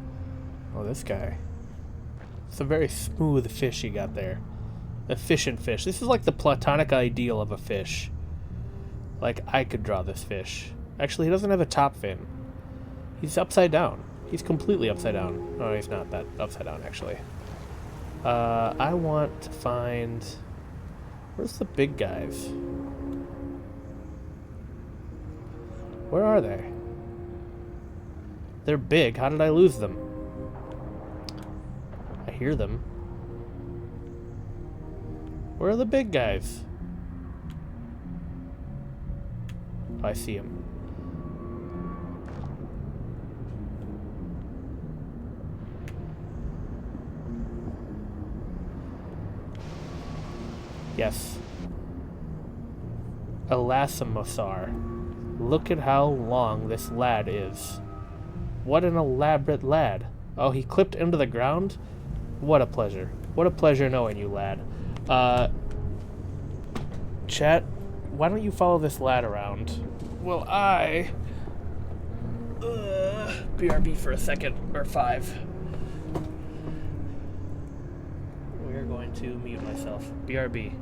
Oh, this guy. It's a very smooth fish you got there. Efficient fish. This is like the platonic ideal of a fish. Like, I could draw this fish. Actually, he doesn't have a top fin. He's upside down. He's completely upside down. Oh, he's not that upside down, actually. I want to find... Where's the big guys? Where are they? They're big. How did I lose them? I hear them. Where are the big guys? Oh, I see them. Yes. Elasmosar. Look at how long this lad is. What an elaborate lad. Oh, he clipped into the ground? What a pleasure. What a pleasure knowing you, lad. Chat, why don't you follow this lad around? Well, BRB for a second, or 5. We're going to mute myself. BRB.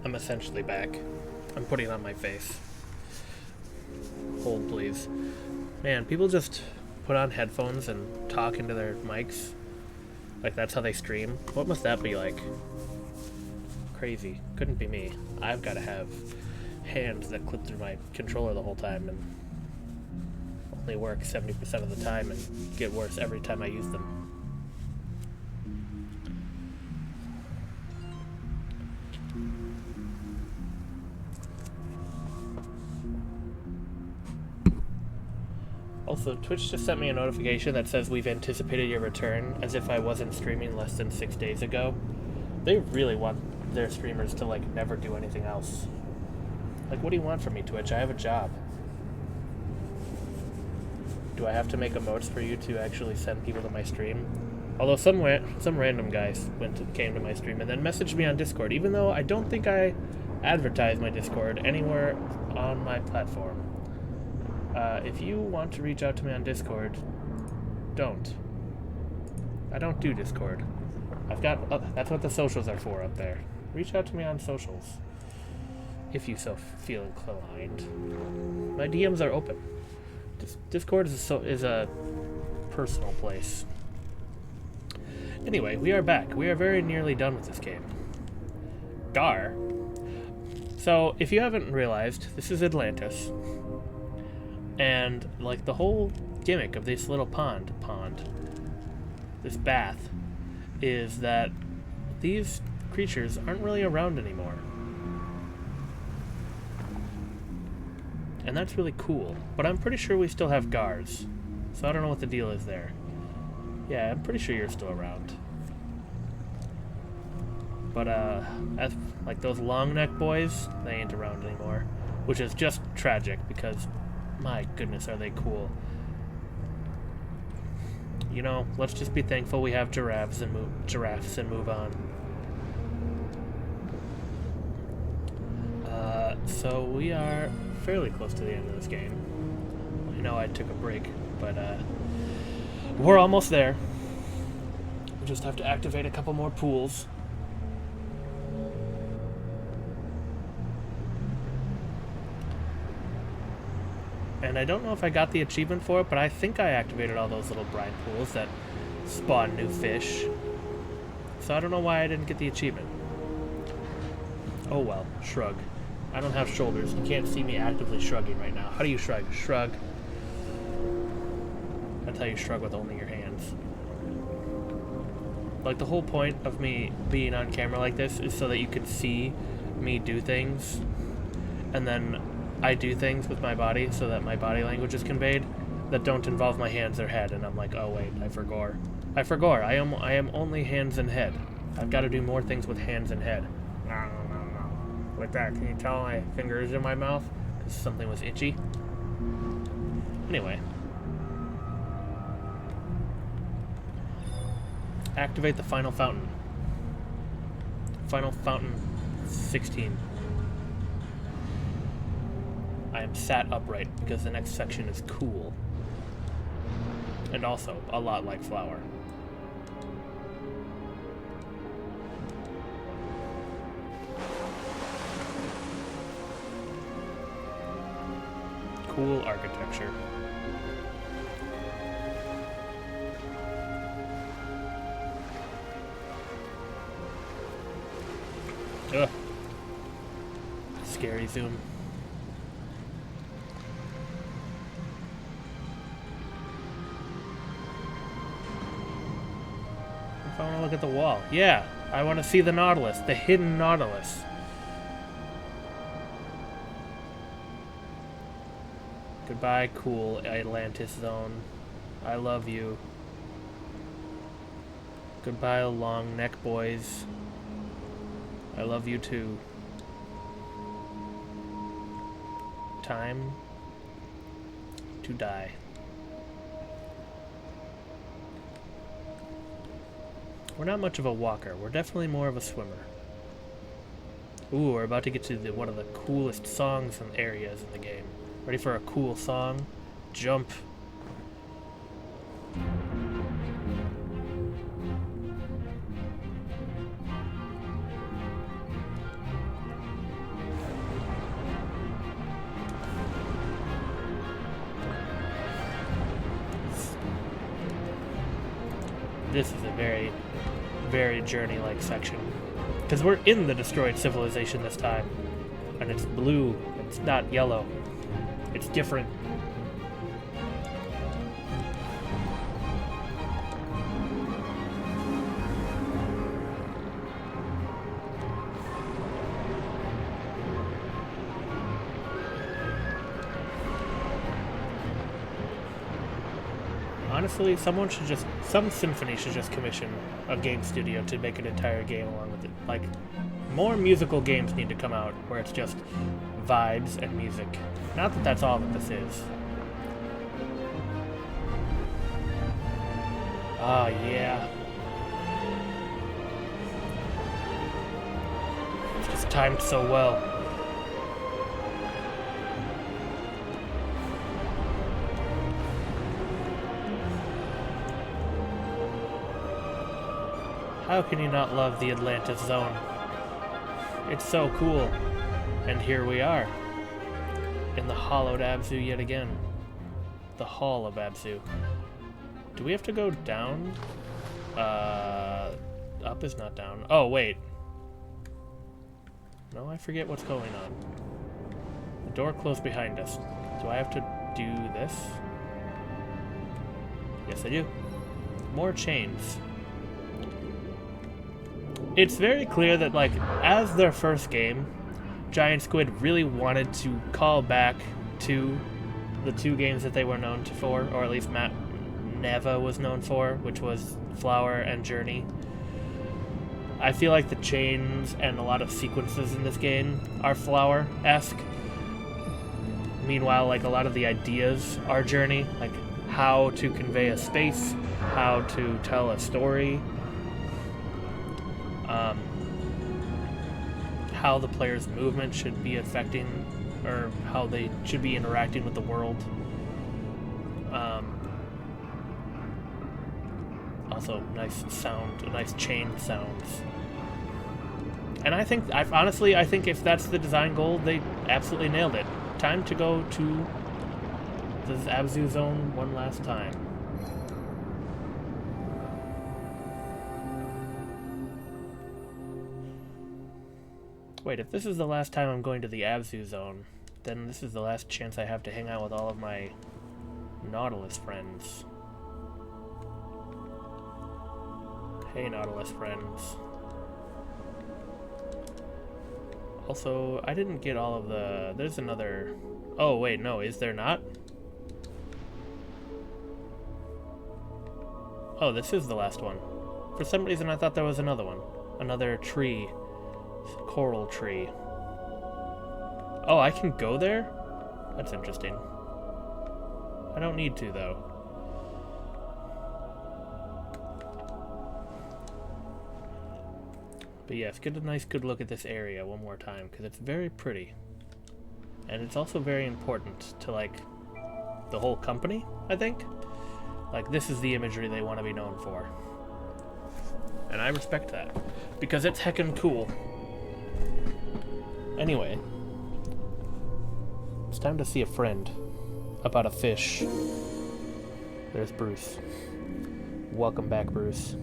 I'm essentially back. I'm putting on my face. Hold, please. Man, people just put on headphones and talk into their mics. Like, that's how they stream. What must that be like? Crazy. Couldn't be me. I've got to have hands that clip through my controller the whole time and only work 70% of the time and get worse every time I use them. Also, Twitch just sent me a notification that says we've anticipated your return, as if I wasn't streaming less than 6 days ago. They really want their streamers to, like, never do anything else. Like, what do you want from me, Twitch? I have a job. Do I have to make emotes for you to actually send people to my stream? Although some random guys came to my stream and then messaged me on Discord, even though I don't think I advertise my Discord anywhere on my platform. If you want to reach out to me on Discord, don't. I don't do Discord. I've got... that's what the socials are for up there. Reach out to me on socials. If you so feel inclined. My DMs are open. Discord is a personal place. Anyway, we are back. We are very nearly done with this game. Gar. So, if you haven't realized, this is Atlantis. And, like, the whole gimmick of this little pond, this bath, is that these creatures aren't really around anymore. And that's really cool. But I'm pretty sure we still have Gars. So I don't know what the deal is there. Yeah, I'm pretty sure you're still around. But, as, like, those long neck boys, they ain't around anymore. Which is just tragic, because... my goodness, are they cool. You know, let's just be thankful we have giraffes and move on. So we are fairly close to the end of this game. I know I took a break, but we're almost there. We just have to activate a couple more pools. And I don't know if I got the achievement for it, but I think I activated all those little brine pools that spawn new fish. So I don't know why I didn't get the achievement. Oh well, shrug. I don't have shoulders. You can't see me actively shrugging right now. How do you shrug? Shrug. That's how you shrug with only your hands. Like, the whole point of me being on camera like this is so that you can see me do things, and then I do things with my body so that my body language is conveyed that don't involve my hands or head, and I'm like, oh wait, I forgot. I am only hands and head. I've got to do more things with hands and head. No. Like that. Can you tell my fingers in my mouth? Because something was itchy. Anyway. Activate the final fountain. Final fountain 16. I am sat upright because the next section is cool. And also a lot like Flower. Cool architecture. Ugh. Scary zoom. If I want to look at the wall. Yeah, I want to see the Nautilus, the hidden Nautilus. Goodbye, cool Atlantis zone. I love you. Goodbye, long neck boys. I love you too. Time to die. We're not much of a walker. We're definitely more of a swimmer. Ooh, we're about to get to one of the coolest songs and areas in the game. Ready for a cool song? Jump. this is a very, very Journey-like section. Because we're in the destroyed civilization this time. And it's blue. It's not yellow. It's different. Honestly, some symphony should just commission a game studio to make an entire game along with it. Like, more musical games need to come out where it's just vibes and music. Not that that's all that this is. Ah, yeah. It's just timed so well. How can you not love the Atlantis Zone? It's so cool. And here we are. In the hollowed Abzu yet again. The Hall of Abzu. Do we have to go down? Up is not down. Oh, wait. No, I forget what's going on. The door closed behind us. Do I have to do this? Yes, I do. More chains. It's very clear that, like, as their first game, Giant Squid really wanted to call back to the two games that they were known for, or at least Matt Neva was known for, which was Flower and Journey. I feel like the chains and a lot of sequences in this game are Flower-esque. Meanwhile, like, a lot of the ideas are Journey, like how to convey a space, how to tell a story, how the player's movement should be affecting, or how they should be interacting with the world. Also, nice sound, nice chain sounds. And I think if that's the design goal, they absolutely nailed it. Time to go to the Abzu Zone one last time. Wait, if this is the last time I'm going to the Abzu Zone, then this is the last chance I have to hang out with all of my Nautilus friends. Hey, Nautilus friends. Also, I didn't get all of the... There's another... Oh, wait, no, is there not? Oh, this is the last one. For some reason, I thought there was another one. Another tree. Coral tree. Oh, I can go there? That's interesting. I don't need to, though. But yes, get a nice good look at this area one more time, because it's very pretty. And it's also very important to, like, the whole company, I think. Like, this is the imagery they want to be known for. And I respect that, because it's heckin' cool. Anyway, it's time to see a friend about a fish. There's Bruce. Welcome back, Bruce.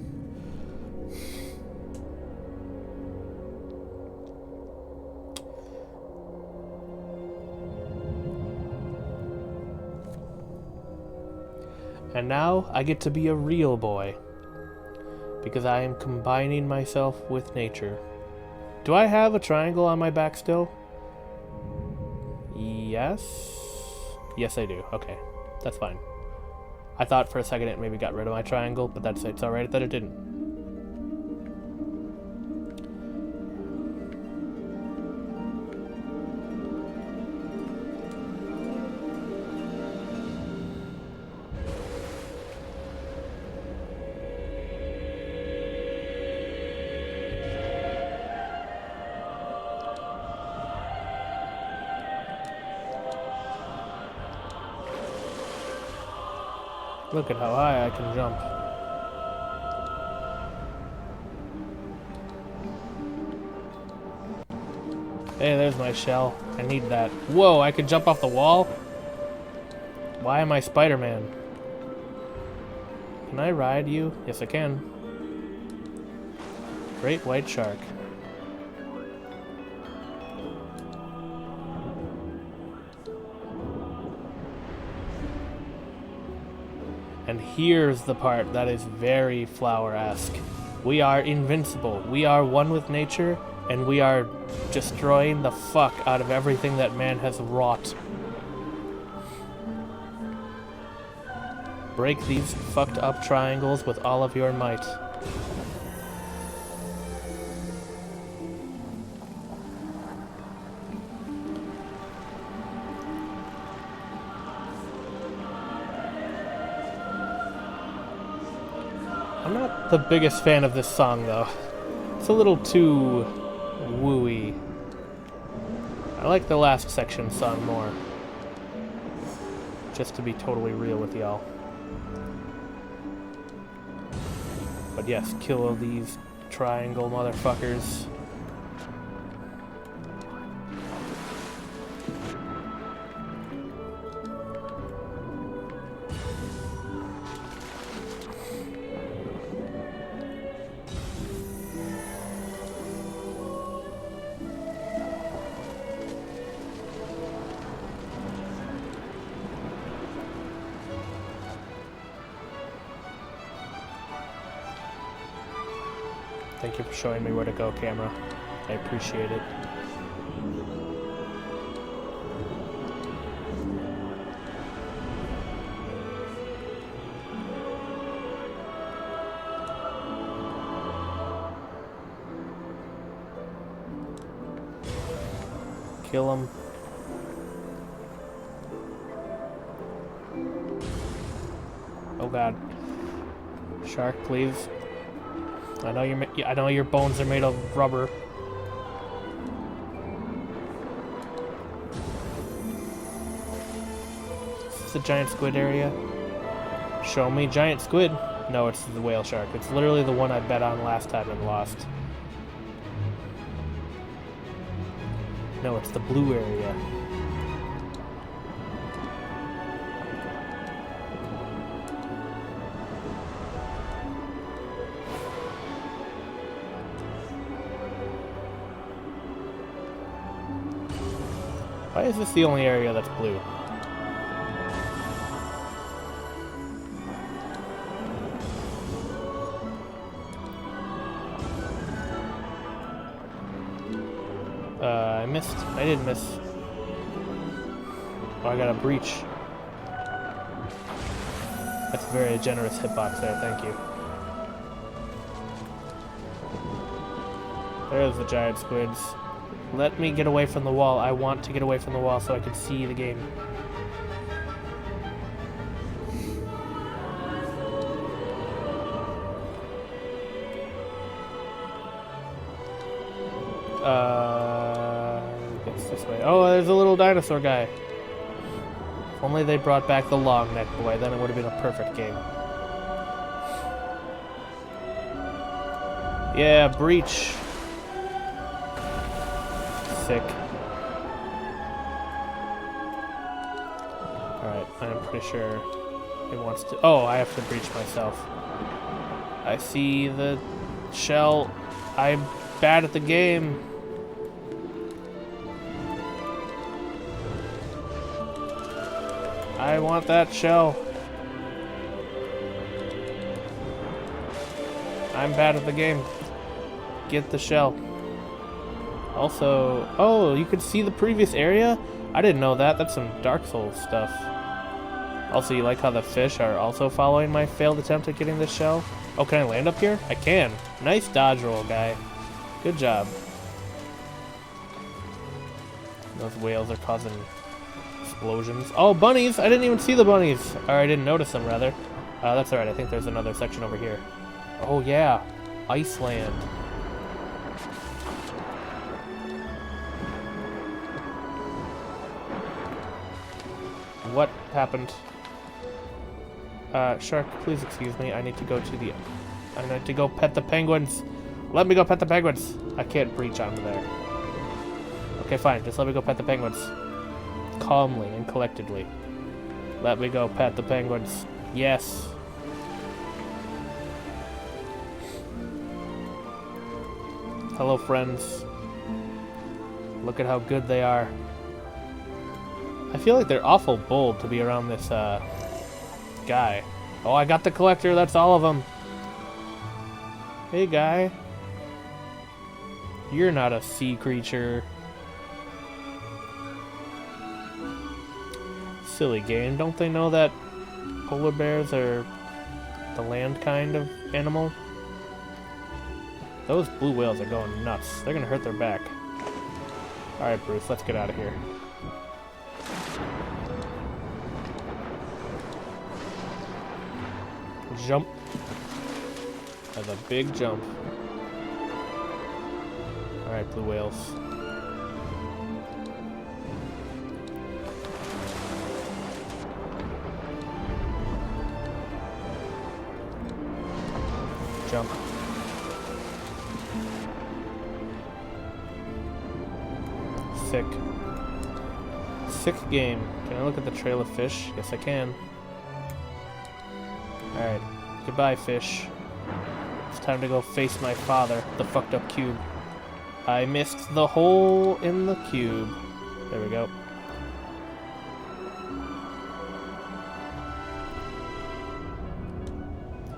And now I get to be a real boy, because I am combining myself with nature. Do I have a triangle on my back still? Yes? Yes, I do. Okay, that's fine. I thought for a second it maybe got rid of my triangle, but it's alright that it didn't. Look at how high I can jump. Hey, there's my shell. I need that. Whoa, I can jump off the wall? Why am I Spider-Man? Can I ride you? Yes, I can. Great white shark. And here's the part that is very Flower-esque. We are invincible. We are one with nature, and we are destroying the fuck out of everything that man has wrought. Break these fucked up triangles with all of your might. I'm not the biggest fan of this song, though. It's a little too wooey. I like the last section song more. Just to be totally real with y'all. But yes, kill these triangle motherfuckers. Thank you for showing me where to go, camera. I appreciate it. Kill him. Oh god. Shark, please. I know your bones are made of rubber. Is this the giant squid area? Show me giant squid. No, it's the whale shark. It's literally the one I bet on last time and lost. No, it's the blue area. Why is this the only area that's blue? I missed. I did miss. Oh, I got a breach. That's a very generous hitbox there, thank you. There's the giant squids. Let me get away from the wall. I want to get away from the wall so I can see the game. It's this way. Oh, there's a little dinosaur guy. If only they brought back the long neck boy, then it would have been a perfect game. Yeah, breach. Sick. Alright, I'm pretty sure it wants to... Oh, I have to breach myself. I see the shell. I'm bad at the game. I want that shell. I'm bad at the game. Get the shell. Also, oh, you could see the previous area? I didn't know that. That's some Dark Souls stuff. Also, you like how the fish are also following my failed attempt at getting this shell? Oh, can I land up here? I can. Nice dodge roll, guy. Good job. Those whales are causing explosions. Oh, bunnies! I didn't even see the bunnies! Or I didn't notice them, rather. That's alright. I think there's another section over here. Oh, yeah. Iceland. What happened? Shark, please excuse me. I need to go pet the penguins. Let me go pet the penguins. I can't breach onto there. Okay, fine. Just let me go pet the penguins. Calmly and collectedly. Let me go pet the penguins. Yes. Hello, friends. Look at how good they are. I feel like they're awful bold to be around this guy. Oh, I got the collector. That's all of them. Hey, guy. You're not a sea creature. Silly game. Don't they know that polar bears are the land kind of animal? Those blue whales are going nuts. They're gonna hurt their back. Alright, Bruce, let's get out of here. Jump. That's a big jump. Alright, blue whales. Jump. Sick. Sick game. Can I look at the trail of fish? Yes, I can. Alright. Goodbye, fish. It's time to go face my father, the fucked up cube. I missed the hole in the cube. There we go.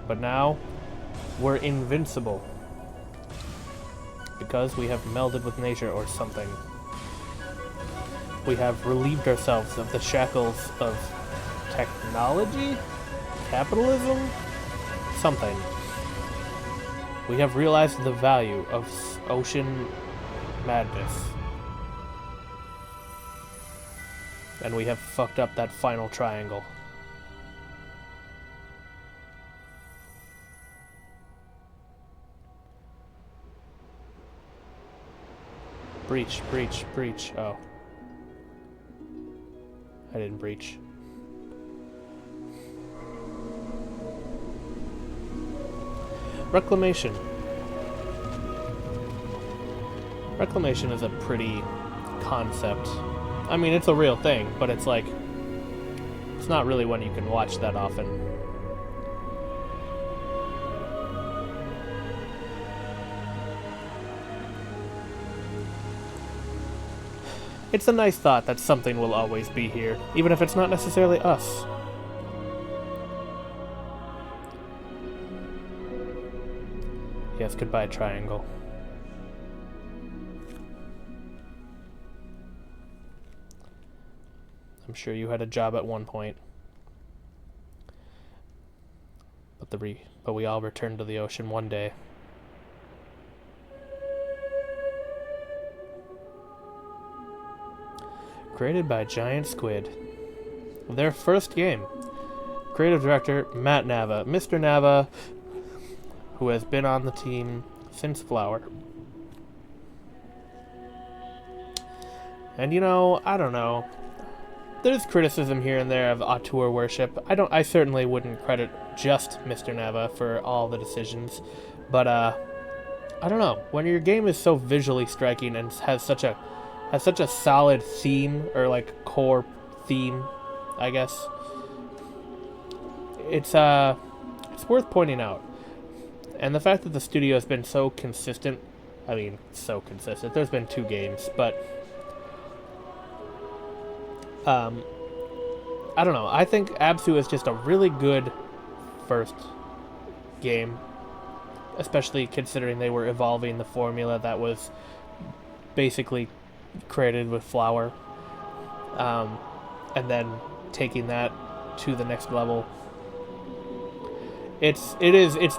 But now, we're invincible. Because we have melded with nature or something. We have relieved ourselves of the shackles of technology? Capitalism? Something. We have realized the value of ocean madness. And we have fucked up that final triangle. Breach, breach, breach. Oh. I didn't breach. Reclamation. Reclamation is a pretty concept. I mean, it's a real thing, but it's like... it's not really one you can watch that often. It's a nice thought that something will always be here, even if it's not necessarily us. Yes, goodbye, triangle. I'm sure you had a job at one point. But we all return to the ocean one day. Created by Giant Squid. Their first game. Creative director, Matt Nava. Mr. Nava, who has been on the team since Flower. And you know, I don't know. There's criticism here and there of auteur worship. I certainly wouldn't credit just Mr. Nava for all the decisions. But I don't know. When your game is so visually striking and has such a solid theme, or like core theme, I guess, it's worth pointing out. And the fact that the studio has been so consistent, I mean, so consistent. There's been 2 games, but I don't know. I think Abzu is just a really good first game, especially considering they were evolving the formula that was basically created with Flower, and then taking that to the next level. It's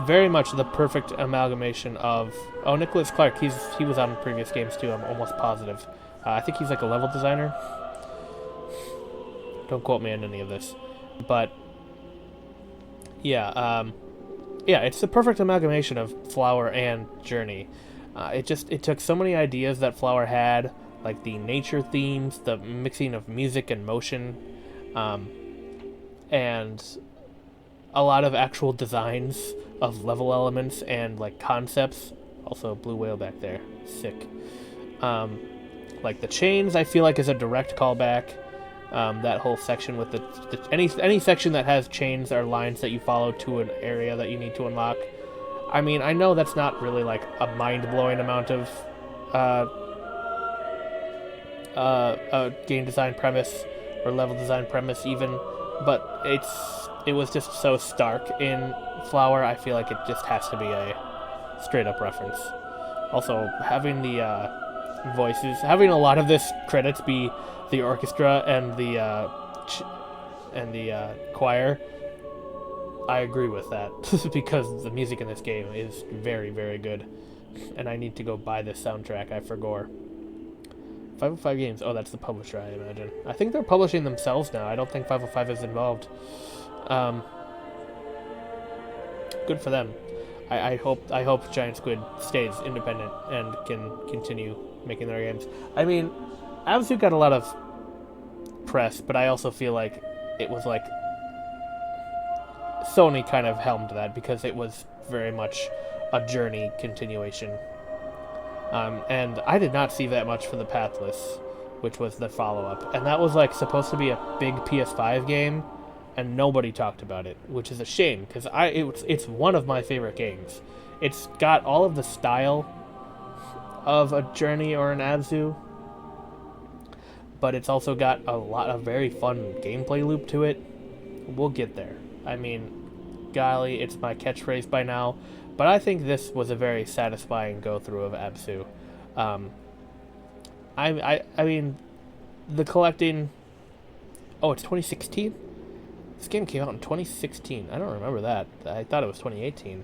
very much the perfect amalgamation of... oh, Nicholas Clark, he was on previous games too, I'm almost positive. I think he's like a level designer. Don't quote me on any of this. But yeah, it's the perfect amalgamation of Flower and Journey. It took so many ideas that Flower had, like the nature themes, the mixing of music and motion, and a lot of actual designs of level elements and like concepts. Also, blue whale back there, sick. Like the chains, I feel like is a direct callback. That whole section with any section that has chains or lines that you follow to an area that you need to unlock. I mean, I know that's not really like a mind-blowing amount of uh, game design premise or level design premise even, but it was just so stark in Flower. I feel like it just has to be a straight up reference. Also, having the voices, having a lot of this credits be the orchestra and the choir, I agree with that because the music in this game is very, very good, and I need to go buy this soundtrack. I forgot. 505 Games. Oh, that's the publisher, I imagine. I think they're publishing themselves now. I don't think 505 is involved. Um, Good for them. I hope Giant Squid stays independent and can continue making their games. I mean, Abzu got a lot of press, but I also feel like it was like Sony kind of helmed that because it was very much a Journey continuation. And I did not see that much for the Pathless, which was the follow-up. And that was like supposed to be a big PS5 game, and nobody talked about it, which is a shame because it's one of my favorite games. It's got all of the style of a Journey or an Abzu, but it's also got a lot of very fun gameplay loop to it. We'll get there. I mean, golly, it's my catchphrase by now, but I think this was a very satisfying go-through of Abzu. I mean, the collecting... Oh, it's 2016? This game came out in 2016. I don't remember that. I thought it was 2018.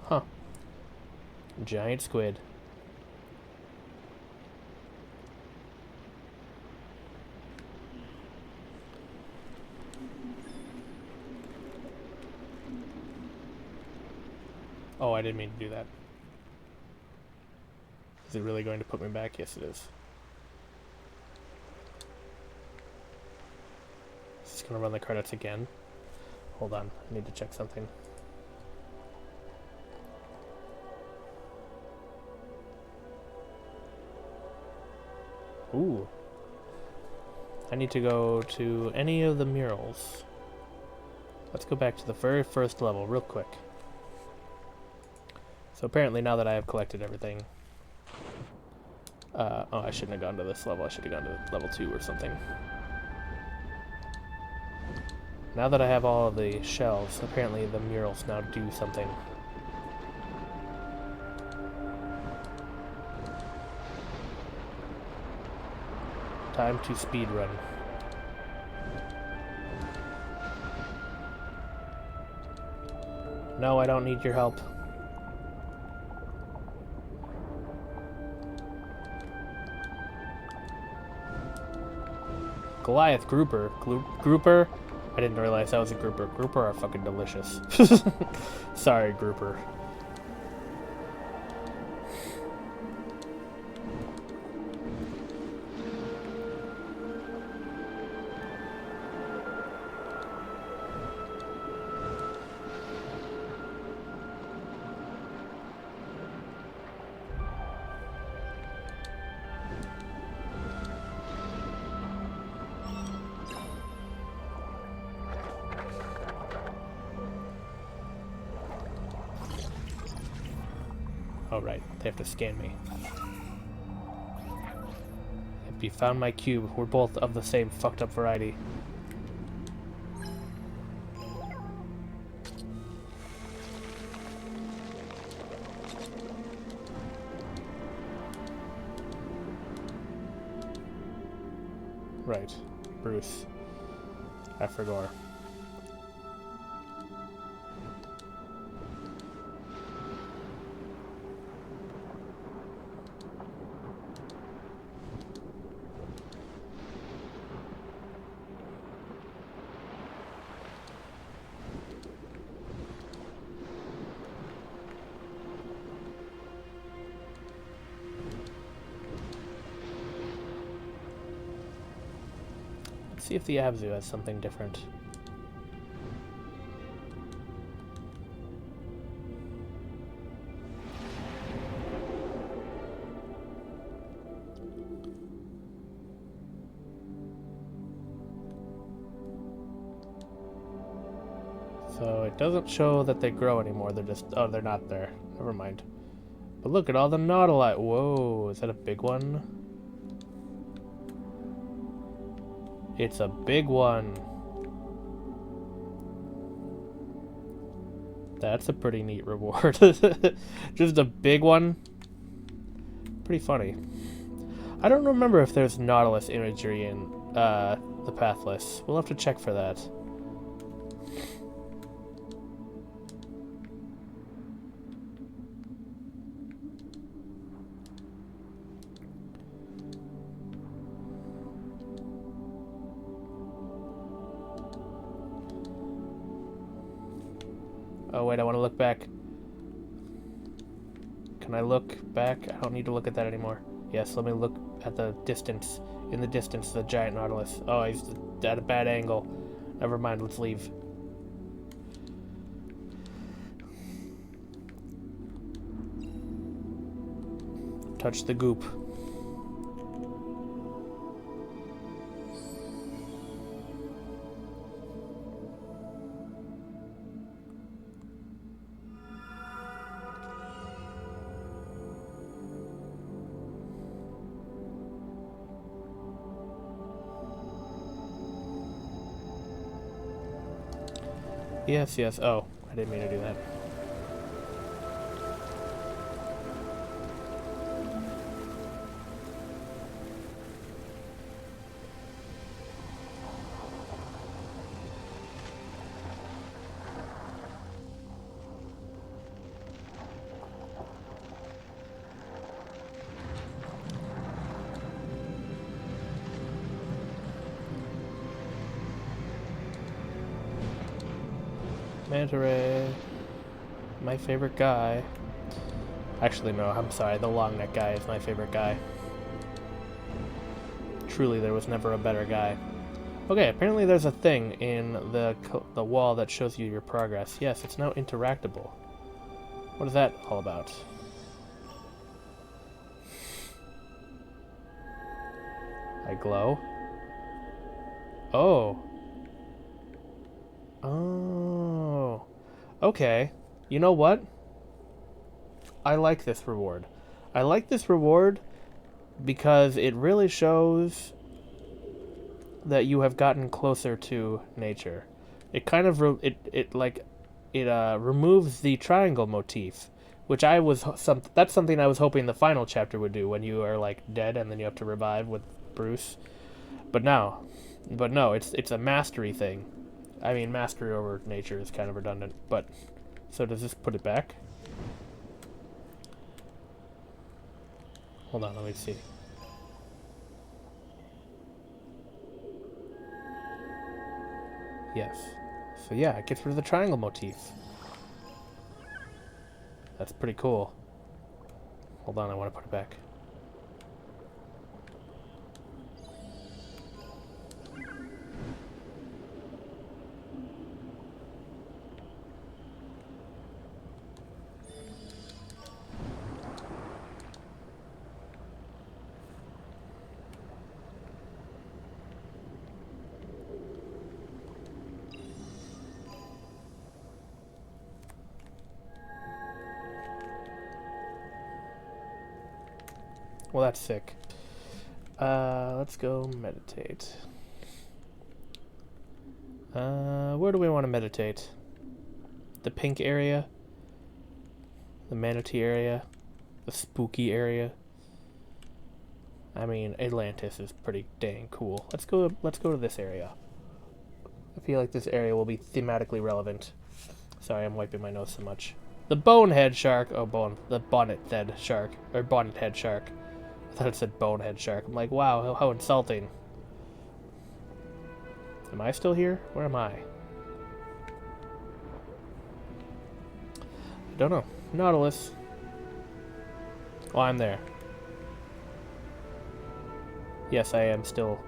Huh. Giant Squid. Oh, I didn't mean to do that. Is it really going to put me back? Yes, it is. Is this going to run the credits again? Hold on. I need to check something. Ooh. I need to go to any of the murals. Let's go back to the very first level real quick. So apparently now that I have collected everything... oh, I shouldn't have gone to this level. I should have gone to level 2 or something. Now that I have all of the shells, apparently the murals now do something. Time to speedrun. No, I don't need your help. Goliath grouper. Grouper? I didn't realize that was a grouper. Grouper are fucking delicious. Sorry, grouper. Oh, right. They have to scan me. If you found my cube, we're both of the same fucked up variety. Right. Bruce. I forgot. See if the Abzu has something different. So it doesn't show that they grow anymore. They're just... Oh, they're not there. Never mind. But look at all the nautili. Whoa, is that a big one? It's a big one. That's a pretty neat reward. Just a big one. Pretty funny. I don't remember if there's Nautilus imagery in the Pathless. We'll have to check for that. Oh wait, I want to look back. Can I look back? I don't need to look at that anymore. Yes, let me look at the distance. In the distance, the giant Nautilus. Oh, he's at a bad angle. Never mind, let's leave. Touch the goop. Yes, yes. Oh, I didn't mean to do that. Manta Ray. My favorite guy. Actually, no, I'm sorry. The long neck guy is my favorite guy. Truly, there was never a better guy. Okay, apparently there's a thing in the wall that shows you your progress. Yes, it's now interactable. What is that all about? I glow. Oh. Oh. Okay. You know what? I like this reward. I like this reward because it really shows that you have gotten closer to nature. It kind of removes the triangle motif, which that's something I was hoping the final chapter would do when you are like dead and then you have to revive with Bruce. But no, it's a mastery thing. I mean, mastery over nature is kind of redundant, but so does this put it back? Hold on, let me see. Yes. So yeah, it gets rid of the triangle motif. That's pretty cool. Hold on, I want to put it back. Well, that's sick. Let's go meditate. Where do we want to meditate? The pink area? The manatee area? The spooky area? I mean, Atlantis is pretty dang cool. Let's go to this area. I feel like this area will be thematically relevant. Sorry, I'm wiping my nose so much. The bonehead shark. Oh, the bonnet-head shark. Or bonnet-head shark. I thought it said bonehead shark. I'm like, wow, how insulting. Am I still here? Where am I? I don't know. Nautilus. Oh, I'm there. Yes, I am still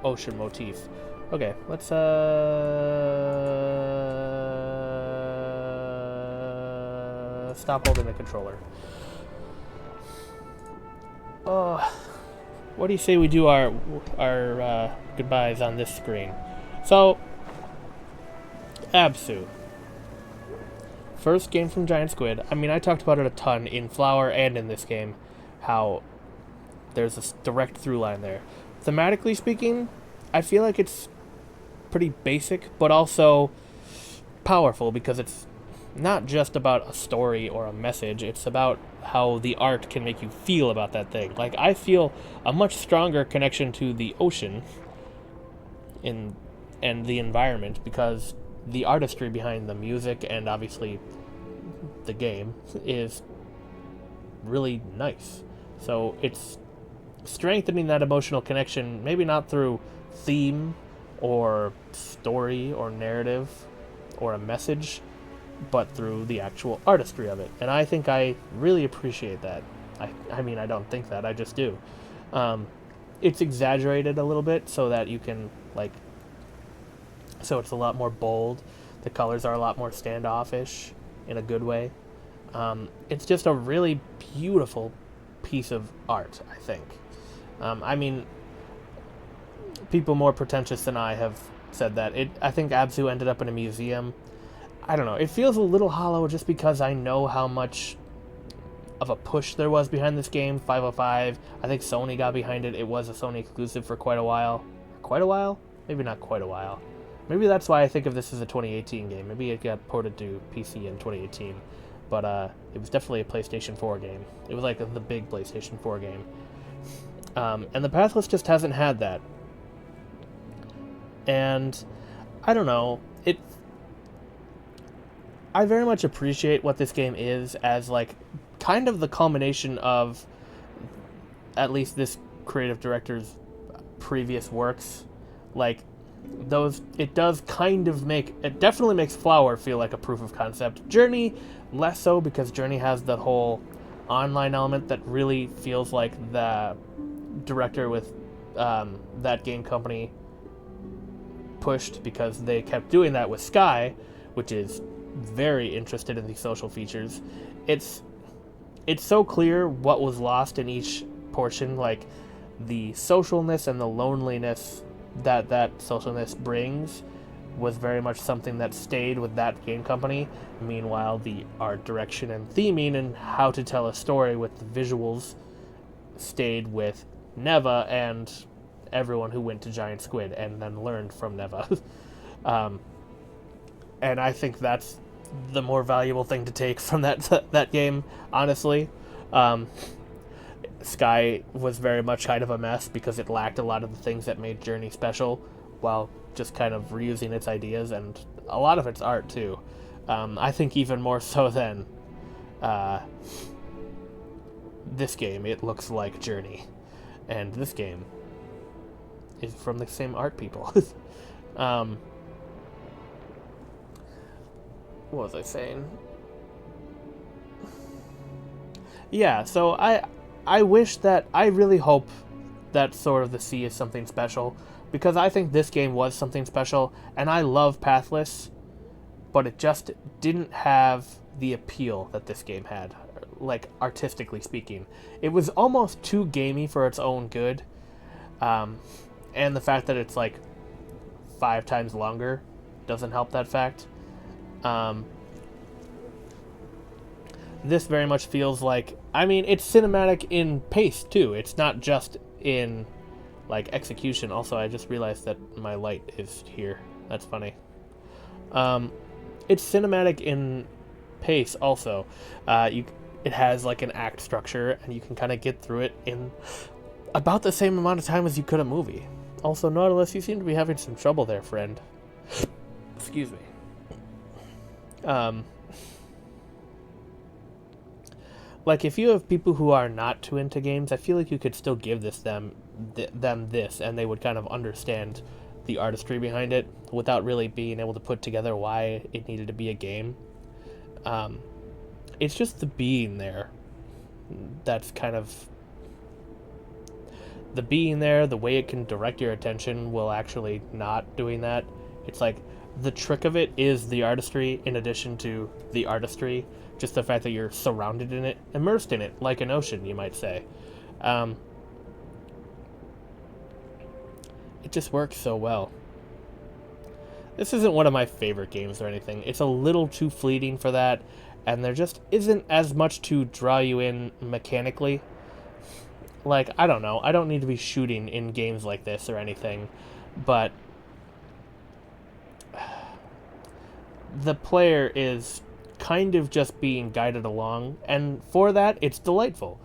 ocean motif. Okay, let's stop holding the controller. What do you say we do our goodbyes on this screen? So, Abzu. First game from Giant Squid. I mean, I talked about it a ton in Flower and in this game, how there's a direct through line there. Thematically speaking, I feel like it's pretty basic, but also powerful because it's not just about a story or a message, it's about how the art can make you feel about that thing. Like, I feel a much stronger connection to the ocean in and the environment because the artistry behind the music and obviously the game is really nice. So it's strengthening that emotional connection, maybe not through theme or story or narrative or a message, but through the actual artistry of it. And I think I really appreciate that. I mean, I don't think that, I just do. It's exaggerated a little bit so that you can, like, so it's a lot more bold. The colors are a lot more standoffish in a good way. It's just a really beautiful piece of art, I think. I mean, people more pretentious than I have said that. I think Abzu ended up in a museum. I don't know. It feels a little hollow just because I know how much of a push there was behind this game. 505. I think Sony got behind it. It was a Sony exclusive for quite a while. Quite a while? Maybe not quite a while. Maybe that's why I think of this as a 2018 game. Maybe it got ported to PC in 2018. But it was definitely a PlayStation 4 game. It was like the big PlayStation 4 game. And the Pathless just hasn't had that. And I don't know. I very much appreciate what this game is as, like, kind of the culmination of at least this creative director's previous works. Like, it definitely makes Flower feel like a proof of concept. Journey, less so, because Journey has the whole online element that really feels like the director with that game company pushed, because they kept doing that with Sky, which is very interested in these social features. It's so clear what was lost in each portion, like the socialness and the loneliness that socialness brings was very much something that stayed with that game company. Meanwhile, the art direction and theming and how to tell a story with the visuals stayed with Neva and everyone who went to Giant Squid and then learned from Neva. And I think that's the more valuable thing to take from that game, honestly. Sky was very much kind of a mess because it lacked a lot of the things that made Journey special, while just kind of reusing its ideas and a lot of its art too. I think even more so than this game, it looks like Journey, and this game is from the same art people. What was I saying? Yeah, so I wish that, I really hope that Sword of the Sea is something special, because I think this game was something special, and I love Pathless, but it just didn't have the appeal that this game had, like, artistically speaking. It was almost too gamey for its own good, and the fact that it's, like, 5 times longer doesn't help that fact. This very much feels like, I mean, it's cinematic in pace too. It's not just in, like, execution. Also, I just realized that my light is here. That's funny. It's cinematic in pace also. It has, like, an act structure, and you can kind of get through it in about the same amount of time as you could a movie. Also, Nautilus, you seem to be having some trouble there, friend. Excuse me. Like, if you have people who are not too into games, I feel like you could still give them this, and they would kind of understand the artistry behind it without really being able to put together why it needed to be a game. It's just the being there. That's kind of... The being there, the way it can direct your attention, will actually not doing that. It's like, the trick of it is the artistry in addition to the artistry. Just the fact that you're surrounded in it, immersed in it, like an ocean, you might say. It just works so well. This isn't one of my favorite games or anything. It's a little too fleeting for that, and there just isn't as much to draw you in mechanically. Like, I don't know. I don't need to be shooting in games like this or anything, but the player is kind of just being guided along, and for that, it's delightful.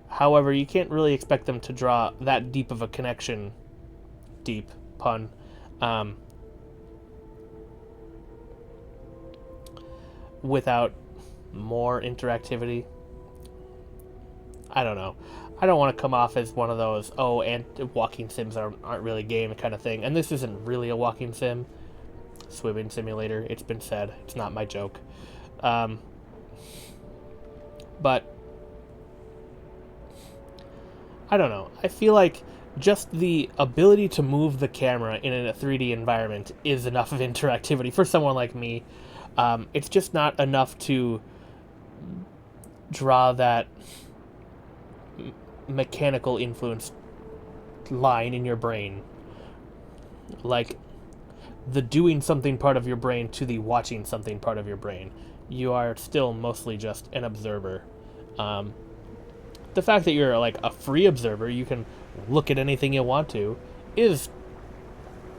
However, you can't really expect them to draw that deep of a connection. Deep pun. Without more interactivity. I don't know. I don't want to come off as one of those, oh, and walking sims aren't really a game kind of thing. And this isn't really a walking sim. Swimming simulator, it's been said. It's not my joke. But I don't know. I feel like just the ability to move the camera in a 3D environment is enough of interactivity for someone like me. It's just not enough to draw that mechanical influence line in your brain. Like the doing something part of your brain to the watching something part of your brain. You are still mostly just an observer. The fact that you're like a free observer, you can look at anything you want to, is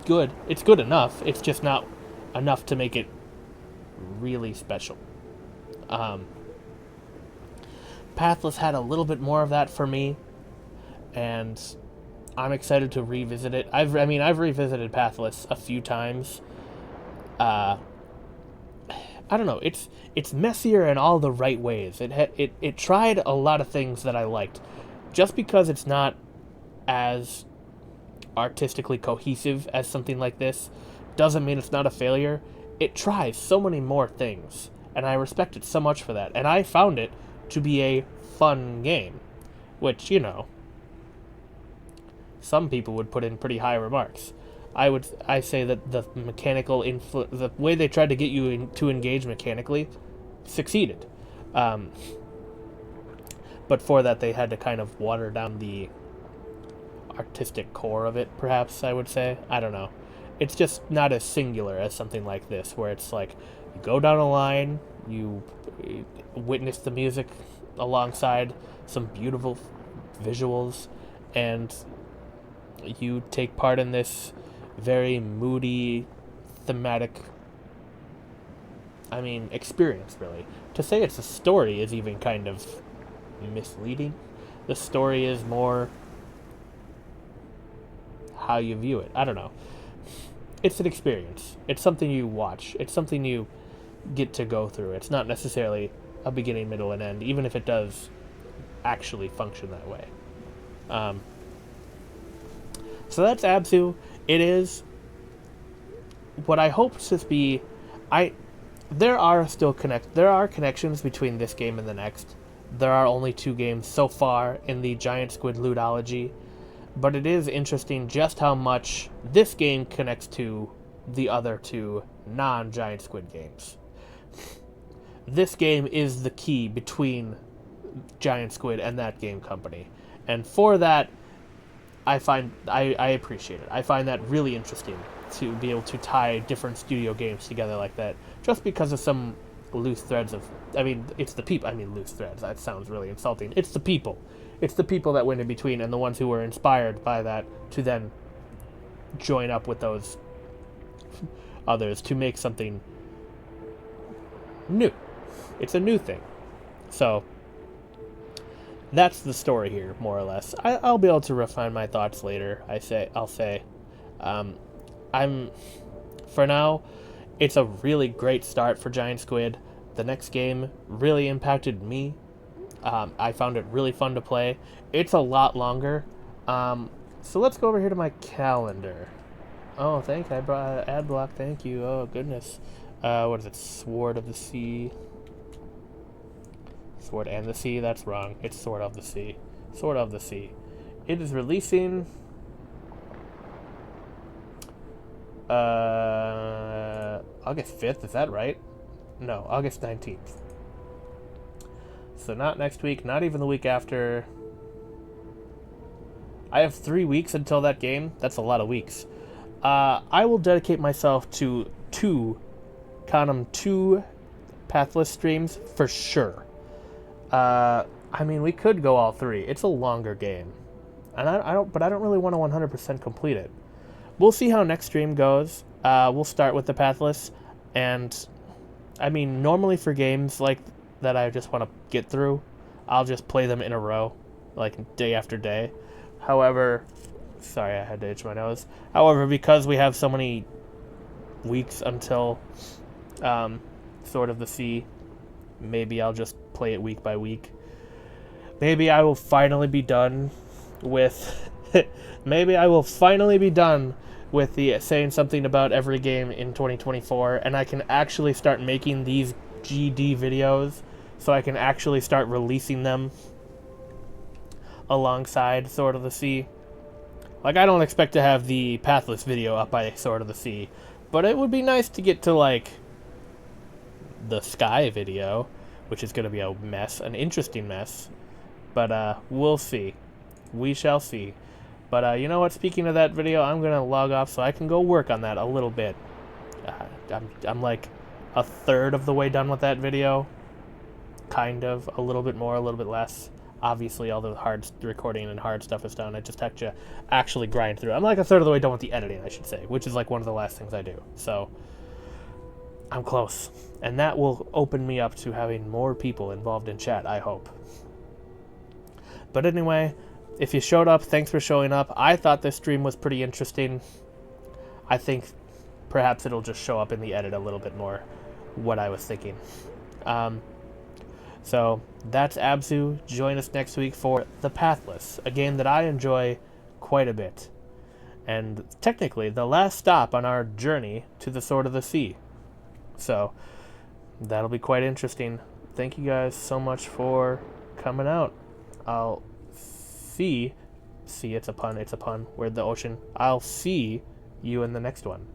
good. It's good enough. It's just not enough to make it really special. Pathless had a little bit more of that for me, and I'm excited to revisit it. I've revisited Pathless a few times. I don't know. It's messier in all the right ways. It tried a lot of things that I liked. Just because it's not as artistically cohesive as something like this doesn't mean it's not a failure. It tries so many more things, and I respect it so much for that. And I found it to be a fun game, which, you know, some people would put in pretty high remarks. I say that the mechanical the way they tried to get you to engage mechanically succeeded. But for that, they had to kind of water down the artistic core of it, perhaps, I would say. I don't know. It's just not as singular as something like this, where it's like, you go down a line, you witness the music alongside some beautiful visuals, and you take part in this very moody, thematic, experience, really. To say it's a story is even kind of misleading. The story is more how you view it. I don't know. It's an experience. It's something you watch. It's something you get to go through. It's not necessarily a beginning, middle, and end, even if it does actually function that way. So that's Abzu. It is what I hope to be. There are connections between this game and the next. There are only 2 games so far in the Giant Squid Ludology, but it is interesting just how much this game connects to the other 2 non-Giant Squid games. This game is the key between Giant Squid and that game company, and for that, I appreciate it. I find that really interesting to be able to tie different studio games together like that, just because of some loose threads of... it's the people... loose threads. That sounds really insulting. It's the people. It's the people that went in between and the ones who were inspired by that to then join up with those others to make something new. It's a new thing. So that's the story here, more or less. I'll be able to refine my thoughts later. I'll say. For now, it's a really great start for Giant Squid. The next game really impacted me. I found it really fun to play. It's a lot longer. So let's go over here to my calendar. Oh, thank you. I brought ad block. Thank you. Oh, goodness. What is it? Sword of the Sea. Sword and the Sea? That's wrong. It's Sword of the Sea. Sword of the Sea. It is releasing... August 5th, is that right? No, August 19th. So not next week, not even the week after. I have 3 weeks until that game. That's a lot of weeks. I will dedicate myself to count them, two pathless streams for sure. I mean, we could go all three. It's a longer game, and I don't really want to 100% complete it. We'll see how next stream goes. We'll start with the pathless, and I mean, normally for games like that I just want to get through, I'll just play them in a row, like day after day. However, sorry, I had to itch my nose. However, because we have so many weeks until Sword of the Sea, maybe I'll just play it week by week. Maybe I will finally be done with maybe I will finally be done with the saying something about every game in 2024, and I can actually start making these GD videos, so I can actually start releasing them alongside Sword of the Sea. Like, I don't expect to have the Pathless video up by Sword of the Sea, but it would be nice to get to, like, the Sky video, which is going to be a mess, an interesting mess. But, we'll see. We shall see. But, you know what? Speaking of that video, I'm going to log off so I can go work on that a little bit. I'm like a third of the way done with that video. Kind of. A little bit more, a little bit less. Obviously, all the hard recording and hard stuff is done. I just have to actually grind through. I'm like a third of the way done with the editing, I should say, which is like one of the last things I do. So, I'm close. And that will open me up to having more people involved in chat, I hope. But anyway, if you showed up, thanks for showing up. I thought this stream was pretty interesting. I think perhaps it'll just show up in the edit a little bit more, what I was thinking. So that's Abzu. Join us next week for The Pathless, a game that I enjoy quite a bit. And technically, the last stop on our journey to the Sword of the Sea. So that'll be quite interesting. Thank you guys so much for coming out. I'll see, it's a pun, where the ocean. I'll see you in the next one.